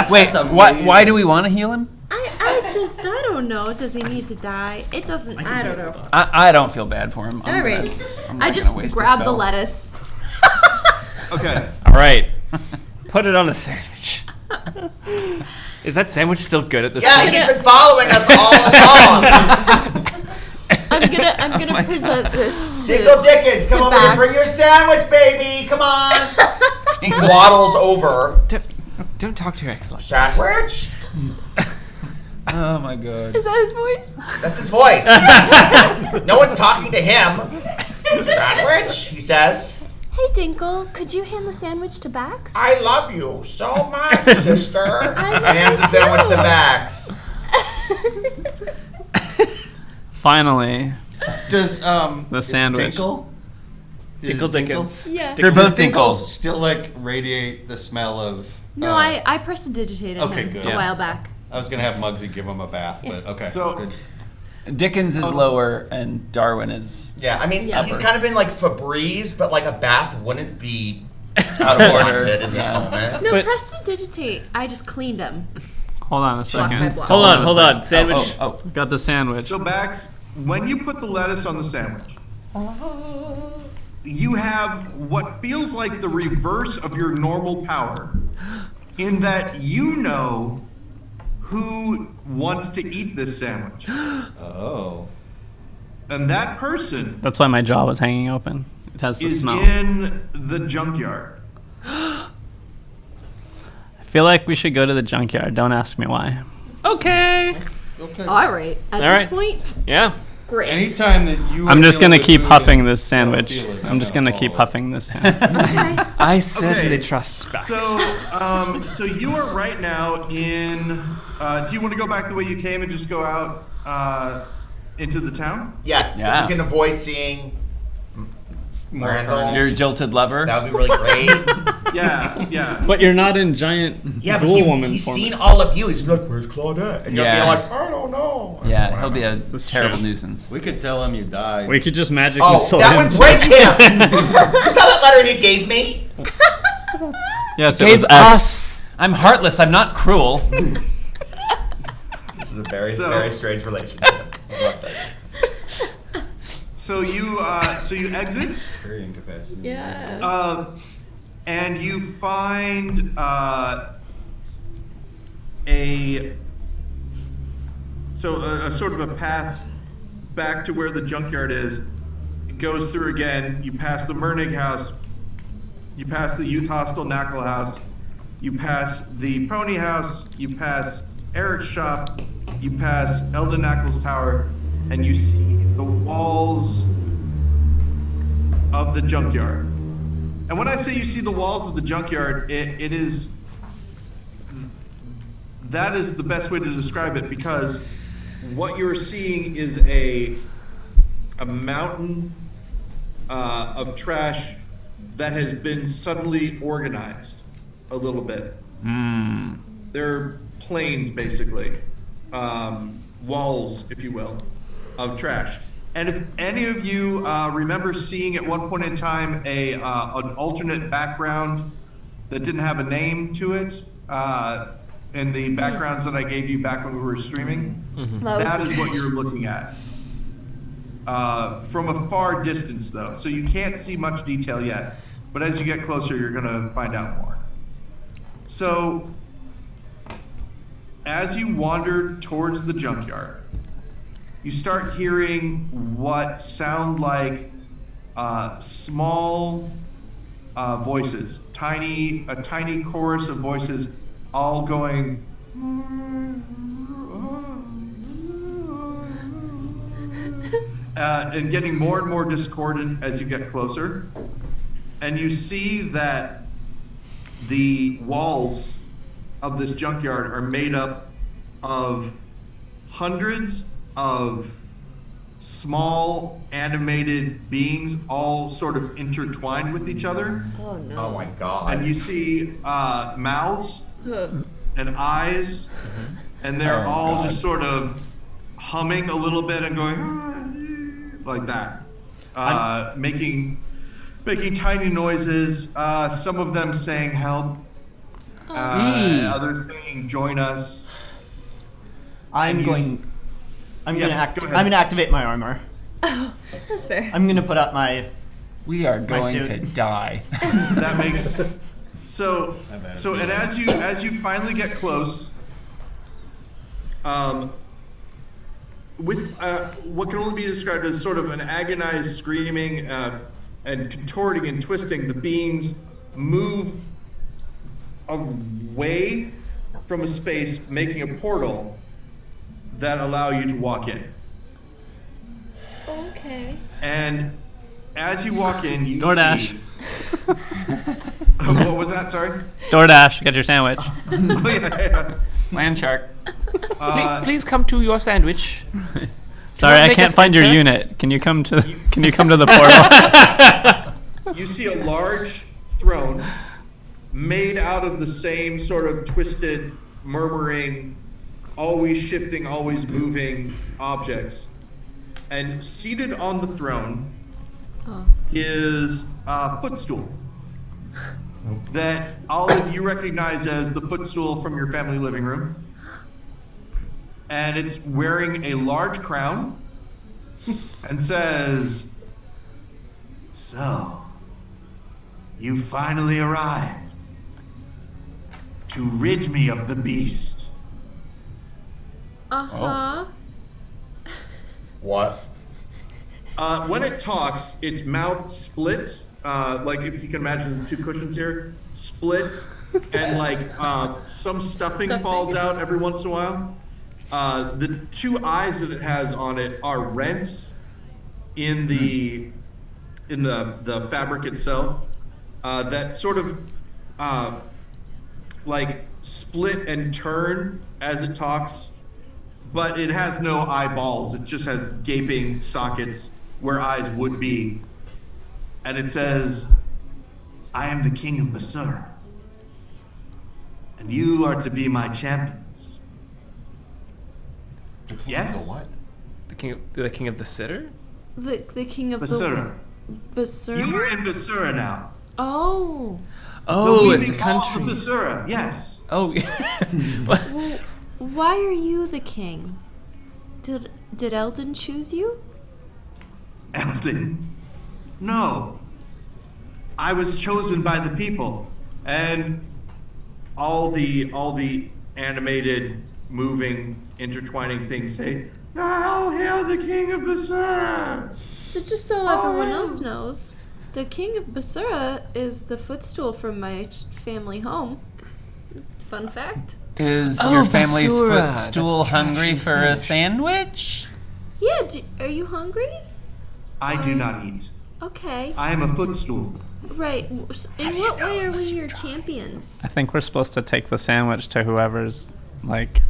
Wait, That's why amazing. do we want to heal him? I don't know. Does he need to die? It doesn't. I don't know. I don't feel bad for him. All right. I'm not I just gonna waste a grab the spell. lettuce. Okay. All right. Put it on a sandwich. Is that sandwich still good at this Yeah, point? he's been following us all along. I'm gonna present this to Dinkle Dickens, come to over here, Bax. bring your sandwich, baby. Come on. Waddles over. Don't talk to your ex like Sandwich? Oh my god. Is that his voice? That's his voice. No one's talking to him. Sandwich, he says. Hey Dinkle, could you hand the sandwich to Bax? I love you so much, sister. I And hands the sandwich to Max. Finally, Does The it's sandwich. Tinkle? Is it Tinkle Dickens. Yeah. They're both Does Dinkles. still like radiate the smell of. No, I prestidigitated Okay, him good. a Yeah. while back. I was gonna have Muggsy give him a bath, but okay. So- good. Dickens is lower and Darwin is. Yeah, I mean, Yeah. he's kind of been like Febreze, but like a bath wouldn't be out of order in this moment. No, But- prestidigitate. I just cleaned him. hold on a Block second. by block. Hold on. Sandwich. Oh, Got the sandwich. So Bax, when you put the lettuce on the sandwich, you have what feels like the reverse of your normal power, in that you know who wants to eat this sandwich. Oh. And that person That's why my jaw was hanging open. It has the is smell. in the junkyard. I feel like we should go to the junkyard. Don't ask me why. Okay. Okay. All right. At All this right. point, Yeah. Great. Anytime that you I'm are just dealing gonna with keep food huffing and this don't sandwich. feel it, I'm just gonna keep follow it. huffing this sandwich. I certainly Okay. trust Bax. So you are right now in. Do you want to go back the way you came and just go out into the town? Yes, Yeah. if we can avoid seeing Randall, Your jilted lover. that would be really great. Yeah. But you're not in giant Yeah, but ghoul woman he's form. seen all of you. He's gonna be like, "Where's Claudette?" And you'll Yeah. be like, "I don't know." Yeah, he'll be a terrible true. nuisance. We could tell him you died. We could just magic Oh, missile that him. would break him. You saw that letter he gave me? Yes, it Gave was X. us. I'm heartless. I'm not cruel. This is a very, So- very strange relationship. I love this. So you exit. Very incapacitated. Yeah. And you find a sort of a path back to where the junkyard is. It goes through again. You pass the Mernig house. You pass the youth hostel Knackle house. You pass the pony house. You pass Eric's shop. You pass Eldon Knackle's tower, and you see the walls of the junkyard. And when I say you see the walls of the junkyard, that is the best way to describe it, because what you're seeing is a mountain of trash that has been suddenly organized a little bit. They're planes, basically, walls, if you will, of trash. And if any of you remember seeing at one point in time an alternate background that didn't have a name to it in the backgrounds that I gave you back when we were streaming, that is what you're looking at. From a far distance, though, so you can't see much detail yet. But as you get closer, you're going to find out more. So, as you wander towards the junkyard, you start hearing what sound like small voices, a tiny chorus of voices, all going. And getting more and more discordant as you get closer. And you see that the walls of this junkyard are made up of hundreds of small animated beings, all sort of intertwined with each other. Oh no. Oh my god. And you see mouths and eyes, and they're Oh, all God. just sort of humming a little bit and going like that, making tiny noises. Some of them saying "help," others saying "join us." I'm And going to Yes, go ahead. I'm going to activate my armor. Oh, that's fair. I'm going to put up my We are going suit. to die. That makes so. And as you finally get close, with what can only be described as sort of an agonized screaming and contorting and twisting, the beings move away from a space, making a portal that allow you to walk in. Okay. And as you walk in, you DoorDash. see. What was that? Sorry. DoorDash, get your sandwich. Oh, yeah. Land shark. Please come to your sandwich. Sorry, not I make can't us find your enter? unit. Can you come to the portal? You see a large throne made out of the same sort of twisted, murmuring, always shifting, always moving objects. And seated on the throne is a footstool that all of you recognize as the footstool from your family living room. And it's wearing a large crown and says, "So, you finally arrived to rid me of the beast." Uh-huh. What? When it talks, its mouth splits, like if you can imagine the two cushions here, splits, and like some stuffing falls out every once in a while. The two eyes that it has on it are rents in the fabric itself that sort of like split and turn as it talks, but it has no eyeballs. It just has gaping sockets where eyes would be. And it says, I am the king of Basura, and you are to be my champions. The king Yes? of the what? The king of the sitter? The king of Basura. the Basura. You are in Basura now. Oh. Oh, The it's a weeping hall of country. Basura, yes. Oh, Well, why are you the king? Did Eldon choose you? Eldon? No. I was chosen by the people, and all the animated, moving, intertwining things say, "I'll hail the king of Basura." So just so everyone else knows, the king of Basura is the footstool from my family home. Fun fact. Is Oh, your family's Basura. footstool That's trash hungry in for a Spanish. sandwich? Yeah, are you hungry? I do not eat. Okay. I am a footstool. Right. In what way are we your champions? I think we're supposed to take the sandwich to whoever's, like,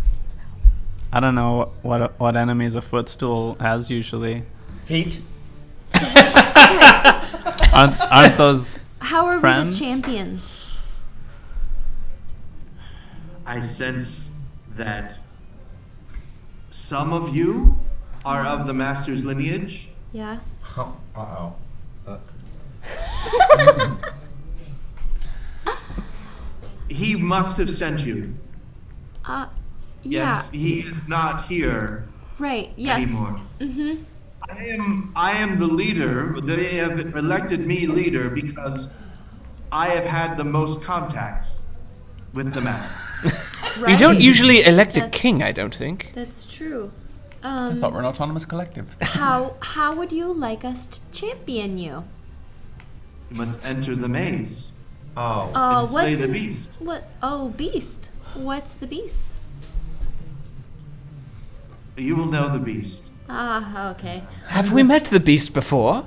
I don't know what enemies a footstool has usually. Feet. Aren't those... How are Friends? we the champions? I sense that some of you are of the master's lineage. Yeah. Oh, uh-oh. He must have sent you. Yeah. Yes, he is not here Right. Yes. anymore. Mhm. I am the leader. They have elected me leader because I have had the most contact with the master. You don't usually elect a That's- king, I don't think. That's true. I thought we're an autonomous collective. How would you like us to champion you? You must enter the maze Oh. and slay what's the in- beast. What? Oh, beast. What's the beast? You will know the beast. Ah, okay. Have we met the beast before?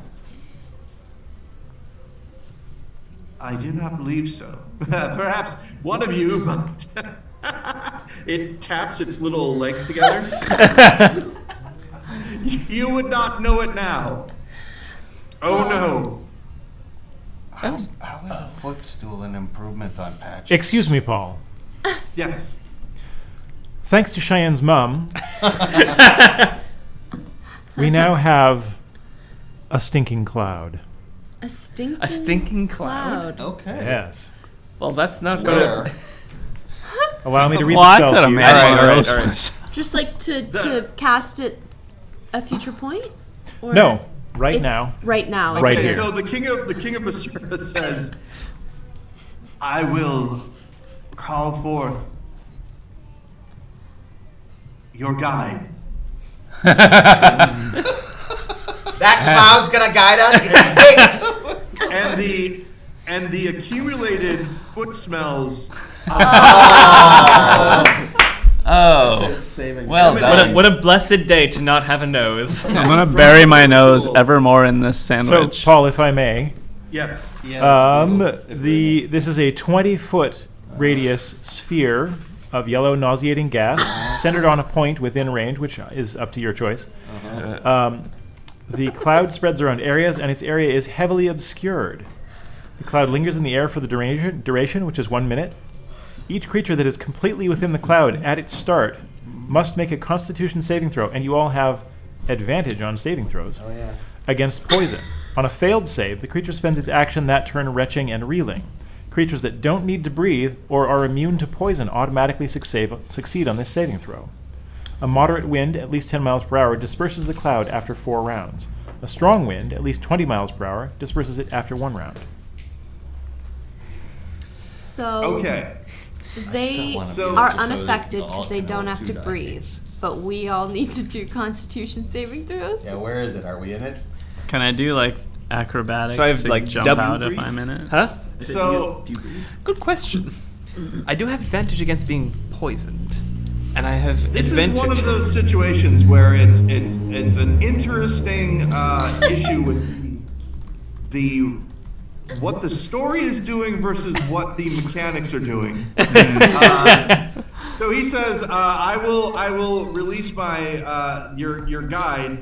I do not believe so. Perhaps one of you, but it taps its little legs together. You would not know it now. Oh no. How is a footstool an improvement on Patches? Excuse me, Paul. Yes. Thanks to Cheyenne's mum, we now have a stinking cloud. A stinking. A stinking cloud? Okay. Yes. Well, that's not Where? good. Allow me to read Well, the I spell could to have you. made All right, one all of right, those all right. first. Just like to cast it a future point? Or No, right it's now. Right now. Right Okay, here. so the king of Basura says, I will call forth your guide. That cloud's gonna guide us. It stinks. And the accumulated foot smells. Oh, It's saving. well done. What a blessed day to not have a nose. I'm gonna bury my nose ever more in this sandwich. So, Paul, if I may, Yes. this is a 20-foot radius sphere of yellow nauseating gas centered on a point within range, which is up to your choice. The cloud spreads around areas, and its area is heavily obscured. The cloud lingers in the air for the duration, which is 1 minute. Each creature that is completely within the cloud at its start must make a Constitution saving throw, and you all have advantage on saving throws against poison. On a failed save, the creature spends its action that turn retching and reeling. Creatures that don't need to breathe or are immune to poison automatically succeed on this saving throw. A moderate wind, at least 10 miles per hour, disperses the cloud after 4 rounds. A strong wind, at least 20 miles per hour, disperses it after 1 round. So Okay. they So- are just so that unaffected you all because they can don't roll have two to die. breathe. But we all need to do Constitution saving throws. Yeah, where is it? Are we in it? Can I do like acrobatics So I have, to like, jump double out if breathe? I'm in it? Huh? So Good question. I do have advantage against being poisoned. And I have This advantage. is one of those situations where it's an interesting issue with what the story is doing versus what the mechanics are doing. So he says, "I will release my your guide,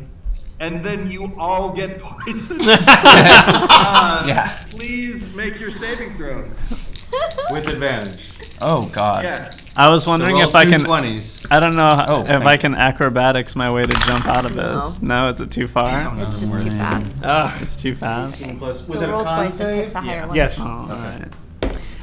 and then you all get poisoned. Please make your saving throws With advantage. Oh God. Yes. I was wondering roll if I two can. 20s. I don't know Oh, if thank I you. can acrobatics my way to jump out of this. No, is it too far? It's just too fast. It's too fast. Plus, So was it a roll con twice and save? pick the higher one. Yes. Oh, all right.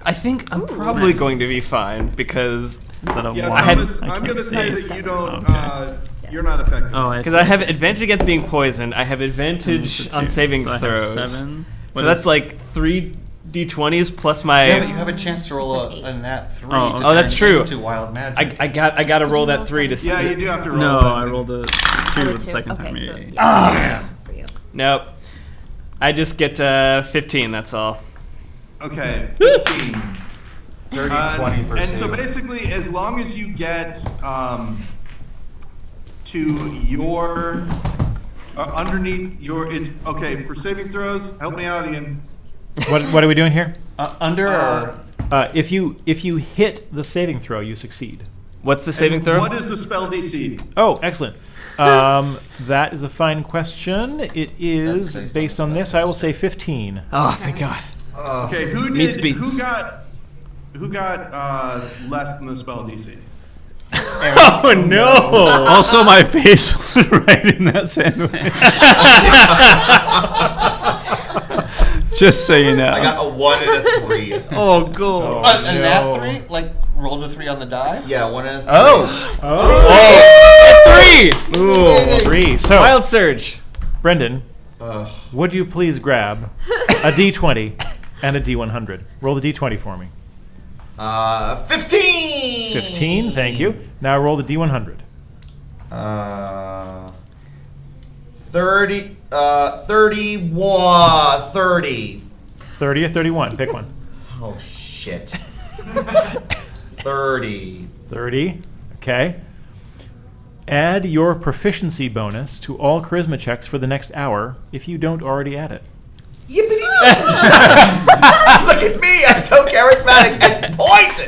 I think I'm probably nice. going to be fine because Is that a Yeah, one? Thomas, I I'm can't going to say see. that you don't. Okay. You're not affected. Oh, because I have advantage against being poisoned. I have advantage It's a on two. savings So I have throws. 7. So that's like 3 d20s plus my. Yeah, but you have a chance to roll a nat 3 Oh, to okay. Oh, that's turn true. into wild magic. I got to roll you that roll 3 to see. Yeah, you do have to roll. No, that. I rolled a 2 Oh, the two. second time. Okay, so Yeah. for you. Nope. I just get 15. That's all. Okay, 15. Dirty 20 for And so save. basically, as long as you get to your underneath your, it's okay for saving throws. Help me out, Ian. What are we doing here? Under or If you hit the saving throw, you succeed. What's the saving And throw? What is the spell DC? Oh, excellent. That is a fine question. It is That's based on this. I will say 15. Oh, thank God. Okay, who Meets did? beats. Who got less than the spell DC? Oh no! Also, my face was right in that sandwich. Just so you know. I got a 1 and a 3. Oh, go. A nat 3? Like, rolled a 3 on the die? Yeah, 1 and a 3. Oh! 3! Ooh, 3. So, Wild surge. Brendan, would you please grab a D20 and a D100? Roll the D20 for me. 15! 15, thank you. Now roll the D100. 30, 31, 30. 30 or 31, pick one. Oh, shit. 30. 30, okay. Add your proficiency bonus to all charisma checks for the next hour if you don't already add it. Yippity Look at me, I'm so charismatic and poison!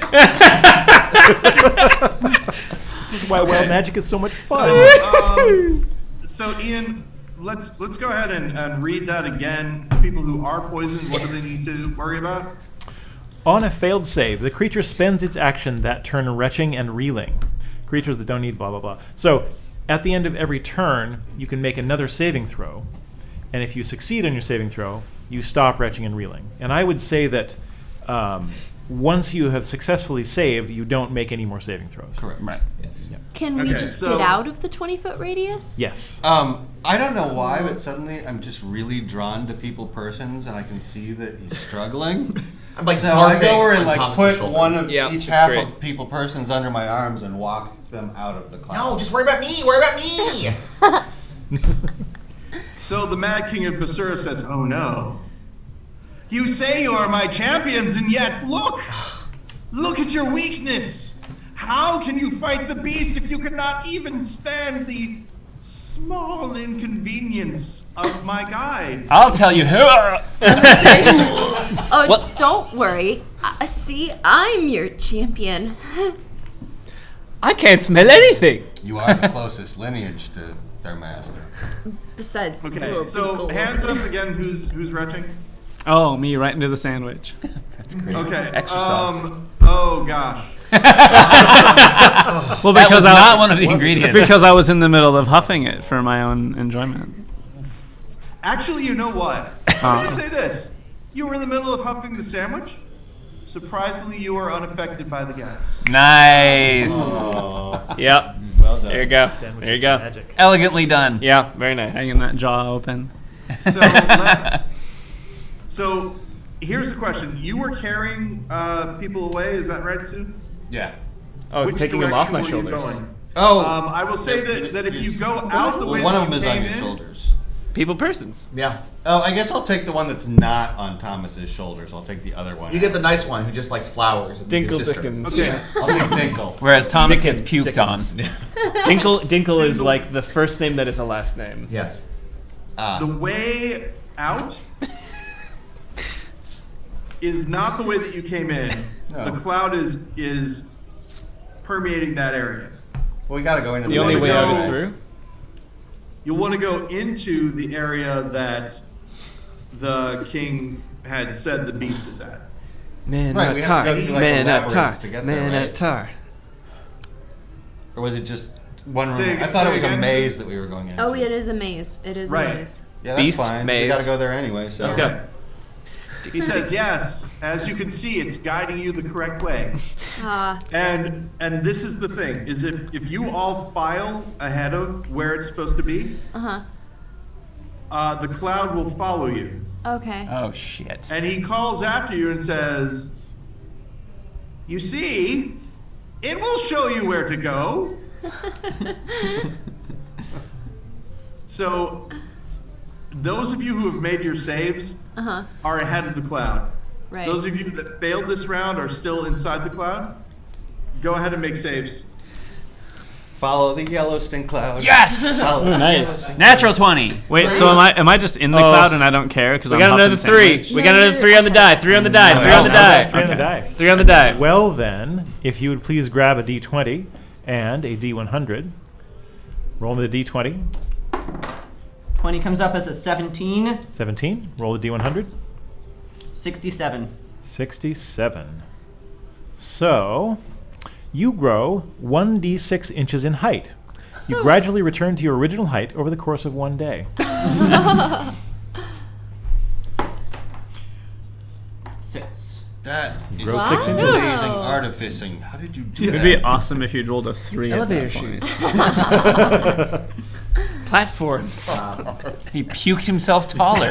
This is why wild magic is so much fun. So Ian, let's go ahead and read that again. People who are poisoned, what do they need to worry about? On a failed save, the creature spends its action that turn retching and reeling. Creatures that don't need blah, blah, blah. So at the end of every turn, you can make another saving throw. And if you succeed on your saving throw, you stop retching and reeling. And I would say that once you have successfully saved, you don't make any more saving throws. Correct. right. Can we Okay, just so- get out of the 20-foot radius? Yes. I don't know why, but suddenly I'm just really drawn to people persons, and I can see that he's struggling. I'm like So I go over and on like Thomas's put shoulder. one of Yeah, each that's half great. of people persons under my arms and walk them out of the cloud. No, just worry about me, worry about me! So the Mad King of Basura says, "Oh no. You say you are my champions, and yet look at your weakness. How can you fight the beast if you cannot even stand the small inconvenience of my guide?" I'll tell you who. Oh, What? don't worry. See, I'm your champion. I can't smell anything. You are the closest lineage to their master. Besides, Okay, little so people. hands up again. Who's retching? Oh, me right into the sandwich. That's great. Okay. Extra sauce. Oh gosh. Well, That was I not one of the ingredients. Because I was in the middle of huffing it for my own enjoyment. Actually, you know what? Let me say this. You were in the middle of huffing the sandwich. Surprisingly, you were unaffected by the gas. Nice. Yep. Well done. There you go. Sandwich There you is go. Magic. Elegantly done. Yeah, very nice. Hanging that jaw open. So here's the question. You were carrying people away, is that right, Sue? Yeah. Oh, Which taking them off direction my were you shoulders. going? Oh. I will say that if you go out the way one that of them you is on came your in, shoulders. People persons. Yeah. Oh, I guess I'll take the one that's not on Thomas's shoulders. I'll take the other one. You get the nice one who just likes flowers. And Dinkle his sister. Dickens. Okay. I'll take Dinkle. Whereas Thomas gets Dickens, puked on. Dinkle is like the first name that is a last name. Yes. The way out is not the way that you came in. No. The cloud is permeating that area. Well, we gotta go into The only way out is through. You'll want to go into the area that the king had said the beast is at. Man Right, we have to go through, like, a labyrinth to get there, right? Tar. Or was it just one room? Say- I thought say it was a again, maze that we were going into. Oh, it is a maze. It is Right. a maze. Yeah, that's Beast, fine. maze. We gotta go there anyway. So. Let's go. He says, yes, as you can see, it's guiding you the correct way. And this is the thing, is if you all file ahead of where it's supposed to be, the cloud will follow you. Okay. Oh shit. And he calls after you and says, you see, it will show you where to go. So, those of you who have made your saves are ahead of the cloud. Right. Those of you that failed this round are still inside the cloud. Go ahead and make saves. Follow the Yellowstone cloud. Yes! Follow the nice. Yellowstone Natural 20. Wait, so am I just in the cloud and I don't care because We I'm got huffing another 3. sandwich? We got another 3 on the die. 3 on the die. 3 on the die. 3 on the die. 3 on the die. Well then, if you would please grab a d20 and a d100. Roll me the d20. 20 comes up as a 17. 17. Roll the d100. 67. 67. So, you grow 1d6 inches in height. You gradually return to your original height over the course of one day. 6. That is Grow 6 inches. amazing artificing. How did you do It'd that? be awesome if you'd rolled a 3 Elevator at that point. shoes. Platforms. He puked himself taller.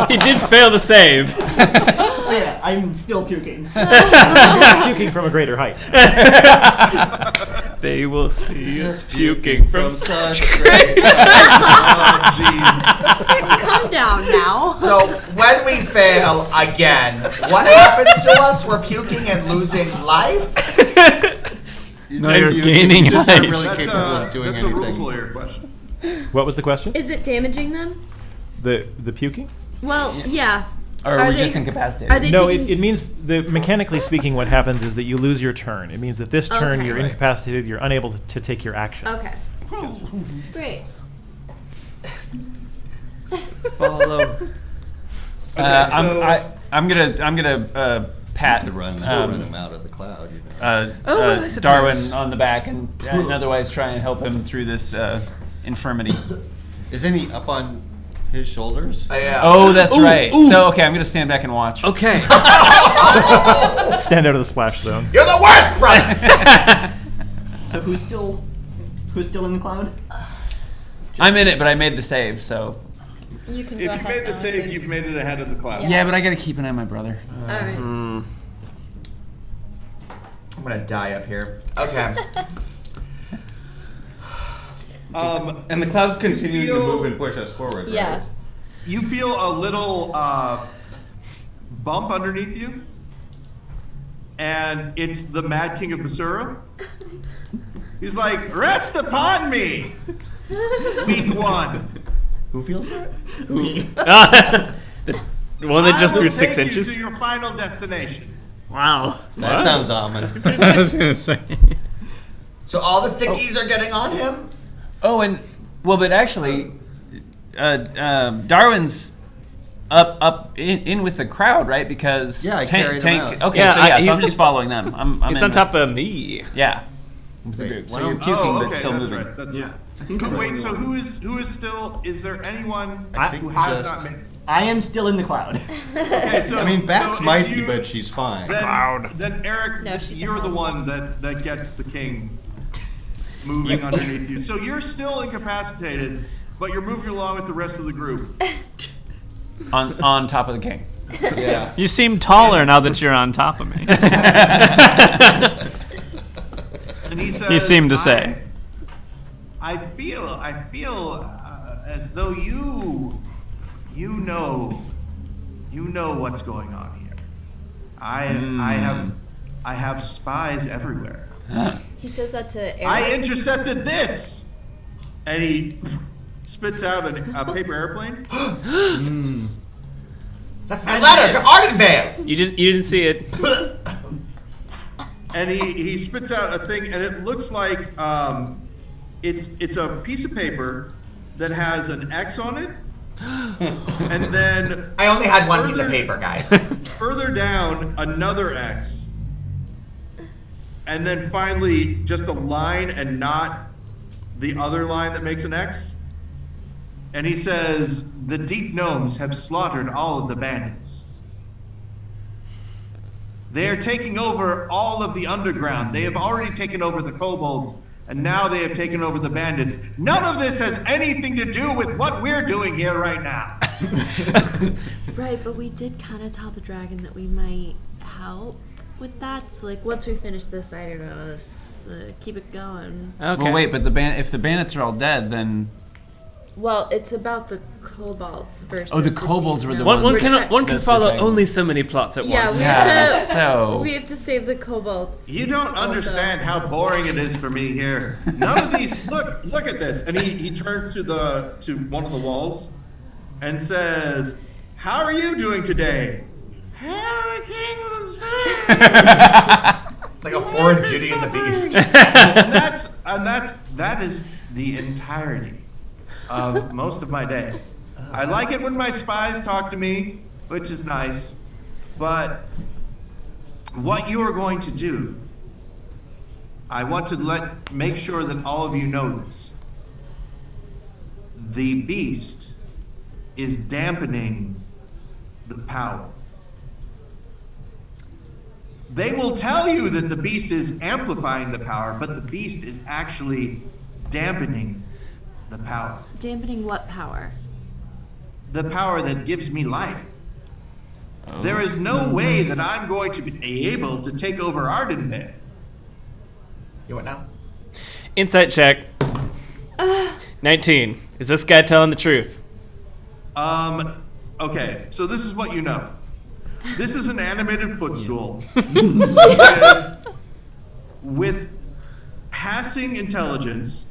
He did fail the save. Oh yeah, I'm still puking. Puking from a greater height. They will see us puking from such great. Calm down now. So when we fail again, what happens to us? We're puking and losing life? No, you're gaining just aren't height. really That's capable of doing a rules anything. lawyer question. What was the question? Is it damaging them? The puking? Well, yeah. Or Are we're they- just incapacitated. Are they No, taking... it means, mechanically speaking, what happens is that you lose your turn. It means that this turn Okay. you're Right. incapacitated, you're unable to take your action. Okay. Great. Follow. I'm gonna pat To run him out of the cloud. You know. I suppose. Darwin on the back and otherwise try and help him through this infirmity. Isn't he up on his shoulders? Yeah. Oh, that's Ooh, right. ooh. So okay, I'm gonna stand back and watch. Okay. Stand out of the splash zone. You're the worst, brother! So who's still in the cloud? I'm in it, but I made the save, so You can If go you ahead. made the save, you've made it ahead of the cloud. yeah. But I gotta keep an eye on my brother. All right. I'm gonna die up here. Okay. And the clouds continue to move and push us forward. Yeah. Right? You feel a little bump underneath you, and it's the Mad King of Basura. He's like, rest upon me, weak one. Who feels that? The one that just I will grew 6 take you inches. to your final destination. Wow. That sounds ominous. I was gonna say. So all the sickies are getting on him? Oh, and well, but actually, Darwin's up in with the crowd, right? Because Yeah, I carried him out. Okay, Yeah, so he's I'm just just- following them. I'm He's in on with- top of me. Yeah. With the Wait, group. why So you're don't- puking, Oh, but okay, still that's moving. right. That's Yeah. right. Wait, so who is still? Is there anyone I think who has just- not made? I am still in the cloud. Okay, so I mean, Bax so might it's be, you- but she's fine. Then Eric, No, she's you're the not. one that gets the king moving underneath you. So you're still incapacitated, but you're moving along with the rest of the group. On top of the king. Yeah. You seem taller now that you're on top of me. And he says, He seemed to say. I feel as though you know what's going on here. I have spies everywhere. He says that to Eric. I intercepted this, and he spits out a paper airplane. That's my letter to Ardenvale. You didn't see it. And he spits out a thing, and it looks like it's a piece of paper that has an X on it, and then I only had one piece of paper, guys. further down another X, and then finally just a line and not the other line that makes an X. And he says, "The deep gnomes have slaughtered all of the bandits. They are taking over all of the underground. They have already taken over the kobolds, and now they have taken over the bandits. None of this has anything to do with what we're doing here right now." Right, but we did kind of tell the dragon that we might help with that. So, like, once we finish this, I don't know, keep it going. Okay. Well, wait, but if the bandits are all dead, then... Well, it's about the kobolds versus. Oh, the kobolds were the One ones. can That's follow the thing. only so many plots at Yeah, once. we have to save the kobolds. You don't understand how boring it is for me here. None of these. Look at this. And he turns to one of the walls and says, "How are you doing today?" It's like a horrid Beauty and the Beast. and that is the entirety of most of my day. I like it when my spies talk to me, which is nice, but what you are going to do, I want to make sure that all of you know this. The beast is dampening the power. They will tell you that the beast is amplifying the power, but the beast is actually dampening the power. Dampening what power? The power that gives me life. There is no way that I'm going to be able to take over Ardenvale. You what now? Insight check. 19. Is this guy telling the truth? Okay, so this is what you know. This is an animated footstool with passing intelligence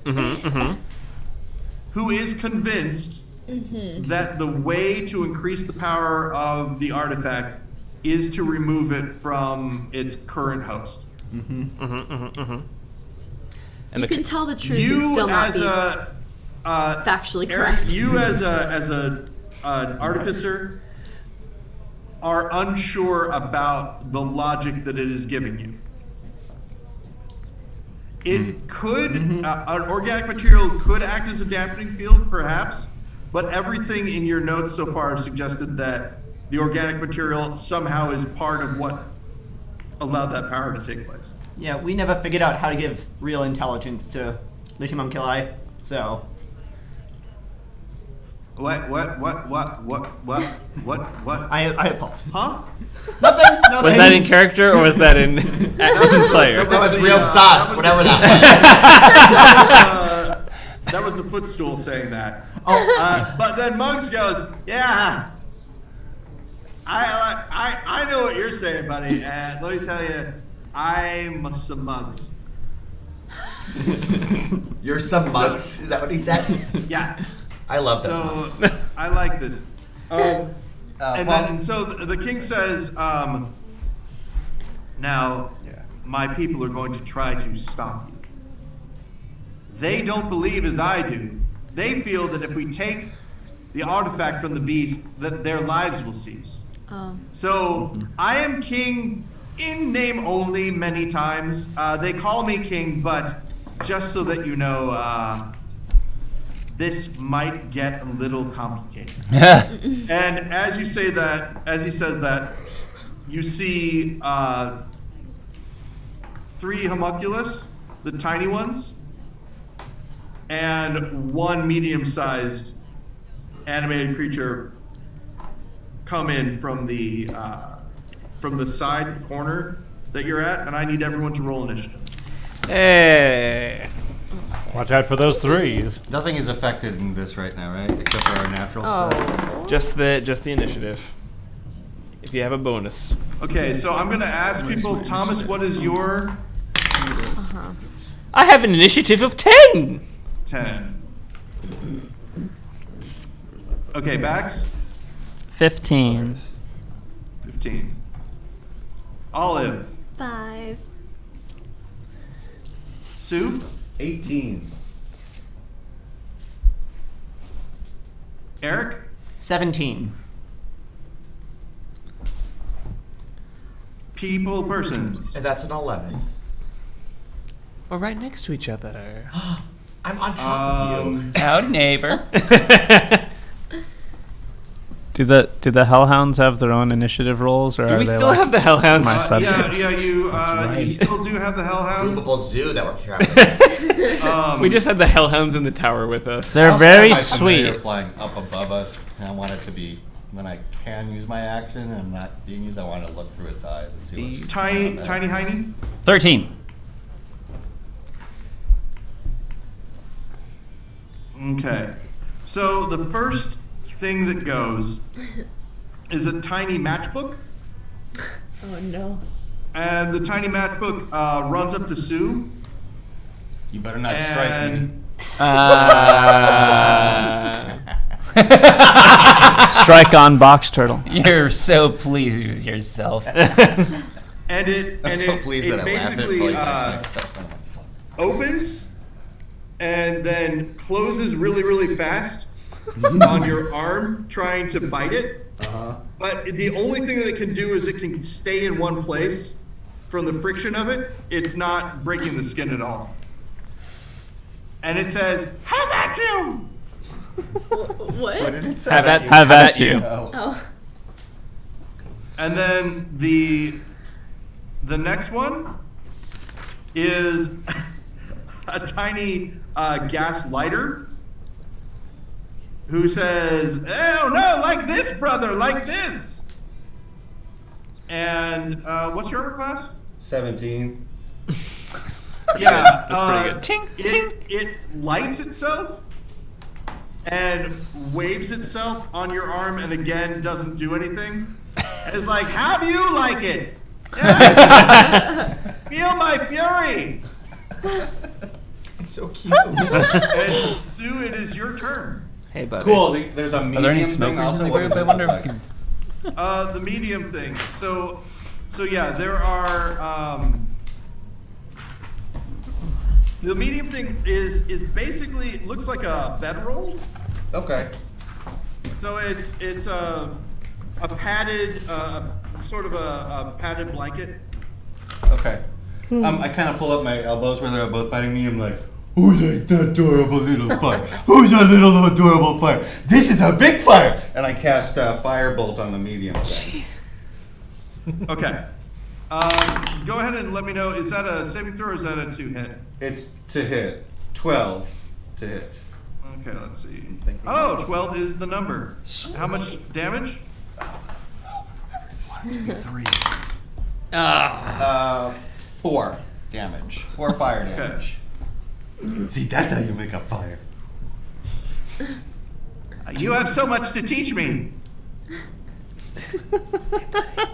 who is convinced that the way to increase the power of the artifact is to remove it from its current host. And You can tell the truth and You still not as be factually correct. You as an artificer are unsure about the logic that it is giving you. It could, an organic material could act as a dampening field, perhaps, but everything in your notes so far suggested that the organic material somehow is part of what allowed that power to take place. Yeah, we never figured out how to give real intelligence to lithium unculi, so. What? I apologize. Huh? Nothing. was that in character or was that in player? That was the, real sauce, that was whatever the- that That was the footstool saying that. Oh. But then Muggs goes, "Yeah, I know what you're saying, buddy. And let me tell you, I'm some Muggs. was. You're some mugs. Is that what he said? Yeah. I love that. So I like this. And so the king says, now my people are going to try to stop you. They don't believe as I do. They feel that if we take the artifact from the beast, that their lives will cease. So I am king in name only many times. They call me king, but just so that you know, this might get a little complicated." And as you say that, as he says that, you see 3 homunculus, the tiny ones, and 1 medium-sized animated creature come in from the side corner that you're at, and I need everyone to roll initiative. Hey. Watch out for those threes. Nothing is affected in this right now, right? Except for our natural stuff. Just the initiative. If you have a bonus. Okay, so I'm going to ask people, Thomas, what is your I have an initiative of 10. 10? Okay, Bax? 15. 15. Olive? 5. Sue? 18. Eric? 17. People, persons? And that's an 11. We're right next to each other. I'm on top of you. Howdy, neighbor. Do the Hellhounds have their own initiative rolls, or Do are we they still like have the Hellhounds? my subject? Yeah, you still do have the Hellhounds. Movable zoo that we're carrying. We just had the Hellhounds in the tower with us. They're Also, very my familiar sweet. flying up above us, and I want it to be when I can use my action and not being used. I want to look through its eyes and see what's Tiny, going on. tiny, hiney? 13. Okay. So the first thing that goes is a tiny matchbook, Oh no. and the tiny matchbook runs up to Sue. You better not strike me. Strike on box turtle. You're so pleased with yourself. And it I'm and so it, pleased it that I laughed at basically Blake last night. opens and then closes really, really fast on your arm, trying to bite it. But the only thing that it can do is it can stay in one place from the friction of it. It's not breaking the skin at all. And it says, "Have at you!" What? What did it say? Have at you. Oh. Oh. And then the next one is a tiny gas lighter who says, "Oh no, like this, brother, like this." And what's your armor class? 17. Yeah, That's pretty good. Tink, tink. it lights itself and waves itself on your arm, and again doesn't do anything. And it's like, "How do you like it? Yes. Feel my fury." It's so cute. And Sue, it is your turn. Hey, buddy. Cool. There's a Are there any medium thing smokers in also. the What group? does I it wonder look if we like? can. The medium thing. So yeah, there are. The medium thing is basically, it looks like a bedroll. Okay. So it's a padded sort of a padded blanket. Okay. I kind of pull up my elbows where they're both biting me. I'm like, who's that adorable little fire? Who's that little adorable fire? This is a big fire! And I cast Firebolt on the medium thing. Okay. Go ahead and let me know. Is that a saving throw or is that a 2-hit? It's to hit. 12 to hit. Okay, let's see. thinking. Oh, 12 is the number. How much damage? 3. 4 damage. 4 fire damage. See, that's how you make a fire. You have so much to teach me.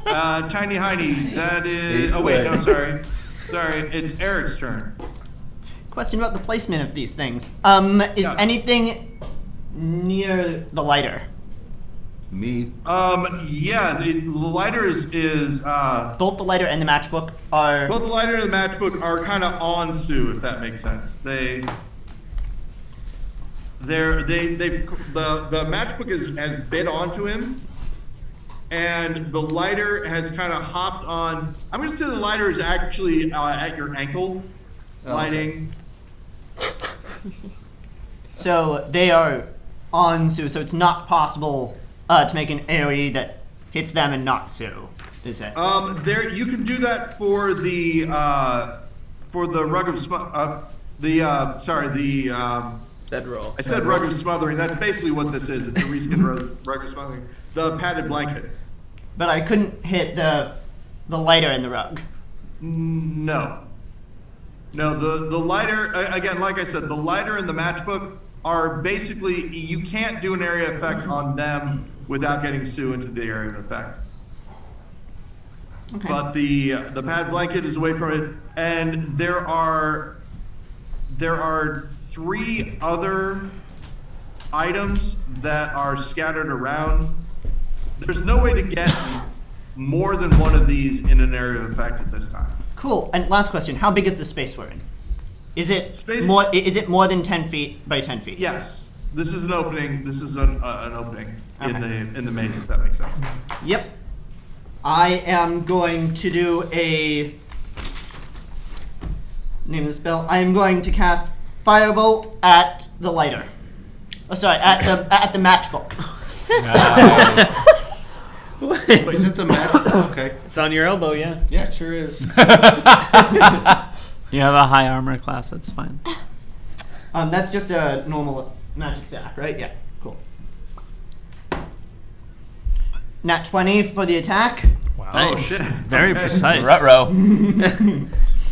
Tiny Heiny, that is. Oh wait, no, sorry. Sorry, it's Eric's turn. Question about the placement of these things. Is Yeah. anything near the lighter? Me. Yeah, the lighter is Both the lighter and the matchbook are. both the lighter and the matchbook are kind of on Sue, if that makes sense. The matchbook has bit onto him, and the lighter has kind of hopped on. I'm going to say the lighter is actually at your ankle, lighting. So they are on Sue, so it's not possible to make an AoE that hits them and not Sue, is it? There you can do that for the rug of Bedroll. I said rug of smothering. That's basically what this is. It's a reskin rug of smothering. The padded blanket. But I couldn't hit the lighter and the rug. No. No, the lighter, again, like I said, the lighter and the matchbook are basically, you can't do an area effect on them without getting Sue into the area of effect. Okay. But the pad blanket is away from it, and there are 3 other items that are scattered around. There's no way to get more than one of these in an area of effect at this time. Cool. And last question: how big is the space we're in? Is it Space- more? Is it more than 10 feet by 10 feet? Yes, this is an opening. This is an opening Okay. in the maze, if that makes sense. Yep. I am going to do a name of the spell. I am going to cast Firebolt at the lighter. Oh, sorry, at the matchbook. Is it the match? Okay. It's on your elbow, yeah. Yeah, it sure is. You have a high armor class, that's fine. That's just a normal magic attack, right? Yeah. Cool. Nat 20 for the attack. Wow. Nice. shit. Very Okay. precise. Ruh-roh.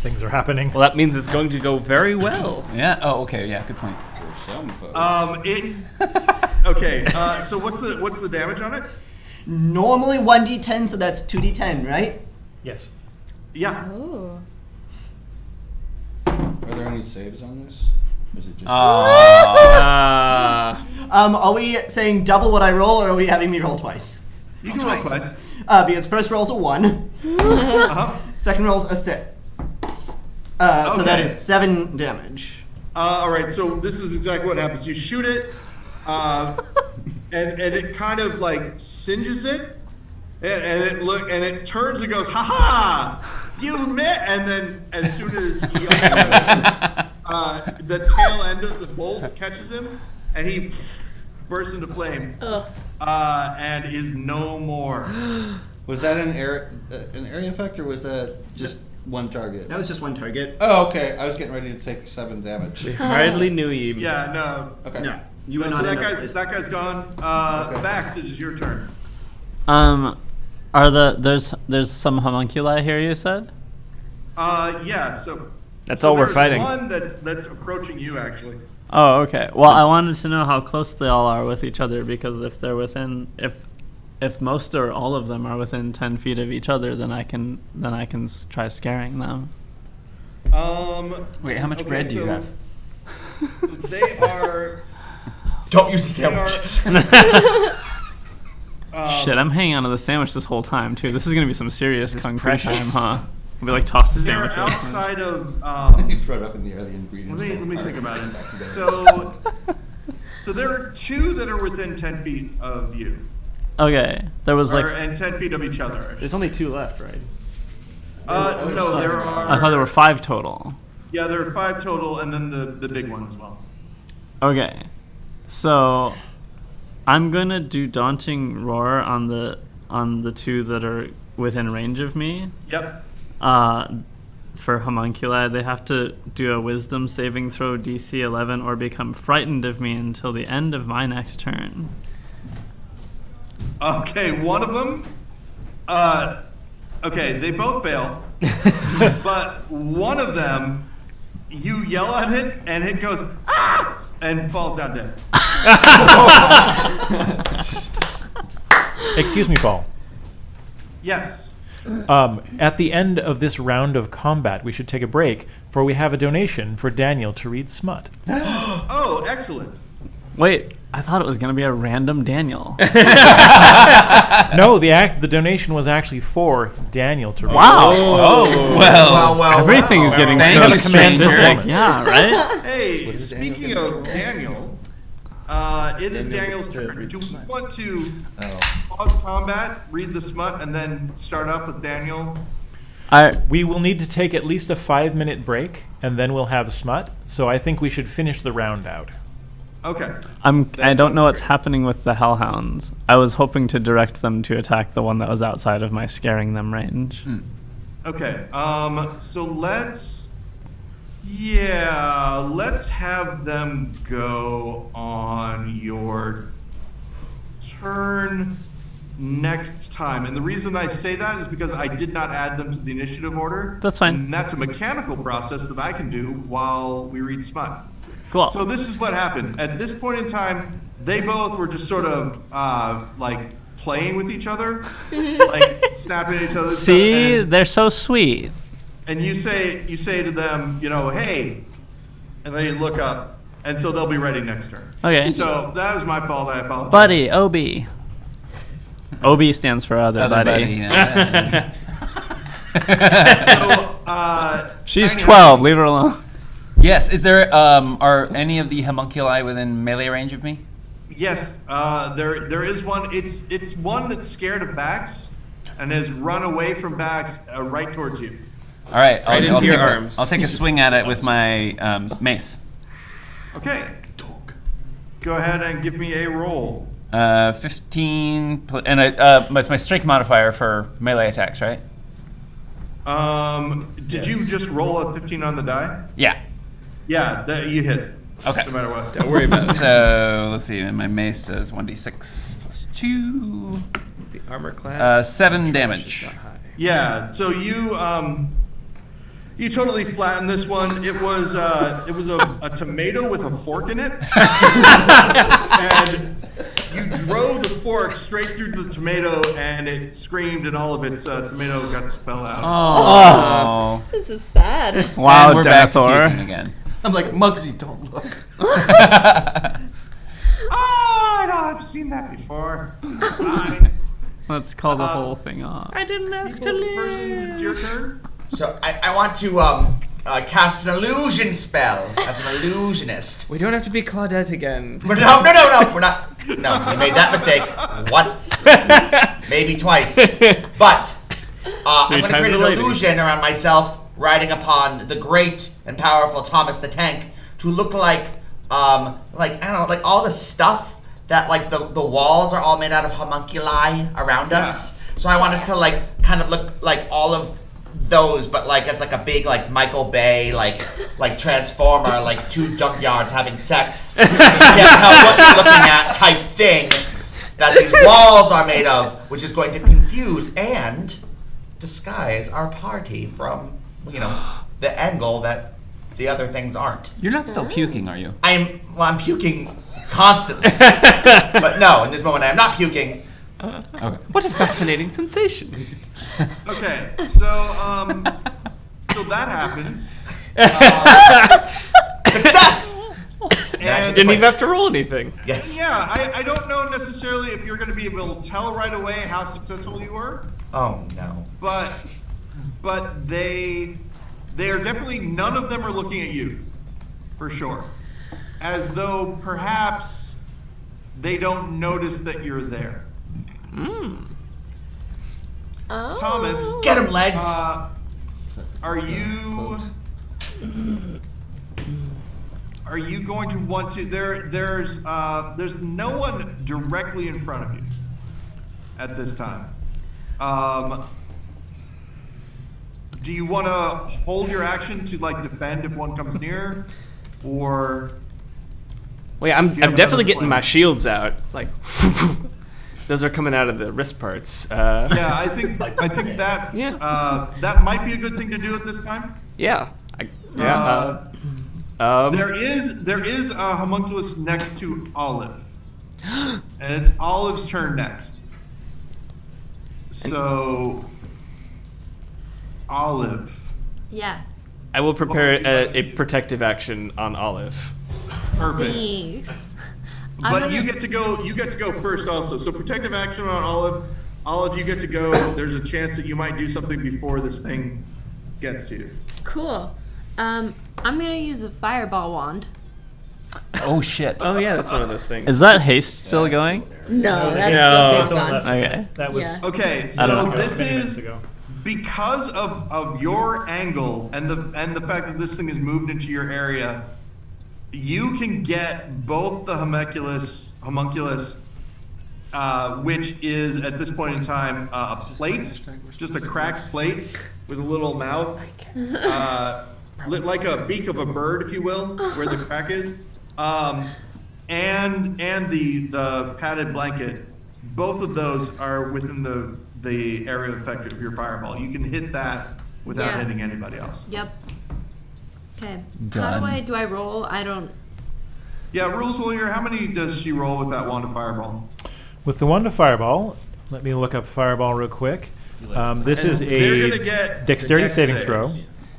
Things are happening. Well, that means it's going to go very well. Yeah. Oh, okay. Yeah. Good point. For some folks. Okay. So what's the damage on it? Normally 1d10, so that's 2d10, right? Yes. Yeah. Ooh. Are there any saves on this? Or is it just Are we saying double what I roll, or are we having me roll twice? You can roll twice. Because first roll's a 1, Uh-huh. second roll's a 6. So that Okay. is 7 damage. All right. So this is exactly what happens. You shoot it, and it kind of like singes it, and it turns and goes, "Ha ha! You missed!" And then as soon as he also, the tail end of the bolt catches him, and he bursts into flame, and is no more. Was that an area effect, or was that just one target? That was just one target. Oh, okay. I was getting ready to take 7 damage. Hardly knew you. Yeah. No. Okay. No, you were So not in that that guy's place. that guy's gone. Okay. Bax, it is your turn. Are there's some homunculi here, you said? Yeah. So That's all we're there's fighting. One that's approaching you actually. Oh, okay. Well, I wanted to know how close they all are with each other, because if they're within, if most or all of them are within 10 feet of each other, then I can try scaring them. Wait, how much Okay, bread do you so have? They are. Don't use the They are sandwich. Shit, I'm hanging on to the sandwich this whole time too. This is gonna be some serious kung fu time, huh? We'll be like toss the they're sandwich. outside of. You throw it up in the air, the ingredients. Let me fall think apart. about it. Back together. So there are 2 that are within 10 feet of you, Okay, there was like and 10 feet of each other. There's only 2 left, right? No, there are. I thought there were 5 total. Yeah, there are 5 total, and then the big one as well. Okay, so I'm gonna do daunting roar on the 2 that are within range of me. Yep. For homunculi, they have to do a wisdom saving throw DC 11 or become frightened of me until the end of my next turn. Okay, one of them. Okay, they both fail, but one of them, you yell at it, and it goes ah, and falls down dead. Excuse me, Paul. Yes. At the end of this round of combat, we should take a break, for we have a donation for Daniel to read smut. Oh, excellent. Wait, I thought it was gonna be a random Daniel. No, the donation was actually for Daniel to read. Wow. Oh, well. Everything is getting Thank so you, stranger. specific. Yeah, right? Hey, speaking of Daniel, it is Daniel's turn. Do we want to pause combat, read the smut, and then start up with Daniel? We will need to take at least a 5-minute break, and then we'll have smut. So I think we should finish the round out. Okay. I don't sounds know what's great. happening with the hellhounds. I was hoping to direct them to attack the one that was outside of my scaring them range. Okay. So let's have them go on your turn next time. And the reason I say that is because I did not add them to the initiative order. That's fine. And that's a mechanical process that I can do while we read smut. Cool. So this is what happened. At this point in time, they both were just sort of like playing with each other, like snapping at each other. See, they're so sweet. And you say to them, you know, hey, and they look up, and so they'll be ready next turn. Okay. So that was my fault. I apologize. Buddy, OB. OB stands for other buddy. yeah. So, She's Tiny 12. Leave her alone. Yes. Is there are any of the homunculi within melee range of me? Yes, there is one. It's one that's scared of Bax and has run away from Bax right towards you. All right. Right into your arms. I'll take a swing at it with my mace. Okay. Go ahead and give me a roll. 15, and it's my strength modifier for melee attacks, right? Did you just roll a 15 on the die? Yeah. Yeah, you hit. Okay. No matter what. Don't worry about it. So let's see. My mace says 1d6 plus 2. The armor class. 7 damage. Not high. Yeah. So you totally flattened this one. It was a tomato with a fork in it, and you drove the fork straight through the tomato, and it screamed, and all of its tomato guts fell out. Oh. This is sad. Wow, And we're back to Denethor. puking again. I'm like, Muggsy, don't look. Oh, no, I've seen that before. Fine. Let's call the whole thing off. I didn't ask to People, leave. persons, it's your turn. So I want to cast an illusion spell as an illusionist. We don't have to be Claudette again. But no, we're not. No, we made that mistake once, maybe twice. But I'm going to times create a an lady. illusion around myself riding upon the great and powerful Thomas the Tank to look like I don't know, like all the stuff that like the walls are all made out of homunculi around us. So I want us to like kind of look like all of those, but like as like a big like Michael Bay like transformer, like two junkyards having sex. You can't tell what you're looking at type thing that these walls are made of, which is going to confuse and disguise our party from the angle that the other things aren't. You're not still puking, are you? I'm puking constantly, but no, in this moment I am not puking. Okay. What a fascinating sensation. Okay, so that happens. Success! And Didn't even have to roll anything. Yes. yeah, I don't know necessarily if you're going to be able to tell right away how successful you were, Oh no. but they are definitely, none of them are looking at you, for sure, as though perhaps they don't notice that you're there. Oh. Thomas, Get him, legs. are you going to want to? There's no one directly in front of you at this time. Do you want to hold your action to like defend if one comes near, or? Wait, I'm you have definitely another getting plan? my shields out. Like, those are coming out of the wrist parts. Yeah, I think that Yeah. that might be a good thing to do at this time. Yeah. There is a homunculus next to Olive, and it's Olive's turn next. So, Olive, Yeah. I will prepare What would you like to a do? protective action on Olive. perfect. Thanks. But you get to go. You get to go first, also. So protective action on Olive. Olive, you get to go. There's a chance that you might do something before this thing gets to you. Cool. I'm gonna use a fireball wand. Oh shit. Oh yeah, that's one of those things. Is that haste still going? No, that's No. the same wand. Okay. That was Yeah. Okay, I don't so know. this many minutes is ago. because of your angle and the fact that this thing has moved into your area. You can get both the homunculus, which is at this point in time a plate, just a cracked plate with a little mouth, like a beak of a bird, if you will, where the crack is, and the padded blanket. both of those are within the area of effect of your fireball. You can hit that without Yeah. hitting anybody else. Yep. Okay. Done. How do I roll? I don't. Yeah, rules lawyer, how many does she roll with that wand of fireball? With the wand of fireball, let me look up fireball real quick. This And is they're gonna a get dexterity dex saving saves. throw.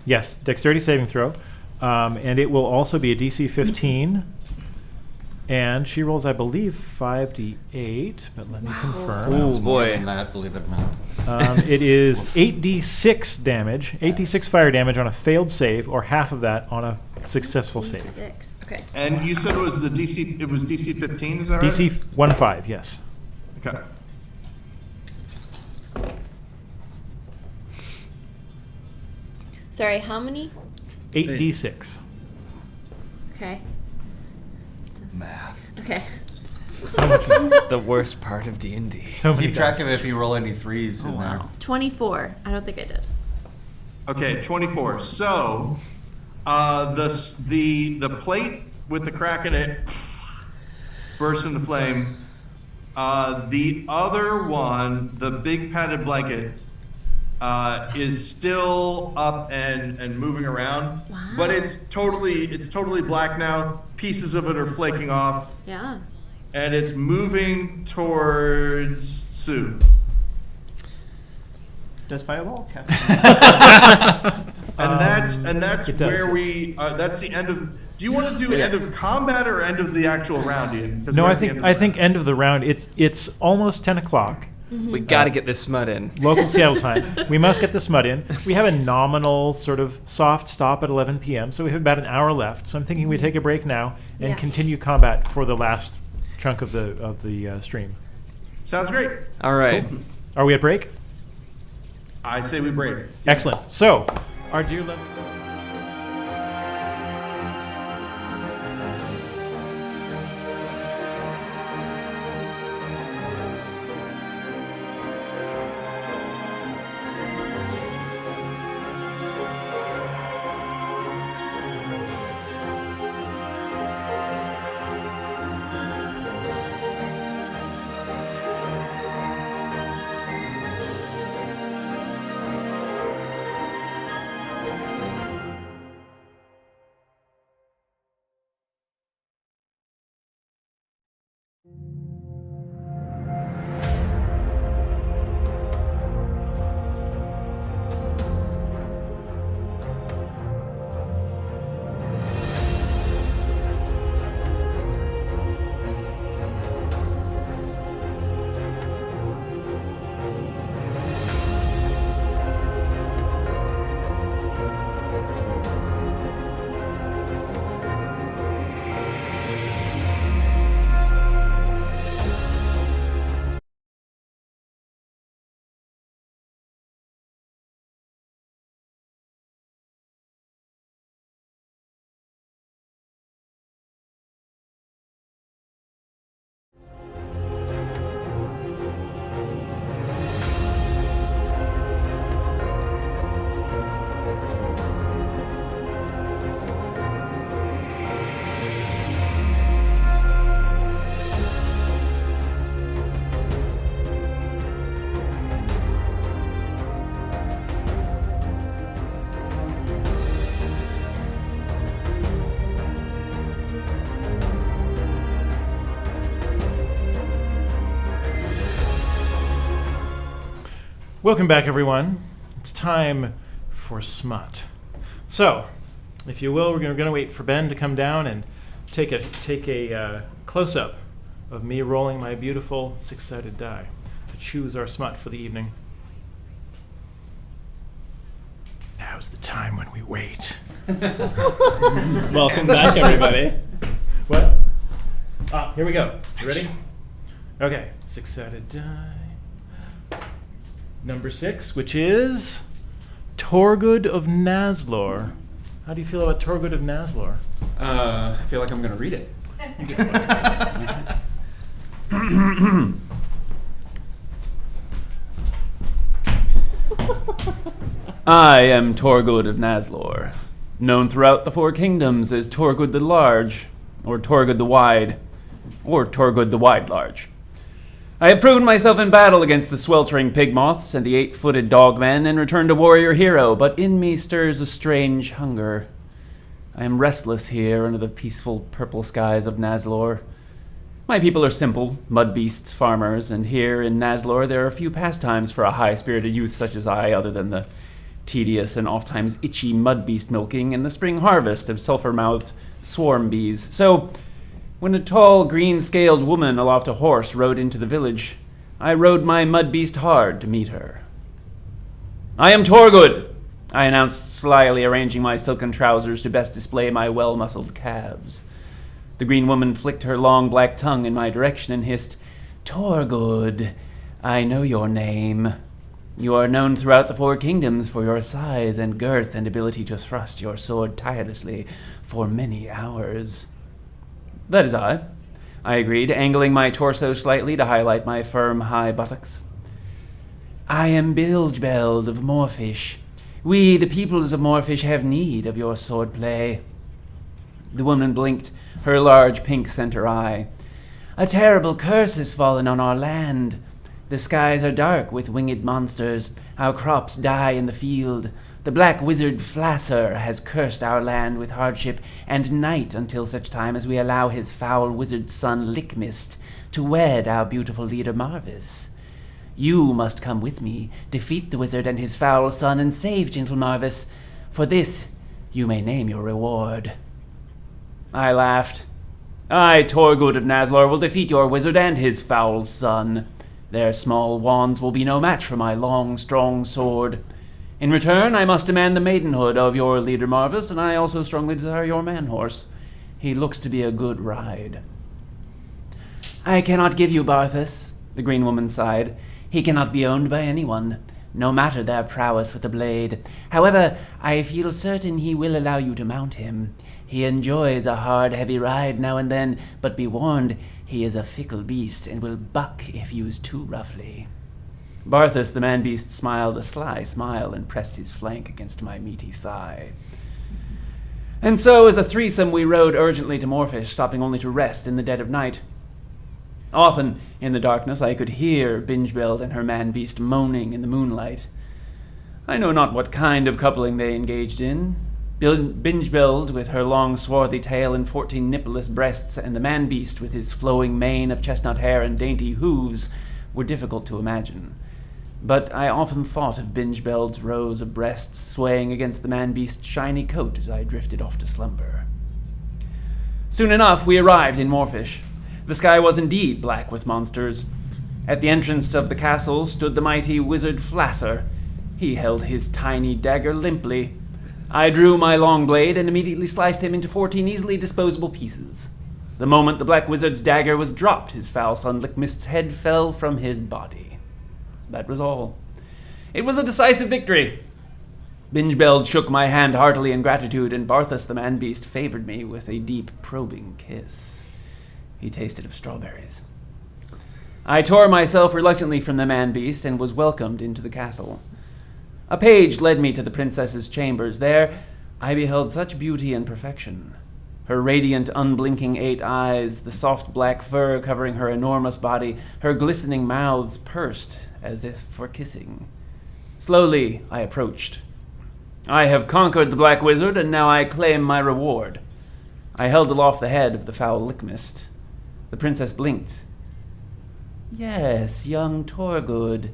Yes, dexterity saving throw. And it will also be a DC 15. And she rolls, I believe, 5d8, but let me confirm. It was more boy. than that, believe it or not. It is 8d6 damage, 8d6 fire damage on a failed save, or half of that on a successful save. 6. Okay. And you said it was DC 15, is that right? DC 15, yes. Okay. Sorry, how many? 8d6. Okay. Math. Okay. The worst part of D&D. So many Keep track dice. of if you roll any threes in there. 24. I don't think I did. Okay, 24. So, the plate with the crack in it bursts into flame. The other one, the big padded blanket, is still up and moving around, but it's totally black now. Pieces of it are flaking off, Yeah. and it's moving towards Sue. Does fireball count? And that's it does. where we. That's the end of. Do you want to do end of combat or end of the actual round, Ian? 'Cause No, we're I at the think end of I the think round. end of the round. It's almost 10 o'clock. We gotta get this smut in. Local Seattle time. We must get the smut in. We have a nominal sort of soft stop at 11 p.m., so we have about an hour left. So I'm thinking we take a break now and Yeah. continue combat for the last chunk of the stream. Sounds great. All right. Are we at break? I say we break. Excellent. So, our dear level. Welcome back, everyone. It's time for smut. So, if you will, we're going to wait for Ben to come down and take a close-up of me rolling my beautiful six-sided die to choose our smut for the evening. Now's the time when we wait. Welcome back, everybody. What? Here we go. You ready? Okay, six-sided die. Number 6, which is Torgood of Nazlor. How do you feel about Torgood of Nazlor? I feel like I'm going to read it. I am Torgood of Nazlor, known throughout the Four Kingdoms as Torgood the Large, or Torgood the Wide, or Torgood the Wide Large. I have proven myself in battle against the sweltering pig moths and the 8-footed dogmen and returned a warrior hero, but in me stirs a strange hunger. I am restless here under the peaceful purple skies of Nazlor. My people are simple, mud beasts, farmers, and here in Nazlor there are few pastimes for a high-spirited youth such as I other than the tedious and oft-times itchy mud beast milking and the spring harvest of sulphur-mouthed swarm bees. So, when a tall, green-scaled woman aloft a horse rode into the village, I rode my mud beast hard to meet her. "I am Torgud," I announced, slyly arranging my silken trousers to best display my well-muscled calves. The green woman flicked her long black tongue in my direction and hissed, "Torgud, I know your name. You are known throughout the 4 kingdoms for your size and girth and ability to thrust your sword tirelessly for many hours." "That is I agreed, angling my torso slightly to highlight my firm, high buttocks. "I am Bilgebeld of Moorfish. We, the peoples of Moorfish, have need of your swordplay." The woman blinked her large pink center eye. "A terrible curse has fallen on our land. The skies are dark with winged monsters. Our crops die in the field. The black wizard Flasser has cursed our land with hardship and night until such time as we allow his foul wizard son Lickmist to wed our beautiful leader Marvis. You must come with me, defeat the wizard and his foul son, and save gentle Marvis. For this you may name your reward." I laughed. "I, Torgud of Nazlor, will defeat your wizard and his foul son. Their small wands will be no match for my long, strong sword. In return, I must demand the maidenhood of your leader Marvis, and I also strongly desire your man-horse. He looks to be a good ride." "I cannot give you Barthas," the green woman sighed. "He cannot be owned by anyone, no matter their prowess with the blade. However, I feel certain he will allow you to mount him. He enjoys a hard, heavy ride now and then, but be warned, he is a fickle beast and will buck if used too roughly." Barthas, the man-beast, smiled a sly smile and pressed his flank against my meaty thigh. And so, as a threesome, we rode urgently to Moorfish, stopping only to rest in the dead of night. Often, in the darkness, I could hear Bingebeld and her man-beast moaning in the moonlight. I know not what kind of coupling they engaged in. Bingebeld with her long swarthy tail and 14 nippleless breasts, and the man-beast with his flowing mane of chestnut hair and dainty hooves were difficult to imagine. But I often thought of Bingebeld's rows of breasts swaying against the man-beast's shiny coat as I drifted off to slumber. Soon enough, we arrived in Moorfish. The sky was indeed black with monsters. At the entrance of the castle stood the mighty wizard Flasser. He held his tiny dagger limply. I drew my long blade and immediately sliced him into 14 easily disposable pieces. The moment the black wizard's dagger was dropped, his foul son Lickmist's head fell from his body. That was all. It was a decisive victory. Bingebeld shook my hand heartily in gratitude, and Barthas the man-beast favored me with a deep, probing kiss. He tasted of strawberries. I tore myself reluctantly from the man-beast and was welcomed into the castle. A page led me to the princess's chambers. There I beheld such beauty and perfection. Her radiant, unblinking 8 eyes, the soft black fur covering her enormous body, her glistening mouths pursed as if for kissing. Slowly I approached. "I have conquered the Black Wizard, and now I claim my reward." I held aloft the head of the foul Lickmist. The princess blinked. "Yes, young Torgud.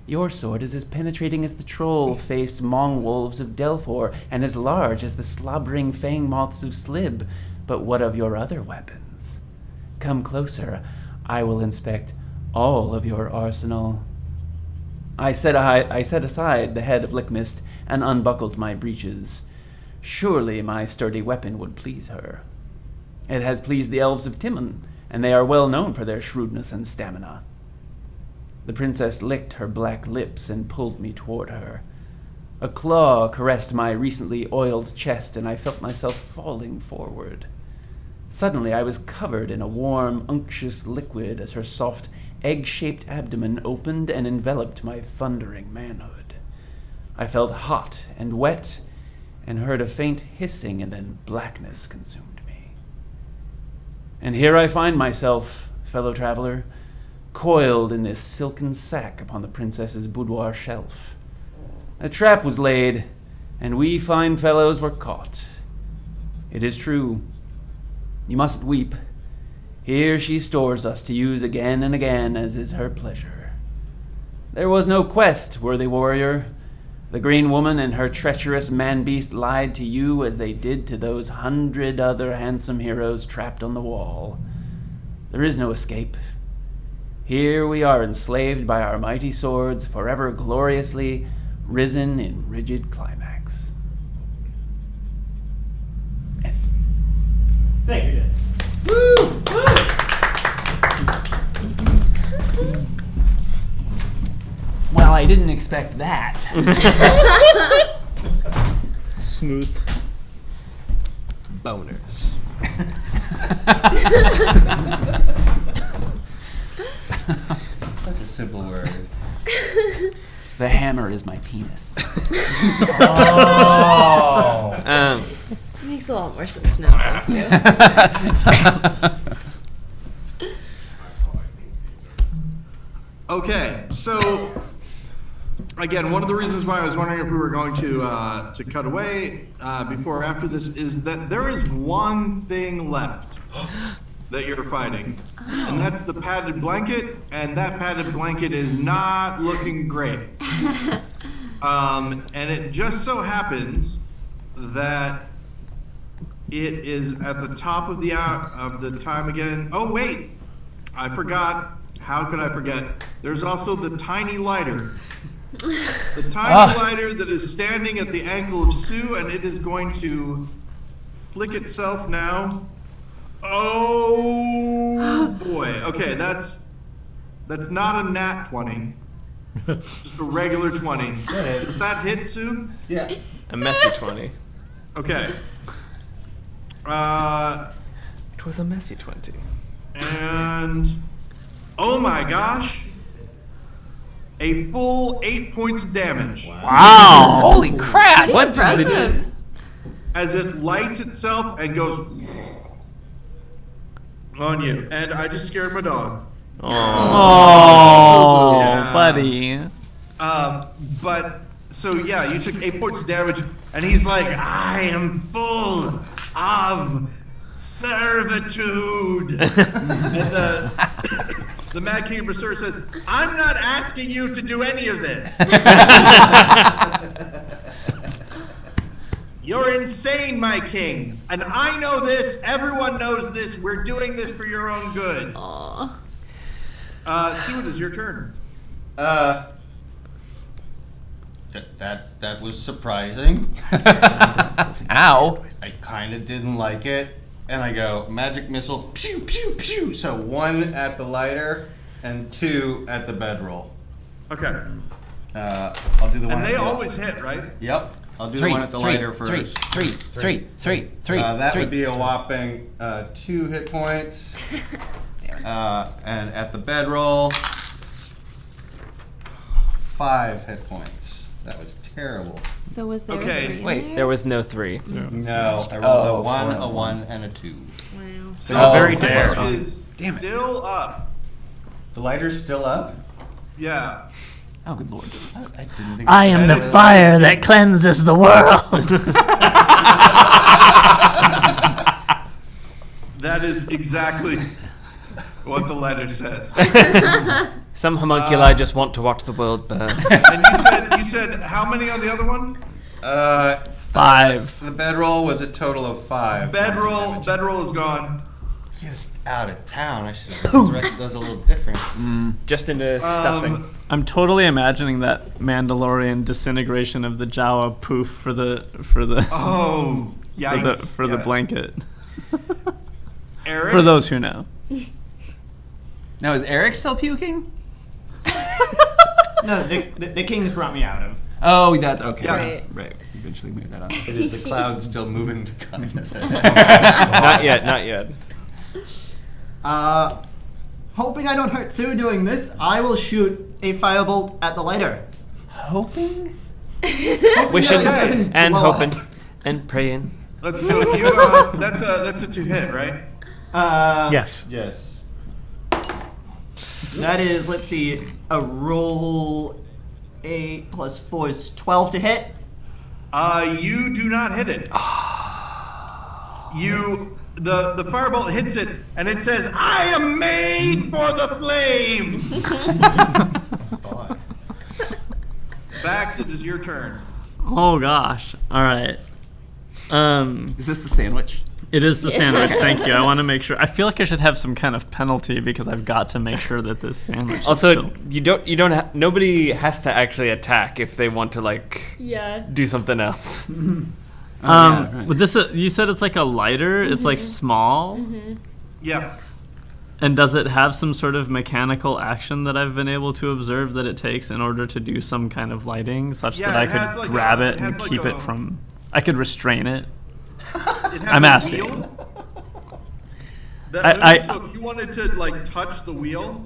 Your sword is as penetrating as the troll-faced mong-wolves of Delphor, and as large as the slobbering fang-moths of Slib. But what of your other weapons? Come closer. I will inspect all of your arsenal." I set aside the head of Lickmist and unbuckled my breeches. Surely my sturdy weapon would please her. It has pleased the elves of Timon, and they are well known for their shrewdness and stamina. The princess licked her black lips and pulled me toward her. A claw caressed my recently oiled chest, and I felt myself falling forward. Suddenly I was covered in a warm, unctuous liquid as her soft, egg-shaped abdomen opened and enveloped my thundering manhood. I felt hot and wet, and heard a faint hissing, and then blackness consumed me. And here I find myself, fellow traveler, coiled in this silken sack upon the princess's boudoir shelf. A trap was laid, and we fine fellows were caught. It is true. You mustn't weep. Here she stores us to use again and again as is her pleasure. There was no quest, worthy warrior. The Green Woman and her treacherous man-beast lied to you as they did to those 100 other handsome heroes trapped on the wall. There is no escape. Here we are enslaved by our mighty swords, forever gloriously risen in rigid climax. End. Thank you. Well, I didn't expect that. Smooth boners. Such a simple word. The hammer is my penis. Oh. It makes a lot more sense now. Thank you. Okay, so again, one of the reasons why I was wondering if we were going to cut away before or after this is that there is one thing left that you're fighting, and that's the padded blanket, and that padded blanket is not looking great. And it just so happens that it is at the top of the time again. Oh wait, I forgot. How could I forget? There's also the tiny lighter. The tiny lighter that is standing at the ankle of Sue, and it is going to flick itself now. Oh boy. Okay, that's not a nat 20. Just a regular 20. Does that hit, Sue? Yeah. A messy 20. Okay. It was a messy 20. And oh my gosh. A full 8 points of damage. Wow! Holy crap! Pretty What? impressive. As it lights itself and goes on you. And I just scared my dog. Oh, Yeah. buddy. But so yeah, you took 8 points of damage, and he's like, I am full of servitude. And the Mad King of Berserk says, I'm not asking you to do any of this. You're insane, my king. And I know this, everyone knows this, we're doing this for your own good. Aw. Sue, it is your turn. That was surprising. Ow! I kind of didn't like it, and I go magic missile, pew pew pew. So 1 at the lighter and 2 at the bedroll. Okay. I'll do the one. And at they the, always hit, right? Yep. I'll do the one at the lighter first. Three. That would be a whopping 2 hit points. And at the bedroll, 5 hit points. That was terrible. So was there Okay, a 3 in wait, There was no 3. No, I rolled a 1, four. a 1, and a 2. Wow. So very this fair. is Damn it. still up. The lighter's still up? Yeah. Oh, good lord. I didn't think I am the fire that cleanses the world. That is exactly what the letter says. Some homunculi just want to watch the world burn. And you said how many on the other one? 5. The bedroll was a total of 5. Bedroll is gone. He's out of town. I should have directed those a little different. Just into stuffing. I'm totally imagining that Mandalorian disintegration of the Jawa poof for the Oh, yikes. for the blanket. Eric? For those who know. Now, is Eric still puking? No, the kings brought me out of. Oh, that's okay. Yeah. Right. Eventually move that on. It is the cloud still moving to kindness. Not yet. Hoping I don't hurt Sue doing this, I will shoot a firebolt at the lighter. Hoping? Wishing that it doesn't and blow hoping up. and praying. So you, that's a 2 hit, right? Yes. Yes. That is, let's see, a roll 8 plus 4 is 12 to hit. You do not hit it. The firebolt hits it, and it says, "I am made for the flame." Bax, it is your turn. Oh gosh. All right. Is this the sandwich? It is the sandwich. Thank you. I want to make sure. I feel like I should have some kind of penalty because I've got to make sure that this sandwich. Is Also, still... nobody has to actually attack if they want to do something else. But this you said it's like a lighter. It's like small. Yeah. And does it have some sort of mechanical action that I've been able to observe that it takes in order to do some kind of lighting, such that I could grab it and keep it from? I could restrain it. I'm asking. Wheel that moves, so if you wanted to touch the wheel,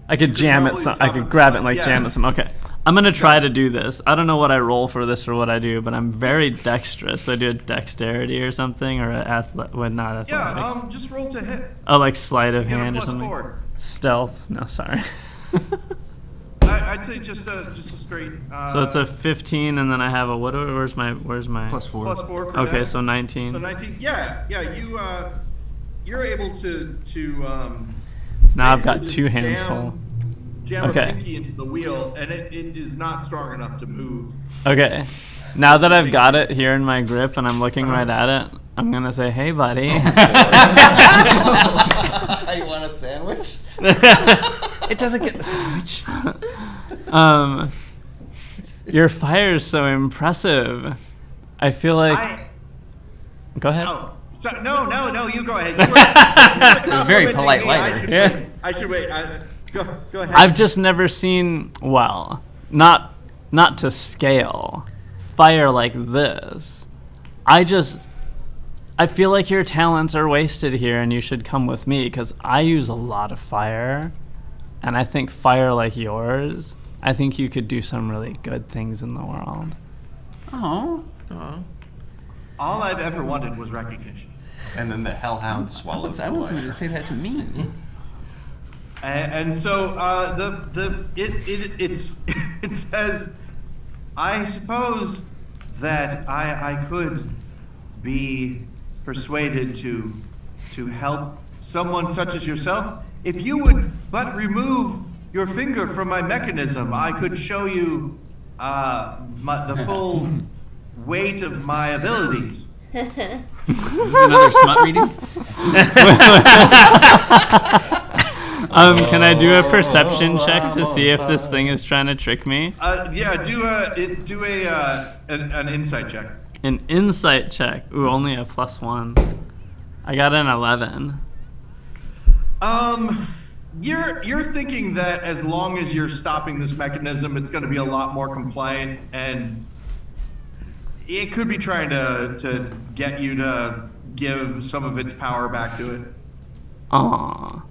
I could jam it. I could grab it and jam it. Okay. I'm gonna try to do this. I don't know what I roll for this or what I do, but I'm very dexterous. So I do a dexterity or something, or not athletics. Yeah, just roll to hit. Oh, like sleight of You get a hand or plus something. 4. Stealth. No, sorry. I'd say just a straight. So it's a 15, and then I have a what? Where's my Plus 4. Plus 4. For Okay, dex. so 19. So 19. Yeah. You're able to. Now I've got basically two just hands full. Jam Okay. a pinky into the wheel, and it is not strong enough to move. Okay. Now that I've got it here in my grip and I'm looking right at it, I'm gonna say, "Hey, buddy." You want a sandwich? It doesn't get the sandwich. Your fire is so impressive. I feel like. Go ahead. Oh, no, you go ahead. You were Very complimenting polite me. lighter. I should wait. Go ahead. I've just never seen, not to scale, fire like this. I feel like your talents are wasted here and you should come with me because I use a lot of fire. And I think fire like yours, I think you could do some really good things in the world. Oh. All I've ever wanted was recognition. And then the hellhound swallowed I want somebody to say that to me. And so it says, I suppose that I could be persuaded to help someone such as yourself. If you would but remove your finger from my mechanism, I could show you the full weight of my abilities. Is this another smut reading? Can I do a perception check to see if this thing is trying to trick me? Yeah, do an insight check. An insight check. Ooh, only a +1. I got an 11. You're thinking that as long as you're stopping this mechanism, it's going to be a lot more compliant, and it could be trying to get you to give some of its power back to it. Aww.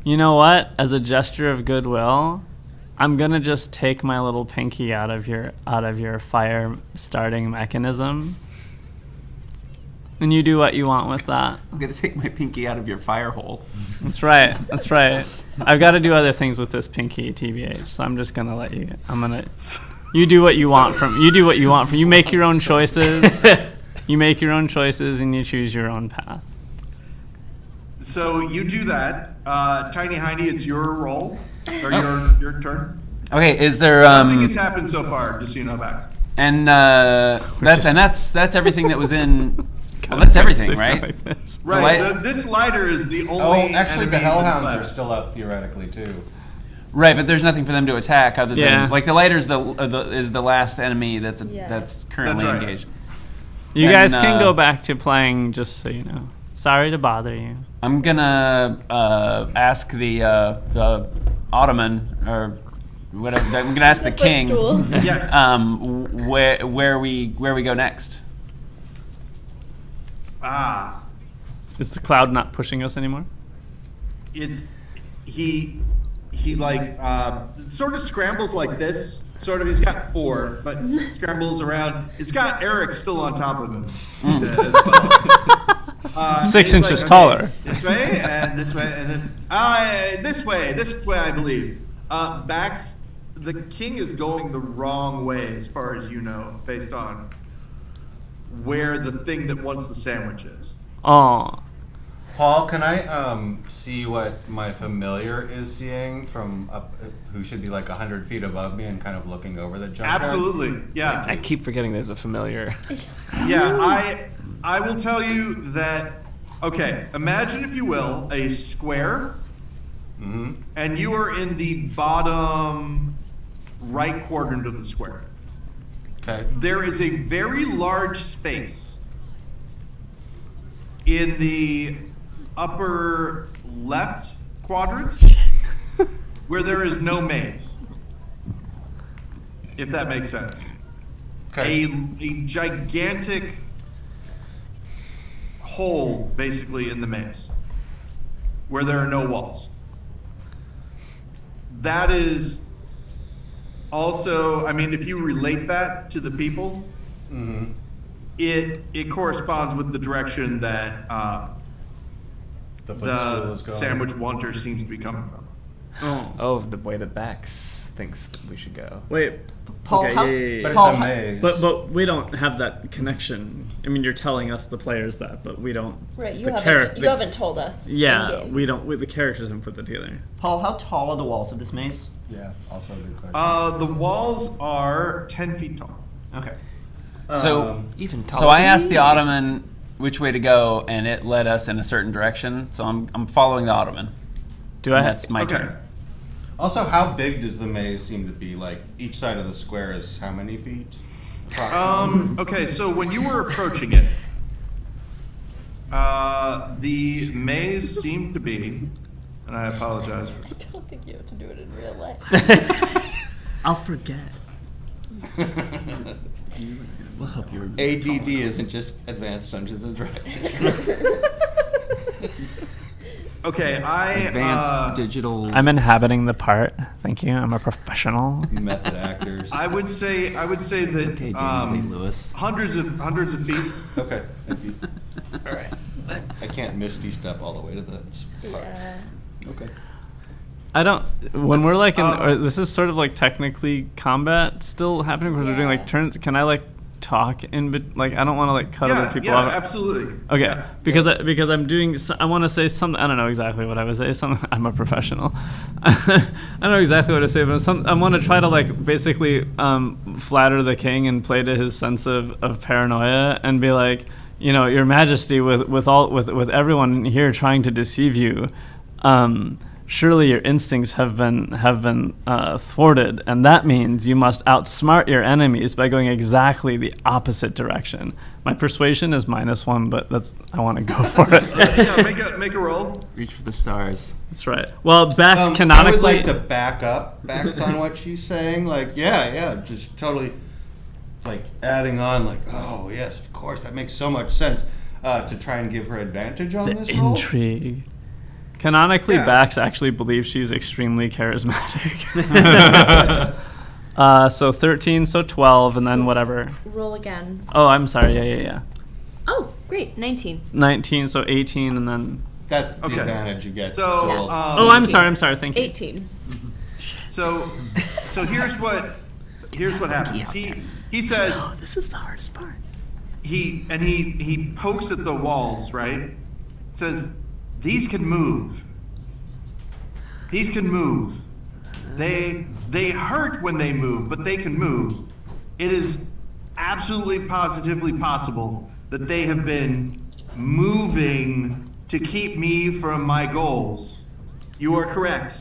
You know what? As a gesture of goodwill, I'm gonna just take my little pinky out of your fire starting mechanism, and you do what you want with that. I'm gonna take my pinky out of your fire hole. That's right. That's right. I've got to do other things with this pinky, TBH. So I'm just gonna let you. You do what you want from. You do what you want from. You make your own choices. You make your own choices, and you choose your own path. So you do that. Tiny Heiny, it's your roll, or your turn. Okay, is there Nothing has happened so far, just so you know, Max. And that's everything that was in. Well, that's everything, right? Right. This lighter is the only. Oh, actually, enemy the hellhounds that's are left. still up theoretically too. Right, but there's nothing for them to attack other than Yeah. like the lighter's is the last enemy that's currently That's right. engaged. You And, guys can go back to playing, just so you know. Sorry to bother you. I'm gonna ask the Ottoman or whatever. I'm gonna ask the king. Footstool. Yes. Where we go next? Is the cloud not pushing us anymore? It's he like sort of scrambles like this. Sort of, he's got 4, but scrambles around. It's got Eric still on top of him as well. 6 He's inches like, taller. okay, this way, and then This way, I believe. Bax, the king is going the wrong way as far as you know, based on where the thing that wants the sandwich is. Oh. Paul, can I see what my familiar is seeing from up, who should be like 100 feet above me and kind of looking over the junkyard? Absolutely, yeah. I keep forgetting there's a familiar. Yeah, I will tell you that, okay, imagine, if you will, a square, and you are in the bottom right quadrant of the square. Okay. There is a very large space in the upper left quadrant where there is no maze, if that makes sense. Okay. A gigantic hole, basically, in the maze where there are no walls. That is also, I mean, if you relate that to the people, it corresponds with the direction that The footstool is the going. sandwich wanter seems to be coming from. Oh, the way that Bax thinks that we should go. Wait, Paul, okay, how- yeah. But Paul, it's a maze. But we don't have that connection. I mean, you're telling us, the players, that, but we don't. Right, you the haven't told us. Yeah, in-game. we don't. The characters haven't put that together. Paul, how tall are the walls of this maze? Yeah, also a good question. The walls are 10 feet tall. Okay. So, Even taller. so I asked the Ottoman which way to go, and it led us in a certain direction. So I'm following the Ottoman. Do I? And that's my Okay. turn. Also, how big does the maze seem to be? Like, each side of the square is how many feet? Okay, so when you were approaching it, the maze seemed to be, and I apologize for I don't think you have to do it in real life. I'll forget. We'll help you. ADD isn't just Advanced Dungeons and Dragons. Okay, Advanced digital. I'm inhabiting the part. Thank you. I'm a professional. Method actors. I would say that Okay, Daniel Day-Lewis. hundreds of feet. Okay, thank you. All right. I can't misty step all the way to the part. Yeah. Okay. I don't. When we're like in, um, or this is sort of like technically combat still happening because we're doing like turns. Can I like talk in? Like I don't want to like cut other people off. Absolutely. Okay, Yeah. because I, I'm doing. I want to say something. I don't know exactly what I would say. Something. I'm a professional. I don't know exactly what to say, but I want to try to like basically flatter the king and play to his sense of paranoia and be like, you know, Your Majesty, with everyone here trying to deceive you, surely your instincts have been thwarted, and that means you must outsmart your enemies by going exactly the opposite direction. My persuasion is -1, but I want to go for it. Yeah, make a roll. Reach for the stars. That's right. Well, Bax I would canonically. like to back up Bax on what she's saying. Like, yeah, just totally, like, adding on, like, oh, yes, of course, that makes so much sense, to try and give her advantage on the this roll. intrigue. Canonically, Yeah. Bax actually believes she's extremely charismatic. So 13, so 12, and then whatever. Roll again. Oh, I'm sorry. Yeah. Oh, great. 19. 19, so 18, and then. That's the Okay. advantage you get. So, to roll. Oh, I'm 18. sorry. Thank you. 18. So here's what happens. He says This is the hardest part. he pokes at the walls, right? Says, these can move. These can move. They hurt when they move, but they can move. It is absolutely positively possible that they have been moving to keep me from my goals. You are correct.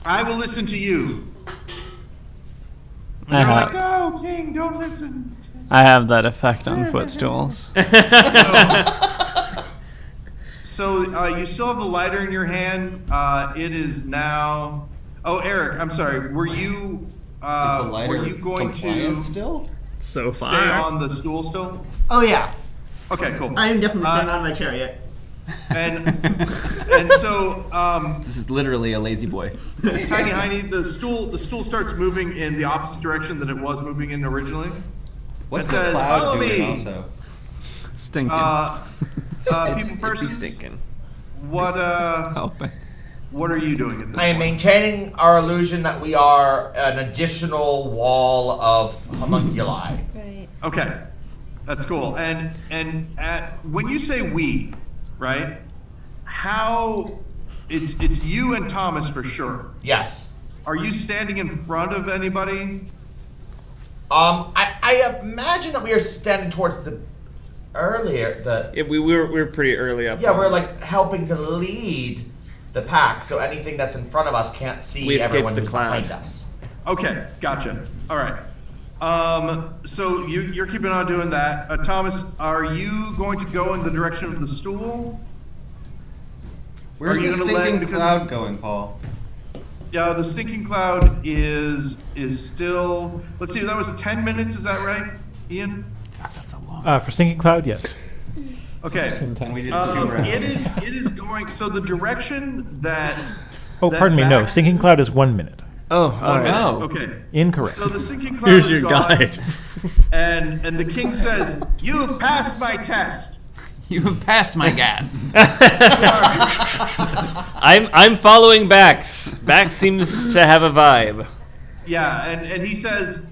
I will listen to you. And they're like, no, King, don't listen. I have that effect on footstools. So you still have the lighter in your hand. It is now. Oh, Eric, I'm sorry. Were you Is the lighter were you going compliant to still? So stay far. on the stool still? Oh yeah, Okay, cool. I am definitely standing on my chariot. And so This is literally a lazy boy. Tiny Heiny, the stool starts moving in the opposite direction that it was moving in originally. What's It the says, cloud "Follow doing me." also? Stinking. People persons. stinking. what Helping. what are you doing at this I am point? maintaining our illusion that we are an additional wall of homunculi. Right. Okay, that's cool. And when you say we, right? How? It's you and Thomas for sure. Yes. Are you standing in front of anybody? I imagine that we are standing towards the earlier the. Yeah, we were pretty early up. Yeah, we're like helping to lead the pack, so anything that's in front of us can't see We escaped everyone the who's cloud. behind us. Okay, gotcha. All right. So you're keeping on doing that. Thomas, are you going to go in the direction of the stool? Where's Are you the gonna land stinking because- cloud going, Paul? Yeah, the stinking cloud is still. Let's see, that was 10 minutes. Is that right, Ian? God, that's a long. For Stinking Cloud, yes. Okay. And we did 2 rounds. It is going. So the direction that. Oh, that pardon me. No, Max- Stinking Cloud is 1 minute. Oh, all right. no. Okay. Incorrect. So the stinking cloud Here's is your gone, guide. and the king says, "You have passed my test." You have passed my gas. I'm following Bax. Bax seems to have a vibe. Yeah, and he says,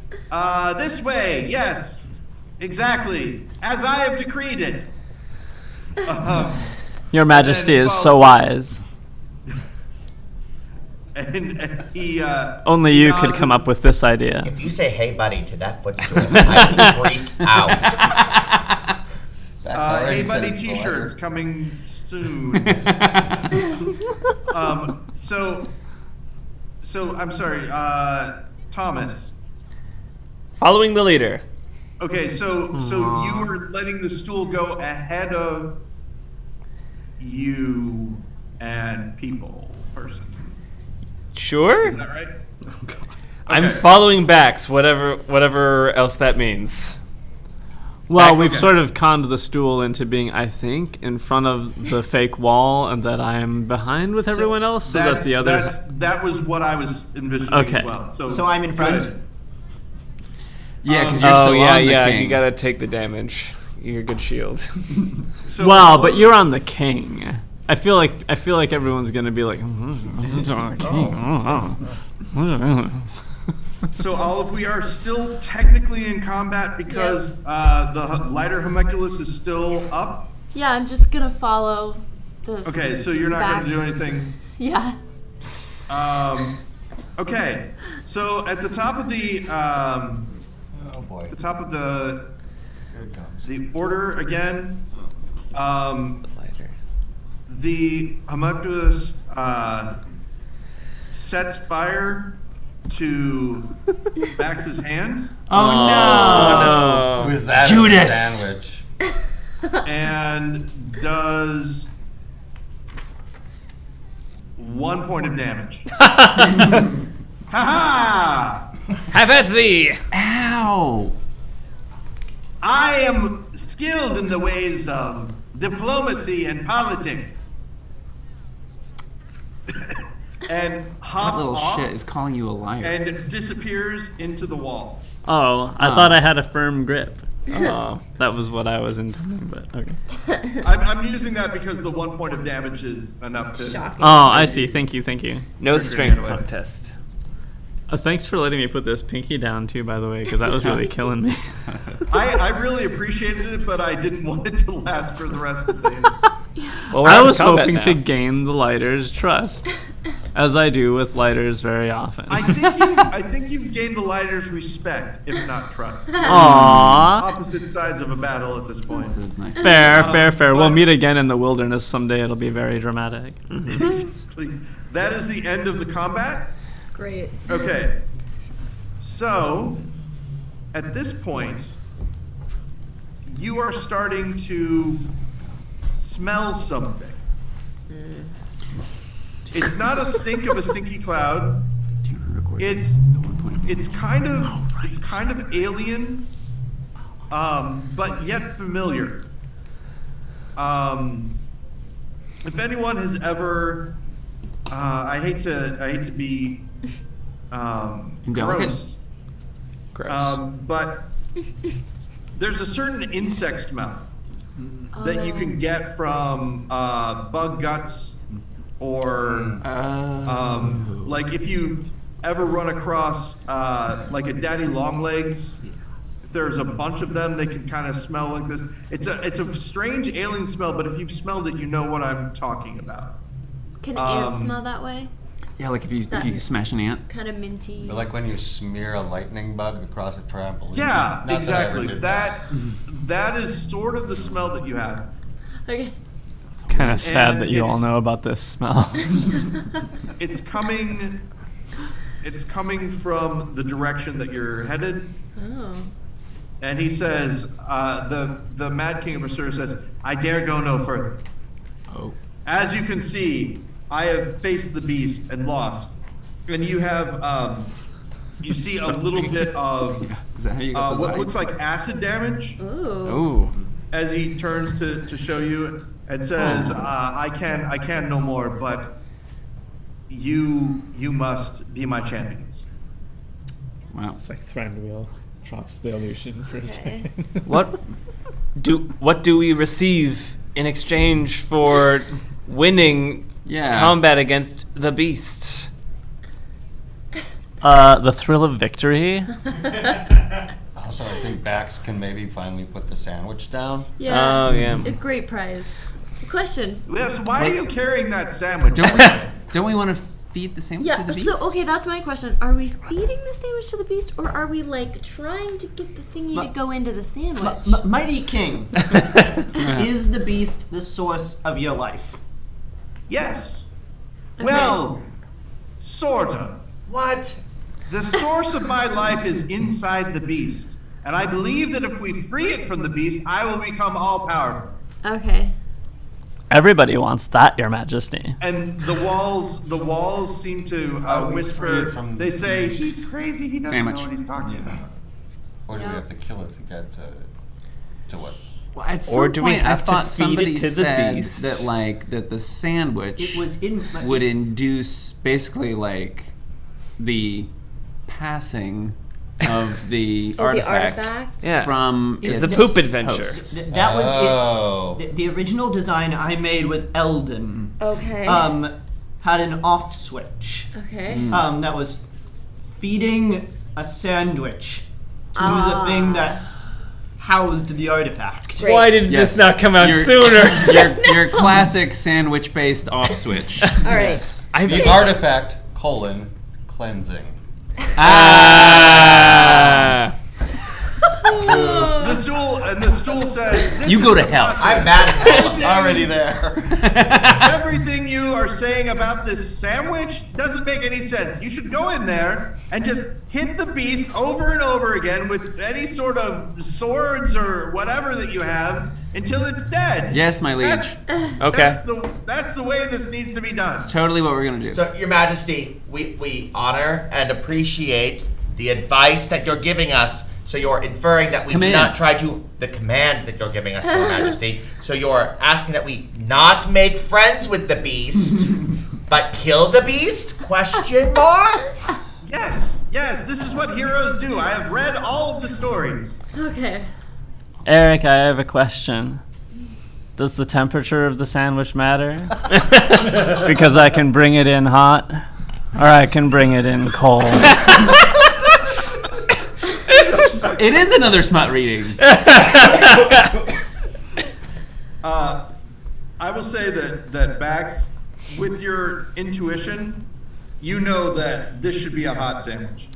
"This way, yes, exactly, as I have decreed it." Your Majesty And, is well- so wise. And he Only he you nods could come and- up with this idea. If you say "Hey, buddy" to that footstool, I freak out. That's already Hey said buddy it's the T-shirts letter. coming soon. So I'm sorry, Thomas. Following the leader. Okay, so you were letting the stool go ahead of you and person. Sure. Is that right? I'm Okay. following Bax, whatever else that means. Well, Bax- we've Okay. sort of conned the stool into being, I think, in front of the fake wall, and that I am behind with everyone else, so that the others. That was what I was envisioning Okay. as well. So I'm in front? good. Yeah, because you're Oh still yeah, on the yeah. king. You gotta take the damage. You're a good shield. So Well, but you're on the king. I feel like everyone's gonna be like, "Who's on the king?" So Olive, we are still technically in combat because the lighter homunculus is still up. Yeah, I'm just gonna follow the. Okay, so you're not going to do backs. anything. Yeah. Okay, so at the top of the Oh boy. top of the Here it comes. the order again, Lighter. the homunculus sets fire to Bax's hand Oh no! Who is that? Judas! Sandwich. and does 1 point of damage. Ha ha! Have at thee. Ow! I am skilled in the ways of diplomacy and politics. And That hops little off shit is calling you a liar. and disappears into the wall. Oh, I thought I had a firm grip. Oh, that was what I was intending, but okay. I'm using that because the 1 point of damage is enough to. Shocking. Oh, I see. Thank you. No strength contest. Thanks for letting me put this pinky down too, by the way, because that was really killing me. I really appreciated it, but I didn't want it to last for the rest of the day. Well, we're I out of was combat hoping now. to gain the lighter's trust, as I do with lighters very often. I think you've gained the lighter's respect, if not trust. Aww. Opposite sides of a battle at this point. That's a nice. Fair. We'll but- meet again in the wilderness someday. It'll be very dramatic. Exactly. That is the end of the combat. Great. Okay. So, at this point, you are starting to smell something. It's not a stink of a stinky cloud. Do you record It's the 1 point of it's kind of alien, but yet familiar. If anyone has ever, I hate to be Indelicate? gross, but there's a certain insect smell that you can get from bug guts, or like if you've ever run across like a daddy long legs. If there's a bunch of them, they can kind of smell like this. It's a strange alien smell, but if you've smelled it, you know what I'm talking about. Can ants smell that way? Yeah, like if you smash an ant. Kind of minty. Or like when you smear a lightning bug across a trampoline. Yeah, Not exactly. that That is sort of the smell that you have. Okay. Kind of sad And that you all it's- know about this smell. It's coming from the direction that you're headed. Oh. And he says, the Mad King of Berserk says, I dare go no further. Oh. As you can see, I have faced the beast and lost. And you have, you see a little bit of Is that how you got what those looks like acid damage Ooh. Ooh. as he turns to show you and says, I can no more, but you must be my champions. Wow. It's like Thranduil drops the illusion for a second. What do we receive in exchange for winning combat against the beast? The thrill of victory. Also, I think Bax can maybe finally put the sandwich down. Yeah. Oh, yeah. A great prize. Question. Yes, why are you carrying that sandwich? Don't we want to feed the sandwich Yeah, to the beast? so okay, that's my question. Are we feeding the sandwich to the beast, or are we like trying to get the thingy to go into the sandwich? Mighty King, is the beast the source of your life? Yes. Okay. Well, sort of. What? The source of my life is inside the beast, and I believe that if we free it from the beast, I will become all-powerful. Okay. Everybody wants that, Your Majesty. And the walls seem to How do we free whisper. it from They the say beast? he's crazy. He doesn't Sandwich. know what he's talking about. Or do we have to kill it to get to what? Well, at some Or do we point, have I to thought feed somebody it to the said beast? that the sandwich It was in. would induce basically like the passing of the artifact, Yeah. from It's its a poop adventure. host. That was Oh. it. The original design I made with Eldon Okay. had an off switch. Okay. That was feeding a sandwich to the thing that housed the artifact. Great. Why did Yes. this not come out Your- sooner? your classic sandwich-based off switch. All right. Yes. The artifact, cleansing. The stool says, this You is go to the hell. process. I'm mad at all of this. Already there. Everything you are saying about this sandwich doesn't make any sense. You should go in there and just hit the beast over and over again with any sort of swords or whatever that you have until it's dead. Yes, my liege. Okay. That's the way this needs to be done. Totally what we're gonna do. So, Your Majesty, we honor and appreciate the advice that you're giving us. So you're inferring that we Command. do not try to the command that you're giving us, Your Majesty. So you're asking that we not make friends with the beast, but kill the beast? Question mark? Yes, this is what heroes do. I have read all of the stories. Okay. Eric, I have a question. Does the temperature of the sandwich matter? Because I can bring it in hot, or I can bring it in cold. It is another smut reading. I will say that Bax, with your intuition, you know that this should be a hot sandwich.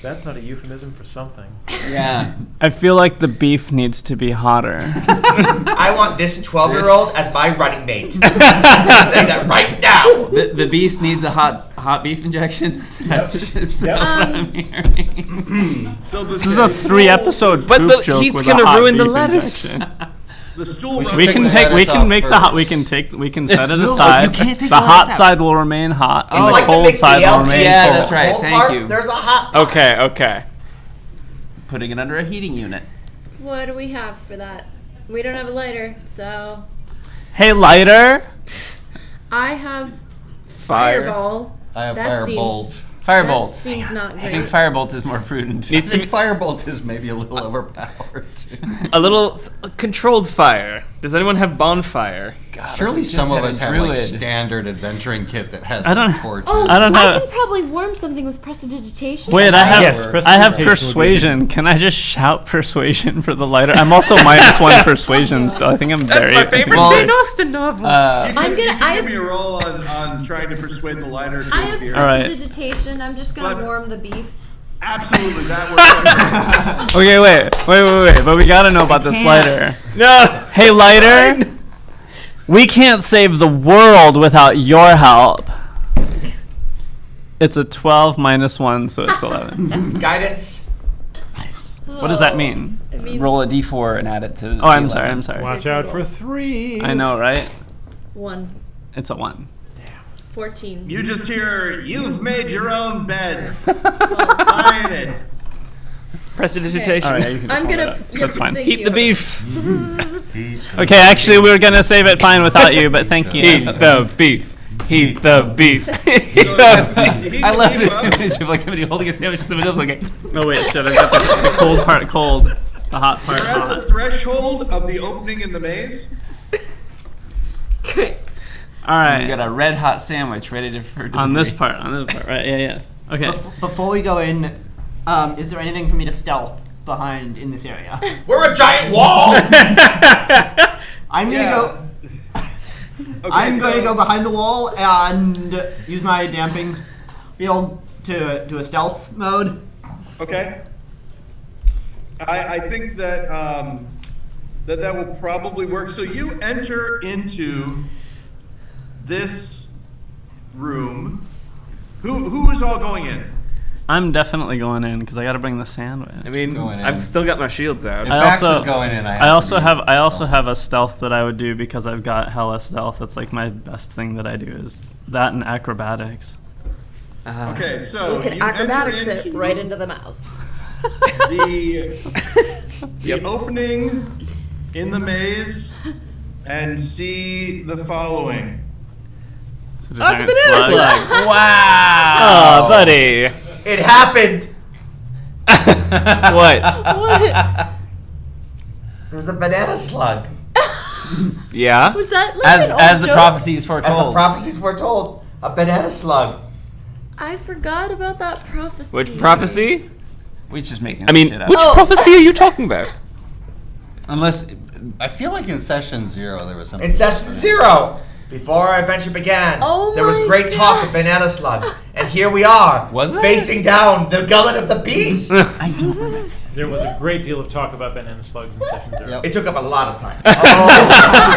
That's not a euphemism for something. Yeah. I feel like the beef needs to be hotter. I want this 12-year-old as my running mate. I'm saying that right now. The beast needs a hot beef injection. Is that what I'm hearing? So This is a 3-episode But poop the joke heat's with gonna a hot ruin the beef lettuce. injection. the stool. We can take the lettuce off make the hot. We first. can set it No, aside. you can't take the the hot lettuce out. side will remain hot, and It's the like cold the side will BLT. remain Yeah, cold. that's right. Cold Thank part, you. There's a hot part. Okay. Putting it under a heating unit. What do we have for that? We don't have a lighter, so Hey, lighter. I have Fire. fireball. I have That seems firebolt. Firebolt. That seems not I great. think Firebolt is more prudent. I think Firebolt is maybe a little overpowered. A little controlled fire. Does anyone have bonfire? God, Surely if we some just of had a us have like druid. standard adventuring kit that has I don't- like, torches. Oh, I don't I know. can probably warm something with prestidigitation. Wait, I have Yes, I have prestidigitation would be persuasion. Can I just shout persuasion for the lighter? I'm also -1 persuasion still. I think I'm That's very. my favorite Well, Jane Austen novel. I'm gonna. You I can give have, me a roll on trying to persuade the lighter to I have appear. All right. prestidigitation. I'm just gonna But- warm the beef. Absolutely, that works. Okay, wait. But we gotta know about this lighter. No. Hey, lighter. We can't save the world without your help. It's a 12 -1, so it's 11. Guidance. What does that mean? It means Roll a d4 and add it to. Oh, I'm sorry. I'm sorry. Watch out for 3. I know, right? 1. It's a 1. 14. You just hear, "You've made your own beds. Lie in it." Prestidigitation. All right, you can just I'm hold it gonna. up. Yep, That's fine. thank Heat you. the beef. Okay, actually, we were gonna save it fine without you, but thank you. Heat the beef. Heat the beef. I love this image of like somebody holding a sandwich in the middle of like. Oh wait, shit! I've got the cold part cold, the hot part We're at the hot. threshold of the opening in the maze. Great. All We right, got a red hot sandwich ready to for on this delivery. part, right? Yeah. Okay. Before we go in, is there anything for me to stealth behind in this area? We're a giant wall. I'm gonna Yeah. go. Okay, I'm so going to go behind the wall and use my damping field to do a stealth mode. Okay. I think that that will probably work. So you enter into this room. Who is all going in? I'm definitely going in because I got to bring the sandwich. I mean, Going in. I've still got my shields out. If I Max also- is going in, I also have Oh. a stealth that I would do because I've got hella stealth. That's like my best thing that I do is that and acrobatics. Okay, so You can enter acrobatics into it right into the mouth. the opening in the maze and see the following. So just Oh, it's a giant banana slug. slug. Wow. Oh, buddy. It happened. What? What? There was a banana slug. Yeah? Was that like an old As the joke? prophecies As the foretold. prophecies foretold, a banana slug. I forgot about that prophecy. Which prophecy? We just making I mean, shit up. which Oh. prophecy are you talking about? Unless I feel like in session 0 there was something. In session 0, before our adventure began, Oh there was my great talk God. of banana slugs, and here we are, Was there? facing down the gullet of the beast. I don't remember. There was a great deal of talk about banana slugs in session 0. Yep. It took up a lot of time.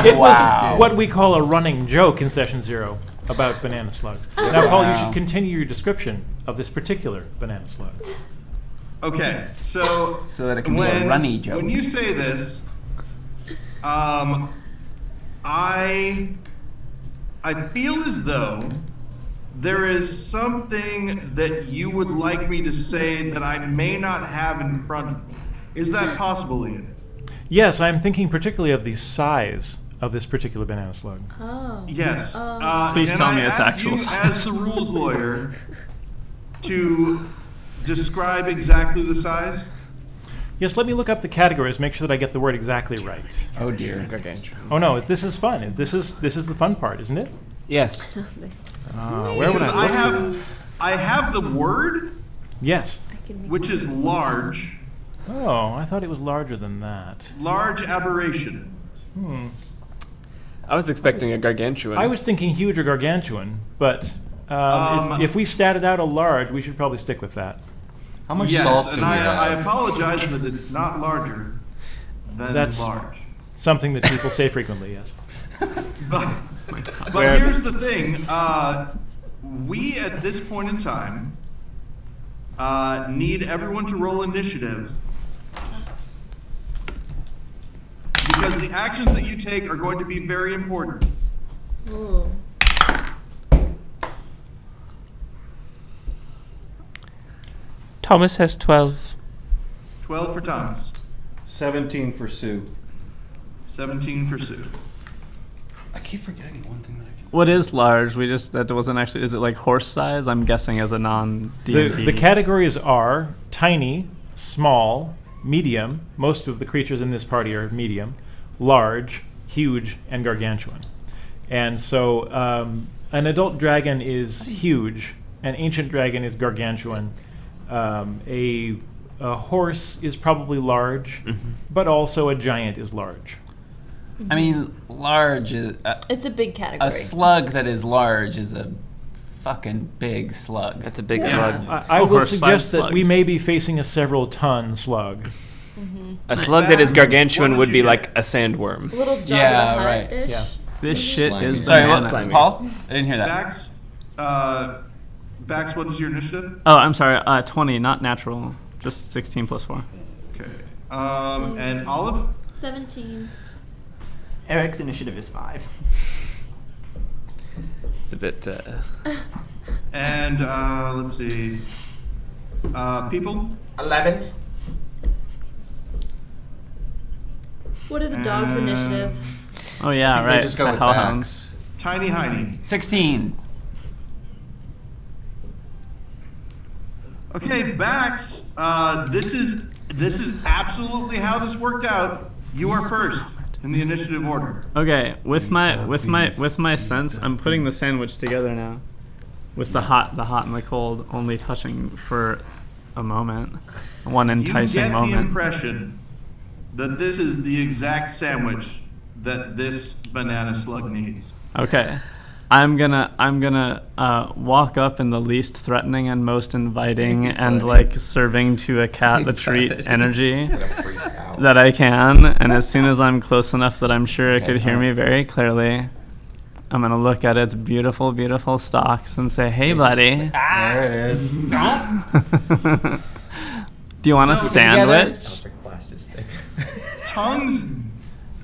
It Wow. was what we call a running joke in session 0 about banana slugs. Now, Paul, you Wow. should continue your description of this particular banana slug. Okay, so So that it can be a runny joke. When you say this, I feel as though there is something that you would like me to say that I may not have in front of me. Is that possible, Ian? Yes, I'm thinking particularly of the size of this particular banana slug. Oh. Yes. Please and tell I me it's ask actual you, size. as the rules lawyer, to describe exactly the size. Yes, let me look up the categories, make sure that I get the word exactly right. Oh dear. Oh no, this is fun. This is the fun part, isn't it? Yes. Where would Because I look? I have the word, Yes. which is large, Oh, I thought it was larger than that. large aberration. I was expecting a gargantuan. I was thinking huge or gargantuan, but if we statted out a large, we should probably stick with that. How much Yes, salt do and we I have? apologize that it's not larger than That's- large. Something that people say frequently, yes. But here's the thing: we at this point in time need everyone to roll initiative because the actions that you take are going to be very important. Ooh. Thomas has 12. 12 for Thomas, 17 for Sue. 17 for Sue. I keep forgetting the one thing that I can. What is large? That wasn't actually. Is it like horse size? I'm guessing as a non-D&D. The categories are tiny, small, medium. Most of the creatures in this party are medium, large, huge, and gargantuan. And so an adult dragon is huge, an ancient dragon is gargantuan. A horse is probably large, but also a giant is large. I mean, large is... It's a big category. A slug that is large is a fucking big slug. That's a big slug. I will Horse-sized suggest that slug. we may be facing a several-ton slug. A slug that is What gargantuan would would you be get? like a sandworm. Little Jabba Yeah, the right. Hutt-ish. Yeah. This shit Slimy. is Sorry, banana. what? Paul? I didn't hear that. Bax, what is your initiative? Oh, I'm sorry. 20, not natural. Just 16 plus 4. Okay. And Olive? 17. Eric's initiative is 5. It's a bit. And let's see. People? 11. What are the dogs' initiative? Oh yeah, I think right. they just go the with hellhounds. Bax. Tiny Heiny. 16. Okay, Bax. This is absolutely how this worked out. You are first in the initiative order. Okay, with my sense, I'm putting the sandwich together now. With the hot and the cold only touching for a moment. One enticing You get moment. the impression that this is the exact sandwich that this banana slug needs. Okay. I'm gonna walk up in the least threatening and most inviting and like serving to a cat the treat energy that I can, and as soon as I'm close enough that I'm sure it could hear me very clearly, I'm gonna look at its beautiful, beautiful stalks and say, "Hey, buddy, There it is. do you want a So sandwich?" Eldritch blast this thing. Tongues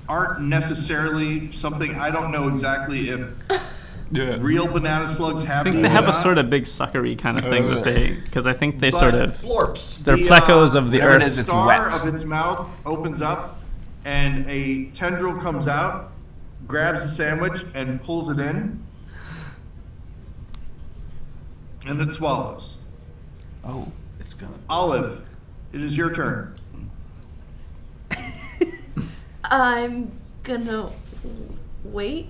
aren't necessarily something I don't know exactly if real banana slugs have. I think they have a sort of big suckery kind of thing that because I think they But sort of Florps. they're plecos of the whatever it earth. is, it's star wet. of its mouth opens up, and a tendril comes out, grabs the sandwich, and pulls it in, and it swallows. Oh. It's gonna. Olive, it is your turn. I'm gonna wait.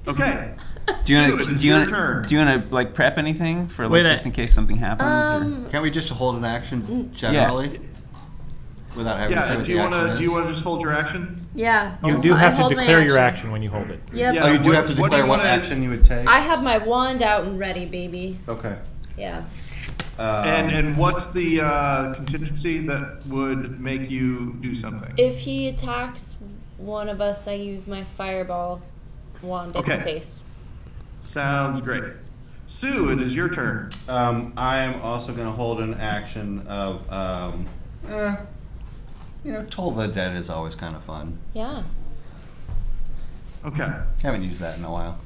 Okay. Do you Sue, want it to is do you your want turn. to do you want to like prep anything for like Wait, just in case something happens? Can't we just hold an action generally without having to say Yeah. what Do you the want action to? is? Do you want to just hold your action? Yeah. You do I have to hold my declare your action when you hold it. Yep. Yeah. Oh, you do What- have to what do you declare what wanna- action you would take. I have my wand out and ready, baby. Okay. Yeah. And what's the contingency that would make you do something? If he attacks one of us, I use my fireball wand in Okay. the face. Sounds great. Sue, it is your turn. I am also going to hold an action of, Toll the Dead is always kind of fun. Yeah. Okay. Haven't used that in a while.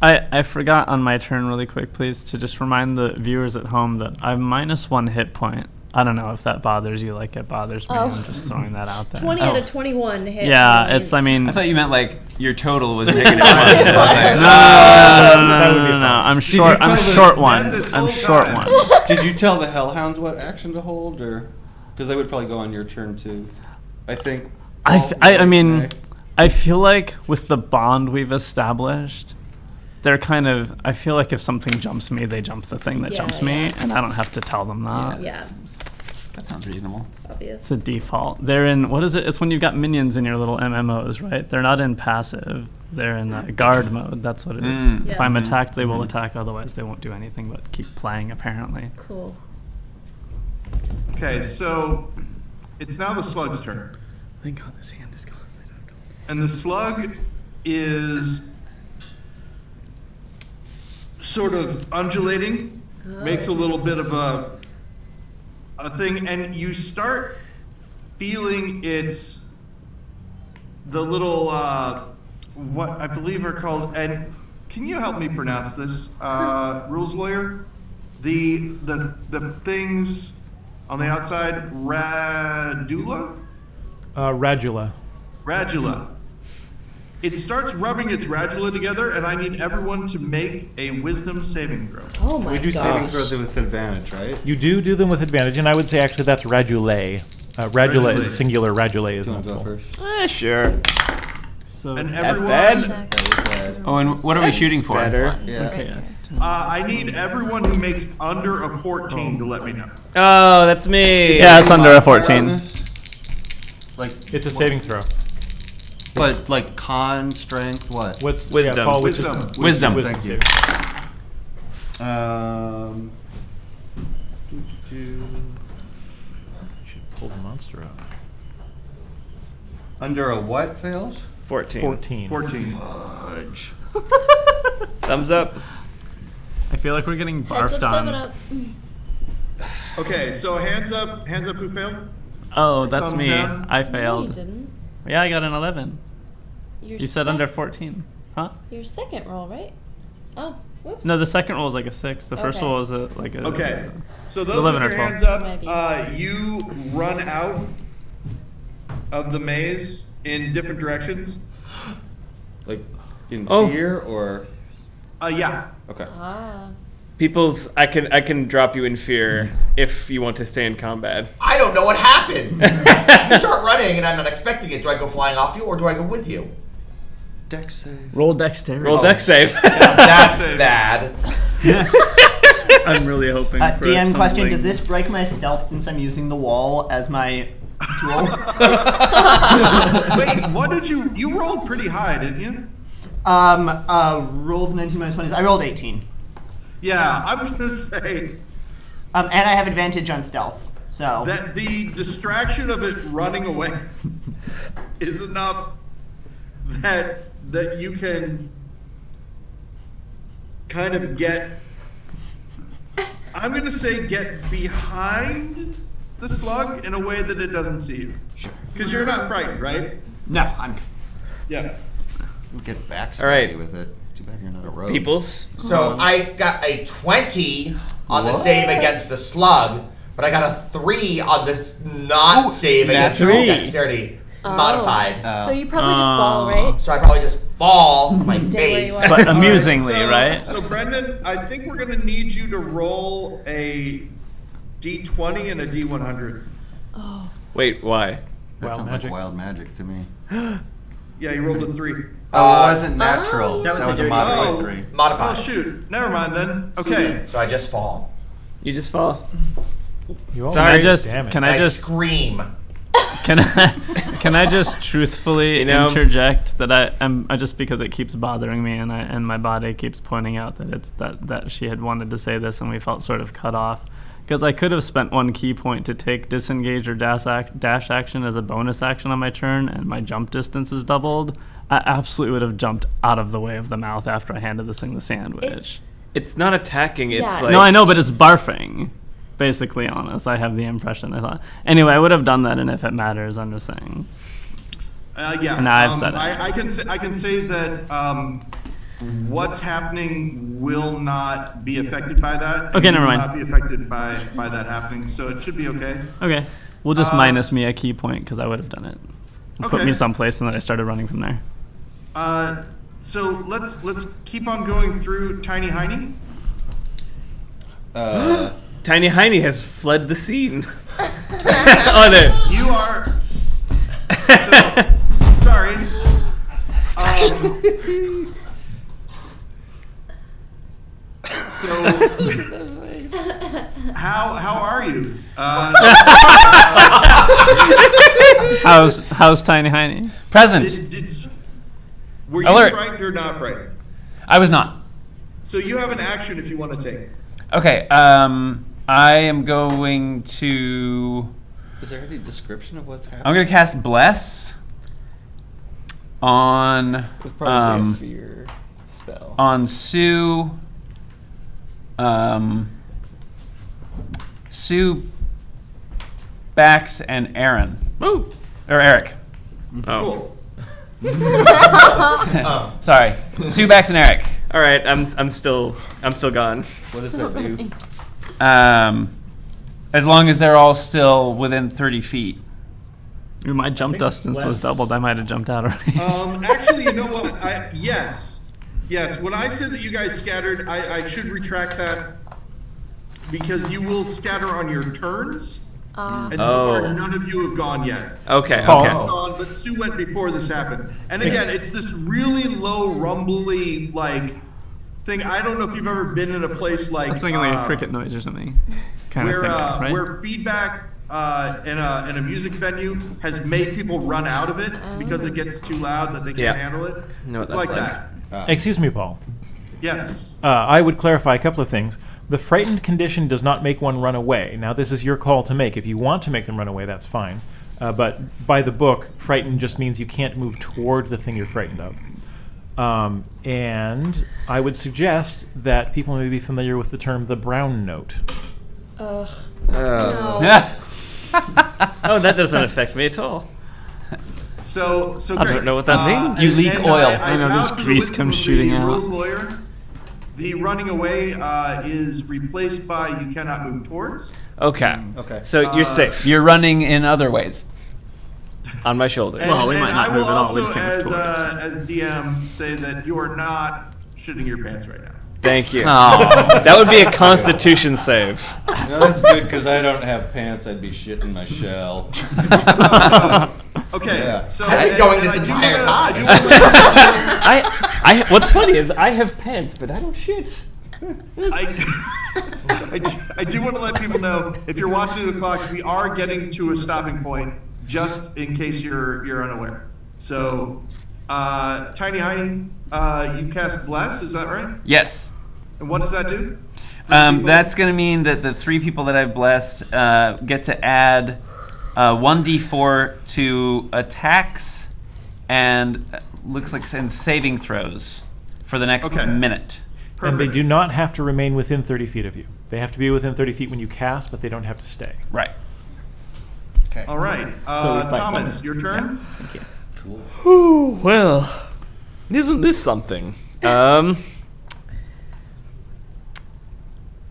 I forgot on my turn really quick, please, to just remind the viewers at home that I'm -1 hit point. I don't know if that bothers you like it bothers me. Oh. I'm just throwing that out there. 20 out of 21 hit. Yeah, points. it's, I mean... I thought you meant like your total was -1. No, I'm short. I'm short one. I'm short one. Did you tell the Hellhounds what action to hold, or because they would probably go on your turn too? I think. I mean, I feel like with the bond we've established, they're kind of. I feel like if something jumps me, they jump the thing that Yeah, jumps me, yeah. and I don't have to tell them that. Yeah. That sounds reasonable. Obvious. It's a default. They're in what is it? It's when you've got minions in your little MMOs, right? They're not in passive. They're in guard mode. That's what it is. Mm. Yeah. If I'm attacked, they will attack. Otherwise, they won't do anything but keep playing. Apparently. Cool. Okay, so it's now the slug's turn. Thank God this hand is gone. And the slug is sort of undulating, makes a little bit of a thing, and you start feeling the little what I believe are called, and can you help me pronounce this, rules lawyer? The things on the outside, radula? Radula. Radula. it starts rubbing its radula together, and I need everyone to make a wisdom saving throw. Oh my We do gosh. saving throws with advantage, right? You do them with advantage, and I would say actually that's radulae. Radula Radulae. is singular, radulae is Do you want to go multiple. first? Sure. So And That's everyone, bad. Oh, and what are we shooting for? Better. Yeah. okay. I need everyone who makes under a 14 to let me know. Oh, that's me. Yeah, it's under a Modifier 14. on this? Like It's a saving throw. But like con, strength, what? What's Wisdom. Yeah, Paul, which is- Wisdom. Wisdom. Thank you. saving. You should pull the monster out. Under a what fails? 14. 14. 14. Fudge. Thumbs up. I feel like we're getting Heads barfed up, on. 7 up. Okay, so hands up who failed? Oh, that's Thumbs me. down. I No, you failed. didn't. Yeah, I got an 11. Your You said under 14. Huh? Your second roll, right? Oh, whoops. No, the second roll was like a 6. The first Okay. roll was like a. Okay, so those 11 with or your 12. hands up, Might be. you run out of the maze in different directions. Like in Oh. fear or Yeah. okay. Ah. People's, I can drop you in fear if you want to stay in combat. I don't know what happens. You start running and I'm not expecting it. Do I go flying off you or do I go with you? Dex save. Roll dexterity. Roll dex save. That's bad. I'm really hoping for a DM question, tumbling. does this break my stealth since I'm using the wall as my tool? Wait, what did you rolled pretty high, didn't you? Rolled 19 minus 20. I rolled 18. Yeah, I'm gonna say And I have advantage on stealth. So that the distraction of it running away is enough that you can kind of get, I'm gonna say get behind the slug in a way that it doesn't see you. Because you're not frightened, right? no, I'm. Yeah. We'll get back All right. with it. Too bad you're not a rogue. Peoples. So I got a 20 on the save against the slug, but I got a 3 on this not save against the natural. dexterity modified. So you probably just fall, right? So I probably just fall on my Stay where you face. are. But amusingly, So- right? So Brendan, I think we're gonna need you to roll a D20 and a D100. Wait, why? That Wild sounds magic. like wild magic to me. Yeah, you rolled a 3. Oh, it wasn't natural. That was that was a a dirty modified Oh. 3. Oh Modified. shoot, never mind then. Okay. So I just fall. You just fall. You Sorry. Can I just Scream. can I just truthfully You know- interject that I just because it keeps bothering me and my body keeps pointing out that it's that she had wanted to say this and we felt sort of cut off. Because I could have spent one key point to take disengage or dash action as a bonus action on my turn, and my jump distance is doubled. I absolutely would have jumped out of the way of the mouth after I handed this thing the sandwich. It's not attacking. It's Yeah. like No, I know, but it's barfing. Basically, on us. I have the impression. I thought. Anyway, I would have done that, and if it matters, I'm just saying. Yeah. And I've said it. I can say that what's happening will not be affected by that. and Okay, you never will mind. Not be affected by that happening, so it should be okay. Okay, we'll just minus me a key point because I would have done it. Put Okay. me someplace, and then I started running from there. So let's keep on going through Tiny Heiny. Tiny Heiny has fled the scene. Oh, there. You are. So, sorry. So, how are you? How's Tiny Heiny? Present. Were you Alert. frightened or not frightened? I was not. So you have an action if you want to take. Okay. I am going to. Is there any description of what's happening? I'm going to cast Bless on It's probably a fear spell. on Sue. Sue, Bax, and Aaron. Oh. Or Eric. Oh. Cool. Sorry. Sue, Bax, and Eric. All right. I'm still gone. What does that do? As long as they're all still within 30 feet. My jump distance was doubled. I might have jumped out already. Actually, you know what? Yes. When I said that you guys scattered, I should retract that because you will scatter on your turns. And so far, none of you have gone yet. Okay. Sue Okay. has gone, but Sue went before this happened. And again, it's this really low, rumbly thing. I don't know if you've ever been in a place like It's making like a cricket noise or something. Kind of thing, right? where feedback in a music venue has made people run out of it because it gets too loud that they can't handle it. Know what It's that's like like. that. Excuse me, Paul. Yes. I would clarify a couple of things. The frightened condition does not make one run away. Now, this is your call to make. If you want to make them run away, that's fine. But by the book, frightened just means you can't move toward the thing you're frightened of. And I would suggest that people may be familiar with the term the brown note. No. Oh, that doesn't affect me at all. So I don't know what that means. You leak oil. I know there's grease comes shooting out. Rules lawyer, the running away is replaced by you cannot move towards. Okay. Okay. So you're safe. You're running in other ways. On my shoulders. Well, we might not move at all, we I will just also, can't move as DM, say that you are not shitting your pants right now. Thank you. Aw. That would be a Constitution save. No, that's good because I don't have pants. I'd be shitting my shell. Okay, Yeah. so I've been going this entire time. I what's funny is I have pants, but I don't shit. I do want to let people know, if you're watching the clocks, we are getting to a stopping point, just in case you're unaware. So, Tiny Heiny, you cast Bless, is that right? Yes. And what does that do? That's going to mean that the 3 people that I've blessed get to add 1d4 to attacks and looks like and saving throws for the next minute. Perfect. And they do not have to remain within 30 feet of you. They have to be within 30 feet when you cast, but they don't have to stay. Right. Okay. All right, So we fight Thomas, once. your turn. Thank you. Cool. Ooh, well, isn't this something?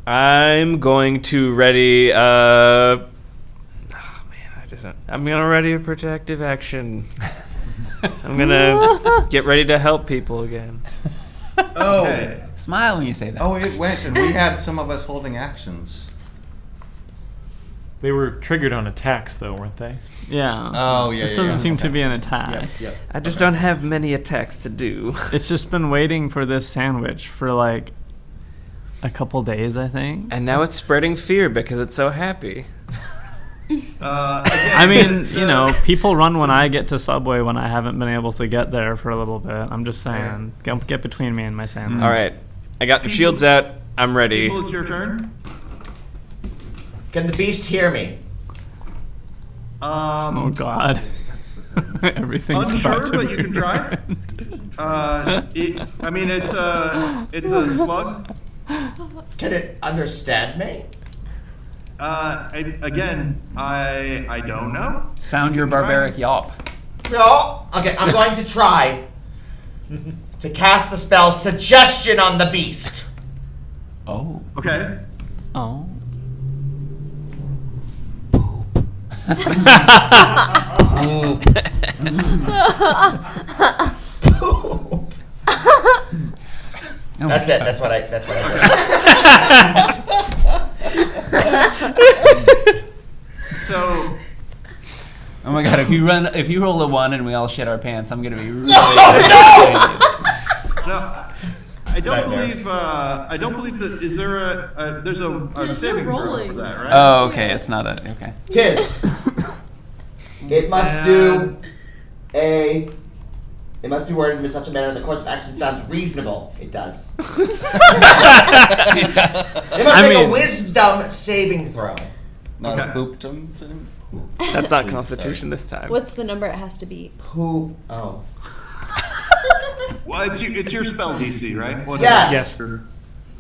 I'm going to ready. I'm gonna ready a protective action. I'm gonna get ready to help people again. Oh. Okay. Smile when you say that. Oh, it went, and we had some of us holding actions. They were triggered on attacks, though, weren't they? Yeah. Oh, yeah, This yeah, doesn't yeah. seem to Okay. be an attack. Yep. I just don't have many attacks to do. It's just been waiting for this sandwich for like a couple days, I think. And now it's spreading fear because it's so happy. I mean, you know, people run when I get to Subway when I haven't been able to get there for a little bit. I'm just saying, get between me and my sandwich. All right, I got the shields out. I'm ready. People, it's your turn. Can the beast hear me? Oh God. Everything's Unsure, about to but you be can try. ruined. I mean, it's a slug. Can it understand me? I don't know. Sound your barbaric yawp. No. Okay, I'm going to try to cast the spell Suggestion on the beast. Oh. Okay. Oh. That's it. That's what I did. So, Oh my God! If you roll a 1 and we all shit our pants, I'm gonna be really. no, I don't believe. I don't believe that. Is there there's a saving throw for that, right? Oh, okay. It's not a okay. Tis. It must do a. It must be worded in such a manner that the course of action sounds reasonable. It does. It must make a wisdom saving throw. Not Okay. a poop-tum thing? That's not Constitution this time. What's the number it has to be? Who? Oh. Well, it's your spell DC, right? What Yes. Yes.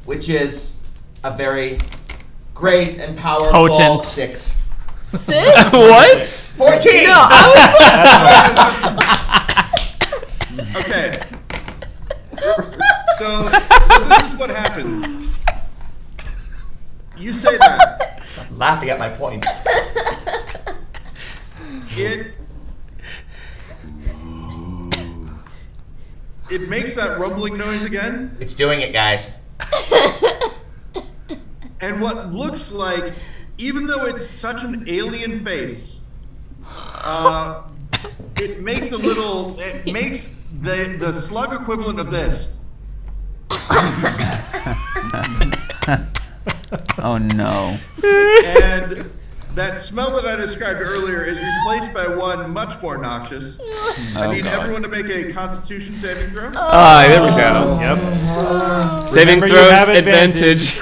Which is a very great and powerful Potent. 6. 6? What? 14. No, Okay. So this is what happens. You say that. Laughing at my point. It it makes that rumbling noise again. It's doing it, guys. And what looks like, even though it's such an alien face, it makes the slug equivalent of this. Oh no. And that smell that I described earlier is replaced by one much more noxious. I need everyone to make a Constitution saving throw. There we go. Yep. Saving Remember, you throws, have advantage.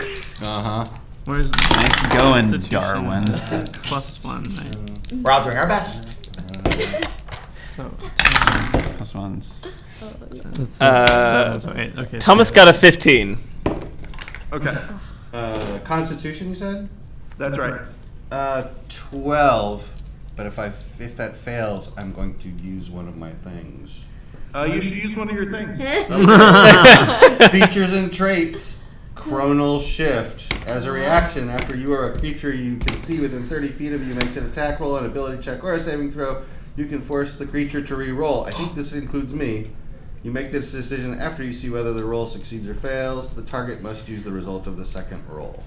Where's Nice going, Constitution? Darwin. +1, right? We're all doing our best. So, Plus ones. so 8. Okay. Thomas got a 15. Okay, Constitution, you said? that's right. 12. But if that fails, I'm going to use one of my things. You should use one of your things. Features and traits. Chronal shift. As a reaction, after you are a creature you can see within 30 feet of you makes an attack roll, an ability check, or a saving throw, you can force the creature to re-roll. I think this includes me. You make this decision after you see whether the roll succeeds or fails. The target must use the result of the second roll.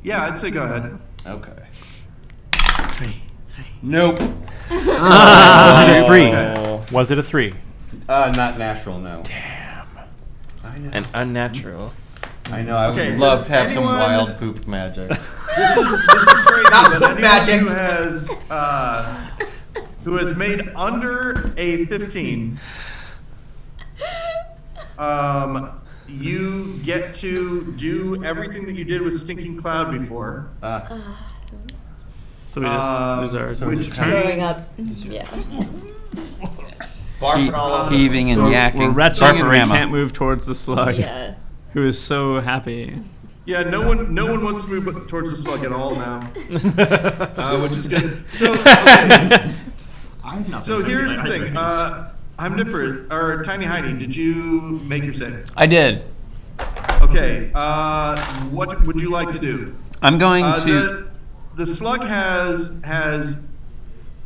Yeah, I'd say go ahead. Okay. 3. Nope. Was it a 3? Okay. Was it a 3? Not natural, no. Damn. I know. And unnatural. I know. I Okay, would love just to have some anyone- wild poop magic. This is crazy, Not but poop anyone magic. who has made under a 15, you get to do everything that you did with Stinking Cloud before. So we just lose our which Throwing up. Yeah. Barfing all over. Heaving and So yakking. We're retching and we Barfarama. can't move towards the slug. Yeah. Who is so happy. Yeah, no one wants to move towards the slug at all now, which is good. So, so here's the thing. or Tiny Heiny, did you make your save? I did. Okay. What would you like to do? I'm going to. The slug has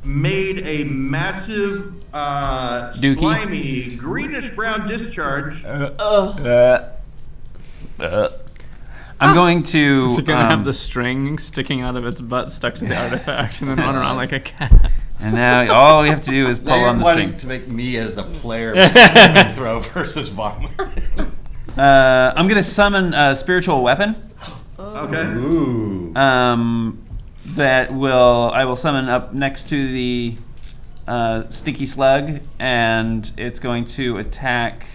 made a massive, slimy, greenish brown discharge. I'm going to. It's gonna have the string sticking out of its butt stuck to the artifact and then run around like a cat. And now all we have to do is pull They're on the wanting string. to make me as the player make a saving throw versus Vomit. I'm going to summon a spiritual weapon. Okay. Ooh. That I will summon up next to the stinky slug, and it's going to attack.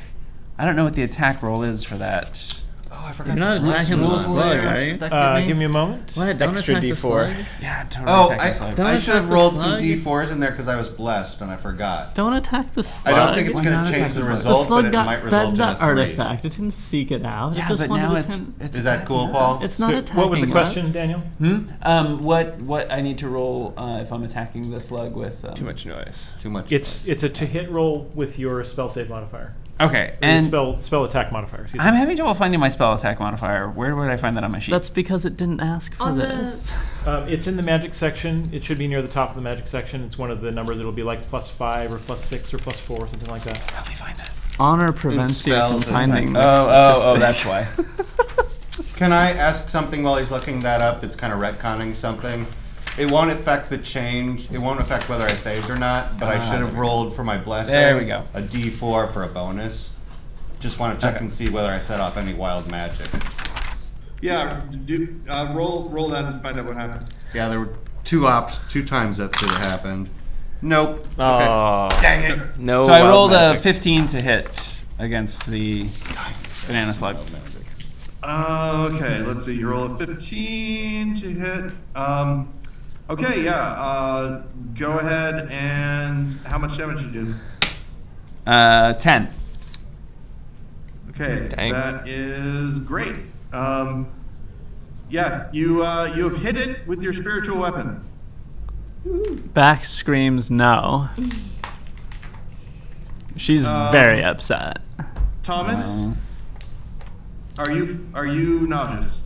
I don't know what the attack roll is for that. Oh, I forgot. You're not attacking the slug, are you? Give me a moment. What? Don't Extra attack the D4. slug? Yeah, totally Oh, attack the slug. Don't I attack should have the rolled slug. some D4s in there because I was blessed and I forgot. Don't attack the slug. I don't think it's Why going not to attack change the the slug? The result, but slug it got might fed result in the a 3. artifact. It didn't seek it out. Yeah, it just but wanted now to it's send- Is that cool, Paul? It's not attacking What was the question, us. Daniel? What I need to roll if I'm attacking the slug with Too much noise. Too much. It's a to hit roll with your spell save modifier. Okay, Or and spell attack modifier. excuse me. I'm having trouble finding my spell attack modifier. Where would I find that on my sheet? That's because it didn't ask for On the- this. It's in the magic section. It should be near the top of the magic section. It's one of the numbers. It'll be like +5 or +6 or +4, something like that. Help me find that. Honor prevents you from spells and finding things. this Oh, statistic. that's why. Can I ask something while he's looking that up that's kind of retconning something? It won't affect the change. It won't affect whether I saved or not, but I should have rolled for my blessing. There we go. A D4 for a bonus. Just want to check Okay. and see whether I set off any wild magic. Yeah. Roll that and find out what happens. Yeah, there were two times that could have happened. Nope. Okay. Oh, Dang it. no. So I wild rolled magic. a 15 to hit against the banana slug. Okay, let's see. You roll a 15 to hit. Okay, yeah. Go ahead and how much damage you do? 10. Okay, Dang. that is great. Yeah, you have hit it with your spiritual weapon. Back screams no. She's very upset. Thomas, are you nauseous?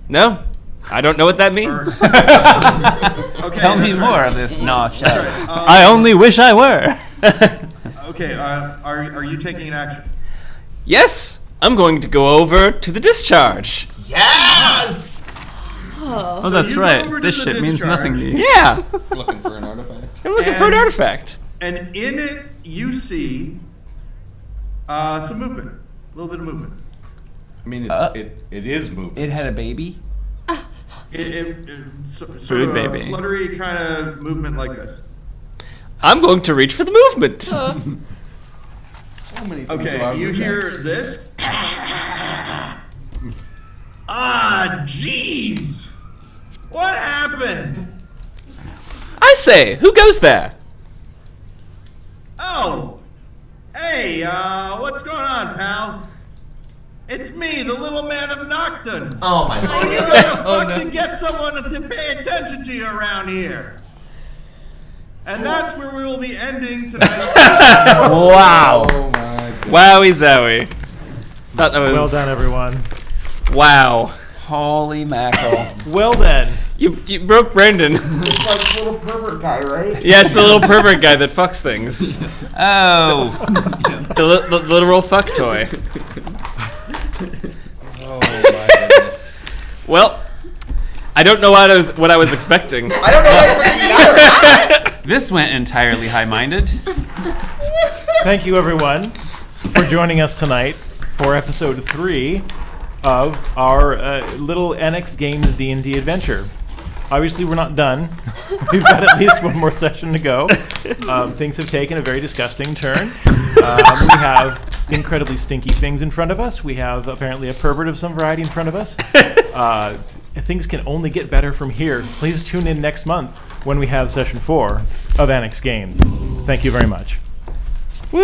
No, I don't know what that means. Okay, Tell me that's more right. of this nauseous. I only wish I were. Okay, are you taking an action? Yes, I'm going to go over to the discharge. Yes! Oh, that's you go right. over to This the shit means discharge. nothing to you. Yeah, Looking for an artifact. I'm looking for an artifact. And in it, you see some movement. A little bit of movement. I mean, it is moving. It had a baby. Sort Food of baby. a fluttery kind of movement like this. I'm going to reach for the movement. So many things Okay, wrong you with hear that. this. Jeez! What happened? I say, who goes there? Oh! Hey, what's going on, pal? It's me, the little man of Nocton. Oh my You god. know the fuck to get someone to pay attention to you around here. And that's where we will be ending tonight. Wow. Oh my god. Wowie zowie. Thought that was Well done, everyone. Wow. Holy mackerel. Well then. You broke Brandon. It's like little pervert guy, right? Yeah, it's the little pervert guy that fucks things. Oh. The literal fuck toy. Oh my goodness. Well, I don't know what I was expecting. I don't know what I was thinking either. This went entirely high-minded. Thank you, everyone, for joining us tonight for episode 3 of our little Annex Games D&D adventure. Obviously, we're not done. We've got at least one more session to go. Things have taken a very disgusting turn. We have incredibly stinky things in front of us. We have apparently a pervert of some variety in front of us. Things can only get better from here. Please tune in next month when we have session 4 of Annex Games. Thank you very much. Woo!